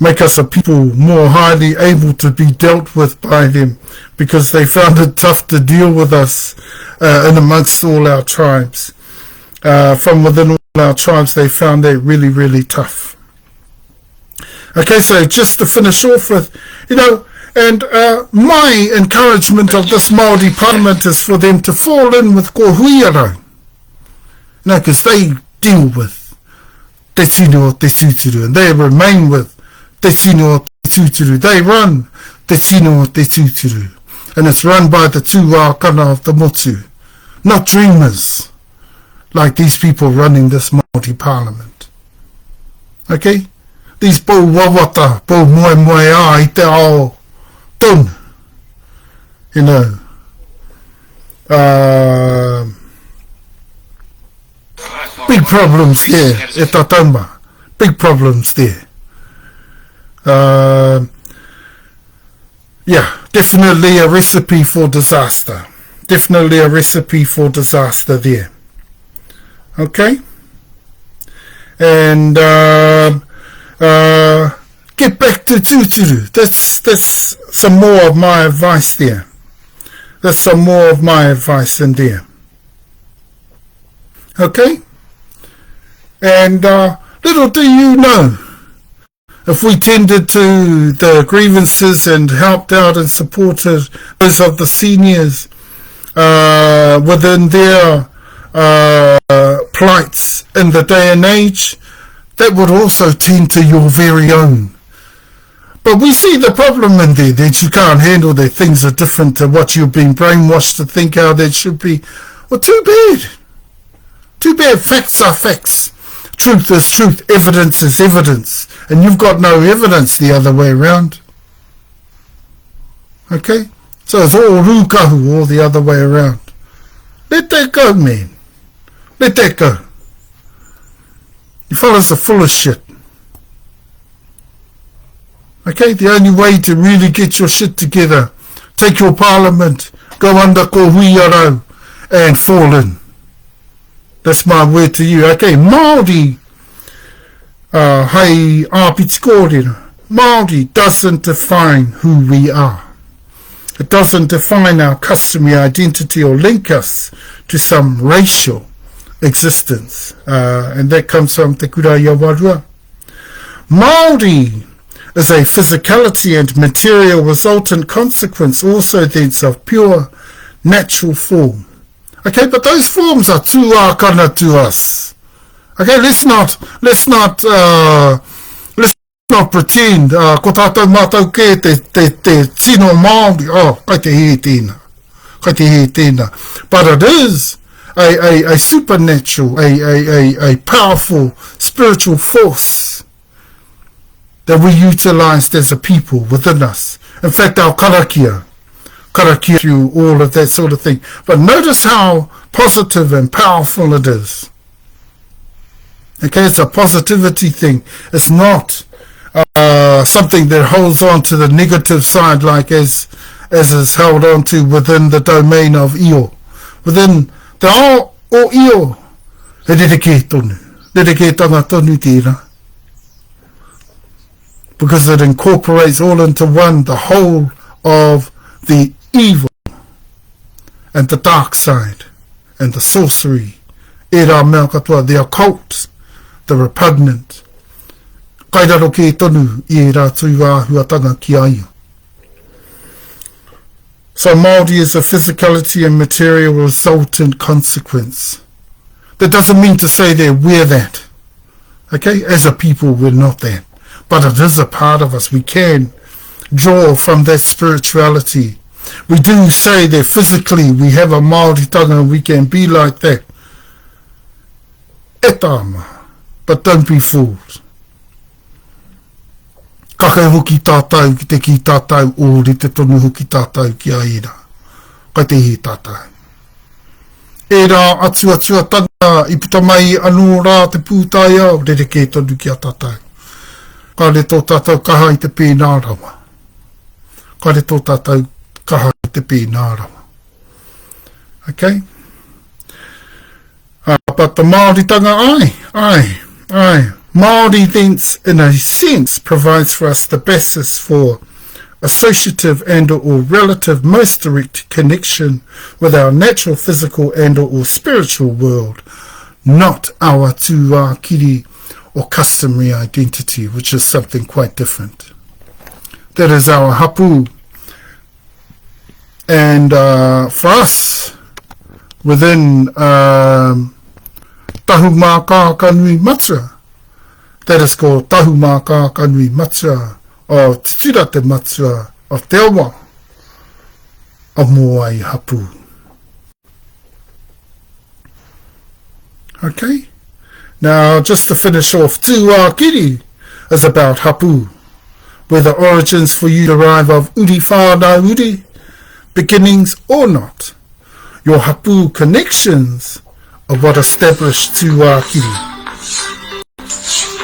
Make us a people more highly able to be dealt with by them, because they found it tough to deal with us in amongst all our tribes. From within all our tribes, they found that really, really tough. Okay, so just to finish off with, and my encouragement of this Māori Parliament is for them to fall in with ko huiara. Because they deal with te tino o te tūturu, and they remain with te tino o te tūturu. They run te tino o te tūturu, and it's run by the tūākana of the motu, not dreamers like these people running this Māori Parliament. Okay? These pō wawata, pō moe moe a I te ao tonu. Big problems here, e Tatauma. Big problems there. Definitely a recipe for disaster. Definitely a recipe for disaster there. Okay? And get back to Tuturu. That's some more of my advice there. That's some more of my advice in there. Okay? And little do you know, if we tended to the grievances and helped out and supported those of the seniors within their plights in the day and age, that would also tend to your very own. But we see the problem in there, that you can't handle that things are different to what you've been brainwashed to think how that should be. Well, too bad. Too bad. Facts are facts. Truth is truth. Evidence is evidence. And you've got no evidence the other way around. Okay? So it's all rūkahu all the other way around. Let that go, man. Let that go. You fellas are full of shit. Okay? The only way to really get your shit together, take your parliament, go under ko huiarau, and fall in. That's my word to you. Okay, Māori, hei āpiti kōrero. Māori doesn't define who we are. It doesn't define our customary identity or link us to some racial existence. And that comes from Te Kuraya Warua. Māori is a physicality and material resultant consequence also thence of pure natural form. Okay, but those forms are tūākana to us. Okay, let's not pretend ko tātou mātou ke te tino Māori. Oh, kai te he tēnā. But it is a supernatural, a powerful spiritual force that we utilised as a people within us. In fact, our karakia, all of that sort of thing. But notice how positive and powerful it is. Okay, it's a positivity thing. It's not something that holds on to the negative side, like as is held on to within the domain of io. Within the ao o io, he rereke tanga tonu tēnā. Because it incorporates all into one, the whole of the evil and the dark side and the sorcery, the occult, the repugnant. Kairaro ke tonu I rā tuiāhuatanga ki aia. So Māori is a physicality and material resultant consequence. That doesn't mean to say that we're that. Okay, as a people we're not that. But it is a part of us. We can draw from that spirituality. We do say that physically we have a Māori tanga and we can be like that. E tāma. But don't be fooled. Kakai hoki tātou ki te ki tātou ori te tonu hoki tātou ki a era. Kai te he tātou. E rā atua tanga I puta mai anō rā te pūtai au, rere ke tonu ki a tātou. Ka re tō tātou kaha i te pēnā rawa. Ka re tō tātou kaha i te pēnā rawa. Okay? But the Maori tanga, aye. Maori thence, in a sense, provides for us the basis for associative and or relative most direct connection with our natural, physical and or spiritual world, not our tuakiri or customary identity, which is something quite different. That is our hapu. And for us, within Tahumaakaakanuimatua, that is called Tahumaakaakanuimatua, o Tutura te matua o te awa o mua i hapu. Okay? Now, just to finish off, tuakiri is about hapu, where the origins for you derive of uri whānau uri, beginnings or not. Your hapu connections are what establish tuakiri.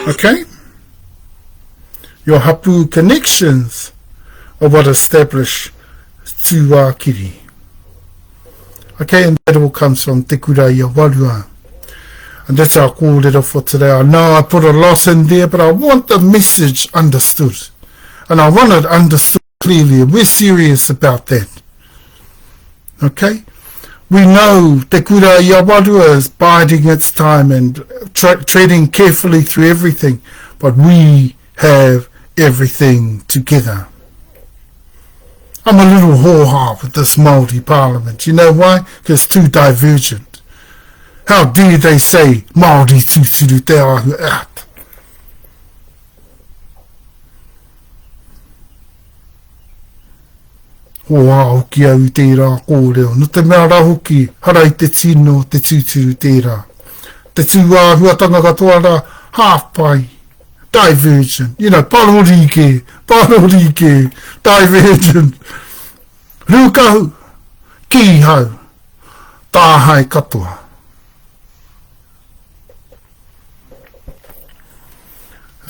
Okay? Your hapu connections are what establish tuakiri. Okay, and that all comes from Te Kūraiawarua. And that's our kōrero for today. I know I put a lot in there, but I want the message understood. And I want it understood clearly. We're serious about that. Okay? We know Te Kūraiawarua is biding its time and treading carefully through everything, but we have everything together. I'm a little ho-ha with this Māori Parliament. You know why? Because it's too divergent. How dare they say Māori Tuturu te ahu out? Hoa hoki au i tērā kōreo. No te mea rahoki, harai te tino te tuturu tērā. Te tūāhuatanga katoa rā, half pai. Divergent, parorike, divergent. Rūkahu, kihau, tāhai katoa.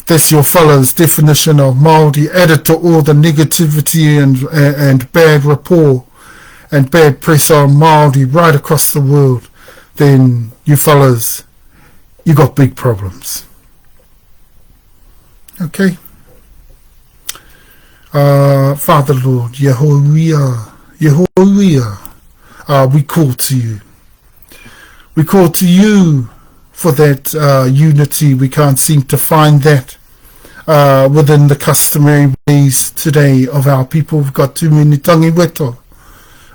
That's your fellow's definition of Māori, added to all the negativity and bad rapport and bad press on Māori right across the world, then you fellows, you got big problems. Okay? Father Lord, Yehoia, we call to you. We call to you for that unity. We can't seem to find that within the customary ways today of our people. We've got too many tangiweto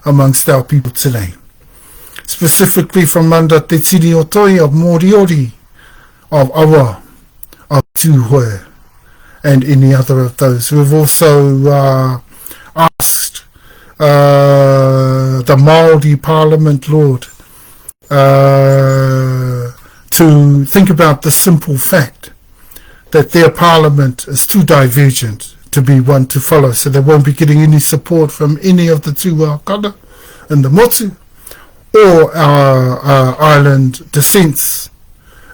amongst our people today. Specifically from under Te Tiri o Toi of Moriori, of Awa, of Tūhoe, and any other of those. We've also asked the Maori Parliament, Lord, to think about the simple fact that their parliament is too divergent to be one to follow, so they won't be getting any support from any of the Tuakana and the Motu, or our island descents,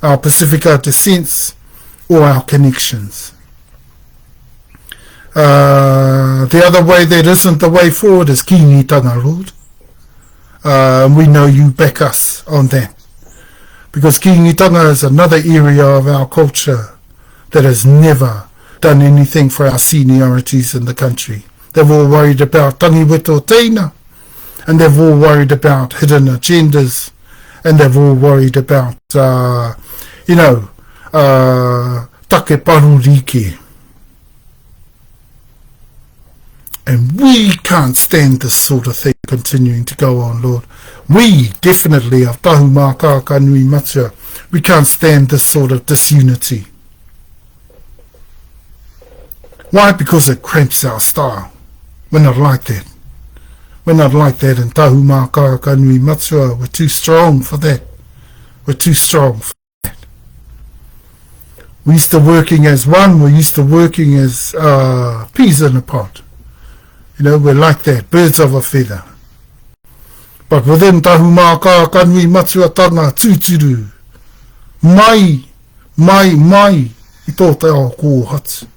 our Pacifica descents, or our connections. The other way that isn't the way forward is Kingitanga, Lord. We know you back us on that. Because Kingitanga is another area of our culture that has never done anything for our seniorities in the country. They've all worried about tangiweto teina, and they've all worried about hidden agendas, and they've all worried about, take parurike. And we can't stand this sort of thing continuing to go on, Lord. We definitely of Tahumaakaakanuimatua, we can't stand this sort of disunity. Why? Because it cramps our style. We're not like that. We're not like that in Tahumaakaakanuimatua. We're too strong for that. We're too strong for that. We're used to working as one. We're used to working as peas in a pod. We're like that, birds of a feather. But within Tahumaakaakanuimatua tanga Tuturu, mai, I tō te ao kōhatu.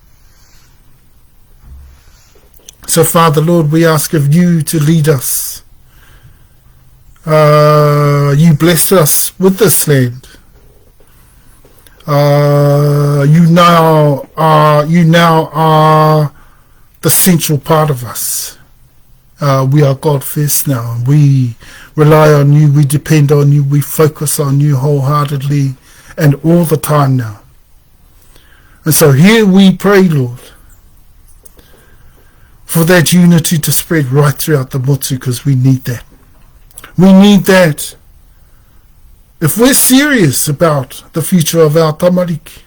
So, Father, Lord, we ask of you to lead us. You bless us with this land. You now are the central part of us. We are God first now. We rely on you, we depend on you, we focus on you wholeheartedly and all the time now. And so here we pray, Lord, for that unity to spread right throughout the motu, because we need that. We need that. If we're serious about the future of our tamariki,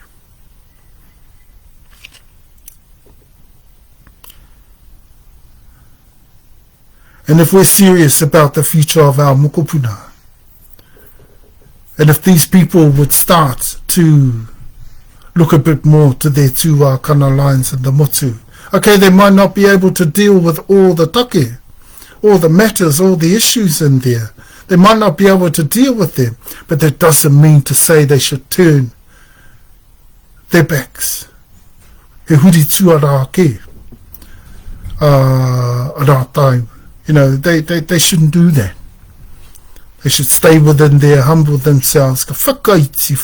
and if we're serious about the future of our mokopuna, and if these people would start to look a bit more to their tuakana lines in the motu, okay, they might not be able to deal with all the take, all the matters, all the issues in there. They might not be able to deal with them, but that doesn't mean to say they should turn their backs. He huri tuara ke, rātai. You know, they shouldn't do that. They should stay within there, humble themselves, ka whakaiti,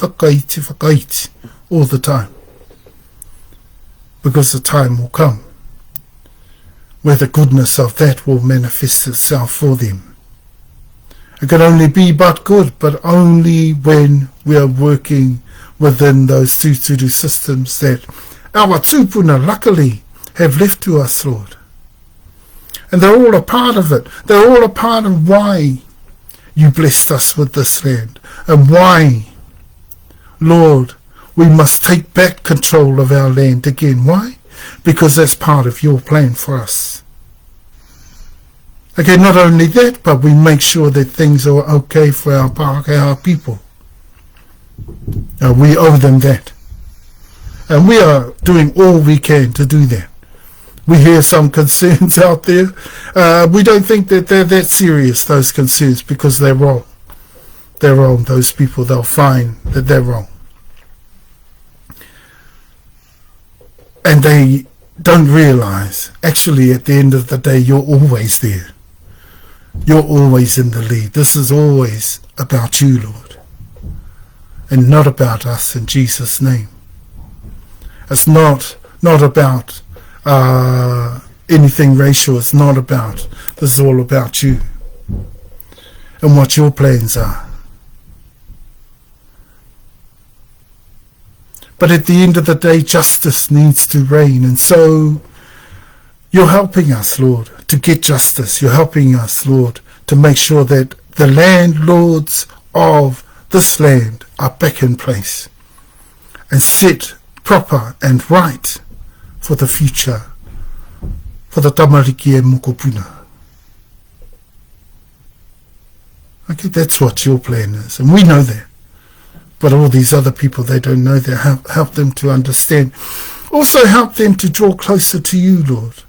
all the time. Because the time will come where the goodness of that will manifest itself for them. It can only be but good, but only when we are working within those tuturu systems that our tūpuna luckily have left to us, Lord. And they're all a part of it. They're all a part of why you blessed us with this land, and why, Lord, we must take back control of our land again. Why? Because that's part of your plan for us. Okay, not only that, but we make sure that things are okay for our Pākehā people. We owe them that. And we are doing all we can to do that. We hear some concerns out there. We don't think that they're that serious, those concerns, because they're wrong. They're wrong. Those people, they'll find that they're wrong. And they don't realise, actually, at the end of the day, you're always there. You're always in the lead. This is always about you, Lord, and not about us, in Jesus' name. It's not about anything racial. It's not about. This is all about you and what your plans are. But at the end of the day, justice needs to reign. And so you're helping us, Lord, to get justice. You're helping us, Lord, to make sure that the landlords of this land are back in place and set proper and right for the future, for the tamariki e mokopuna. Okay, that's what your plan is, and we know that. But all these other people, they don't know that. Help them to understand. Also help them to draw closer to you, Lord.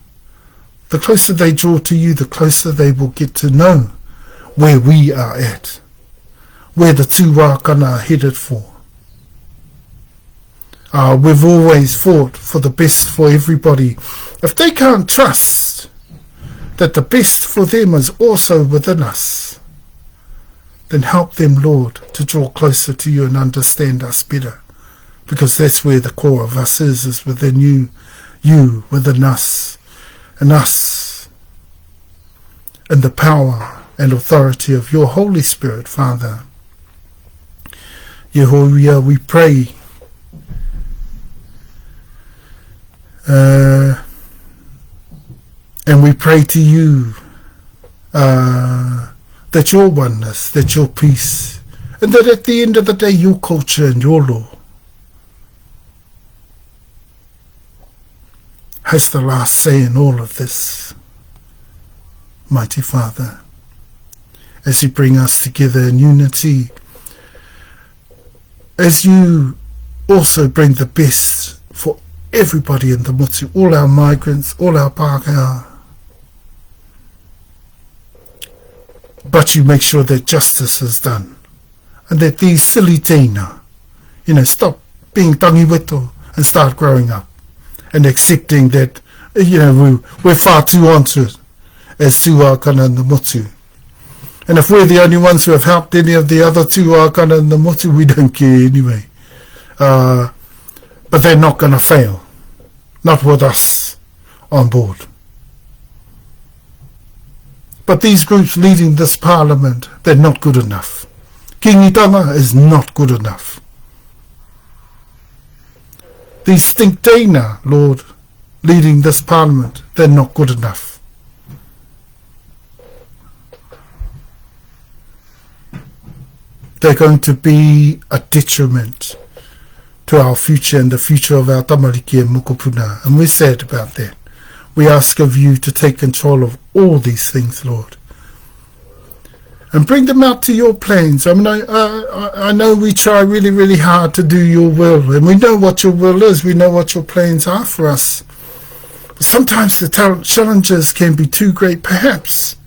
The closer they draw to you, the closer they will get to know where we are at, where the tūākana are headed for. We've always fought for the best for everybody. If they can't trust that the best for them is also within us, then help them, Lord, to draw closer to you and understand us better. Because that's where the core of us is within you, you within us, and us in the power and authority of your Holy Spirit, Father. Yehoria, we pray and we pray to you that your oneness, that your peace, and that at the end of the day your culture and your law has the last say in all of this, mighty Father, as you bring us together in unity, as you also bring the best for everybody in the motu, all our migrants, all our Pākehā. But you make sure that justice is done, and that these silly tīna stop being tangiweto and start growing up and accepting that, we're far too onto it as tuakana and the motu. And if we're the only ones who have helped any of the other tuakana and the motu, we don't care anyway. But they're not going to fail. Not with us on board. But these groups leading this parliament, they're not good enough. Kingitanga is not good enough. These Thinktaina, Lord, leading this parliament, they're not good enough. They're going to be a detriment to our future and the future of our tamariki and mokopuna. And we're sad about that. We ask of you to take control of all these things, Lord. And bring them out to your plans. I mean, I know we try really, really hard to do your will. And we know what your will is. We know what your plans are for us. But sometimes the challenges can be too great. Perhaps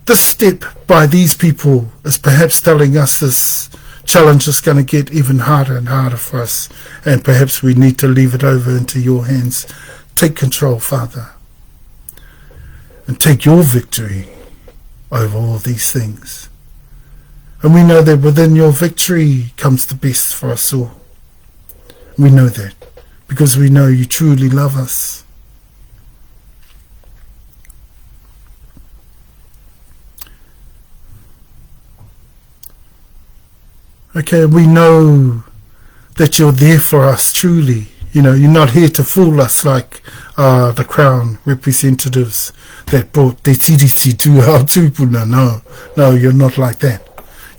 this step by these people is perhaps telling us this challenge is going to get even harder and harder for us. And perhaps we need to leave it over into your hands. Take control, Father. And take your victory over all these things. And we know that within your victory comes the best for us all. We know that because we know you truly love us. Okay, we know that you're there for us truly. You're not here to fool us like the Crown representatives that brought te tirisi to our tupuna. No, you're not like that.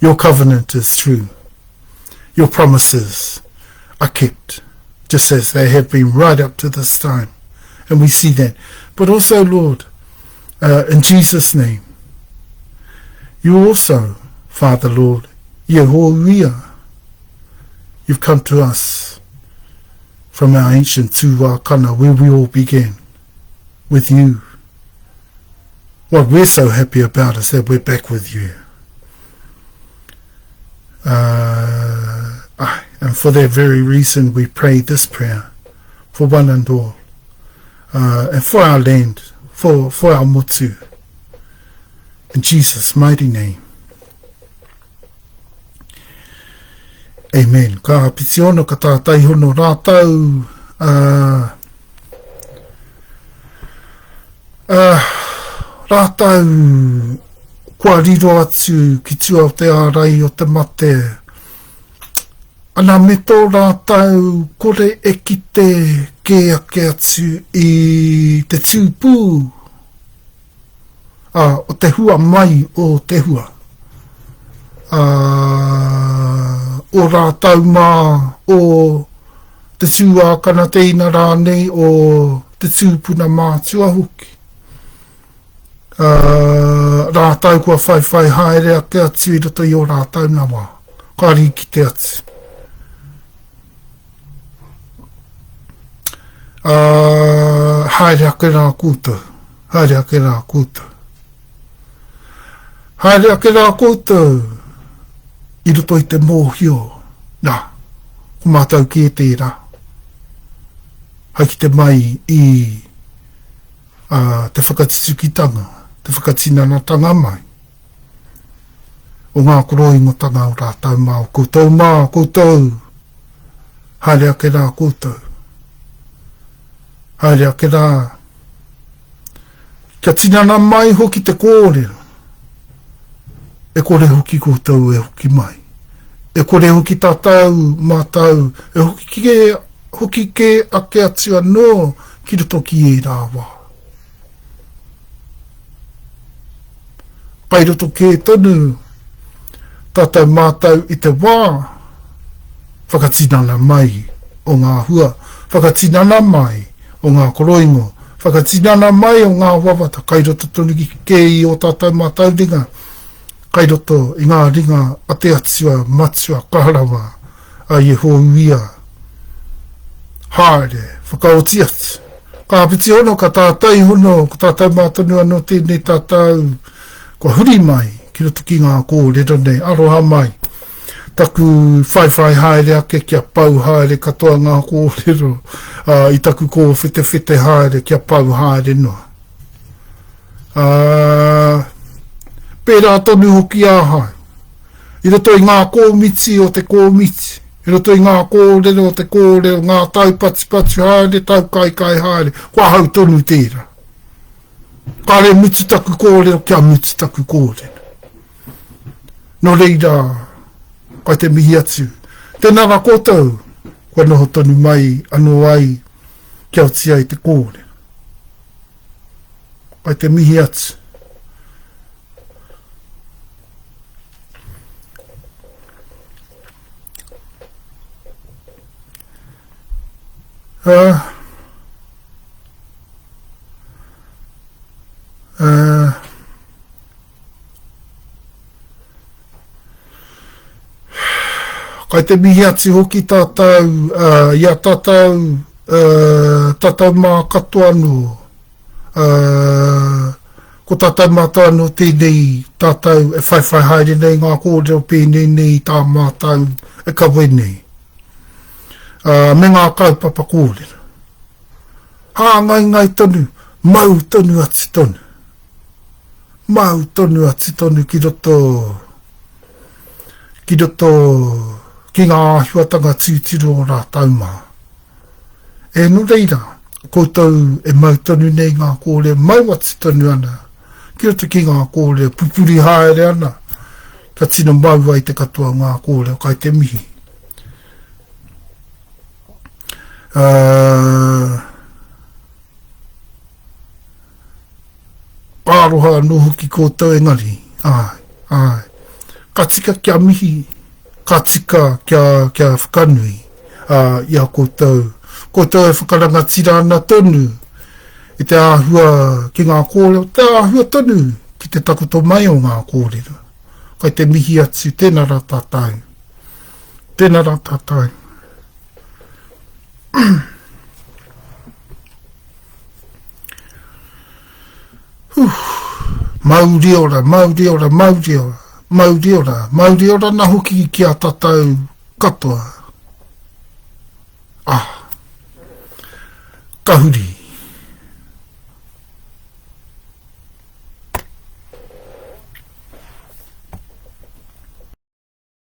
Your covenant is true. Your promises are kept, just as they have been right up to this time. And we see that. But also, Lord, in Jesus' name, you also, Father, Lord, Yehoria, you've come to us from our ancient tuakana, where we all began, with you. What we're so happy about is that we're back with you. And for that very reason we pray this prayer for one and all, and for our land, for our motu, in Jesus' mighty name. Amen. Ka piti ono ka tātai hono rātau rātau kua riro atu ki tua o te ārai o te mate. Ana me tō rātau kore e kite ke ake atu i te tūpū o te hua mai o te hua. O rātau mā o te tuakana teina rānei o te tūpuna mātua hoki. Rātau kua whaiwhai haere ake atu i roto i o rātau na wā. Kāri ki te atu. Haere ake rā kūtou. Haere ake rā kūtou. Haere ake rā kūtou. I roto i te mōhio. Nā, ko mātou ki e tērā. Hai ki te mai i te whakatisukitanga, te whakatinanatanga mai. O ngā koroingotanga o rātau mā, o koutou. Haere ake rā koutou. Haere ake rā. Kia tinana mai hoki te kōrero. E kore hoki koutou e hoki mai. E kore hoki tātau, mātau, e hoki ke ake atu anō ki roto ki e rāwā. Pai roto ke tonu, tātau mātau i te wā, whakatinana mai o ngā hua, whakatinana mai o ngā koroingo, whakatinana mai o ngā wawata, kai roto tonu ki ke i o tātau mātau ringa, kai roto i ngā ringa a te atua matua kaharawa a Yehoria. Haere, whakaoti atu. Ka piti ono ka tātai hono, ka tātai mātonu anō tēnei tātau, ko huri mai, ki roto ki ngā kōrero nei, aroha mai. taku whaiwhai haere ake kia pau haere katoa ngā kōrero I taku kō whete haere kia pau haere noa. Pērā tonu hoki āhai. I roto I ngā kōmiti o te kōmiti. I roto I ngā kōrero o te kōrero, ngā tau patu haere, tau kai haere. Kua hau tonu tērā. Kāre mutu taku kōrero kia mutu taku kōrero. No reira, kai te mihi atu. Tēnā rā kōtau, kua noho tonu mai, anō ai, kia uti ai te kōrero. Kai te mihi atu. Kai te mihi atu hoki tātou, ia tātou, Tahumaakaakanuimatua ko Tahumaakaakanuimatua no tēnei tātou e whaiwhai haere nei ngā kōrero pēnei nei tā mātou e ka wenei. Me ngā kaupapa kōrero. Ngai tonu, mau tonu atu tonu. Mau tonu atu tonu ki roto ki ngā ahuatanga tūturu o rā taumā. E no reira, koutou e mau tonu nei ngā kōrero, mau atu tonu ana. Ki roto ki ngā kōrero, pupuri haere ana. Ka tino mau ai te katoa ngā kōrero, kai te mihi. Āroha no hoki koutou engari. Ai. Ka tika kia mihi, ka tika kia whakanui. Ia koutou. Koutou e whakarangatira ana tonu. I te āhua ki ngā kōrero, te āhua tonu ki te takoto mai o ngā kōrero. Kai te mihi atu, tēnā rā tātai. Tēnā rā tātai. Maori ora na hoki ki a tātou katoa. Kahuri.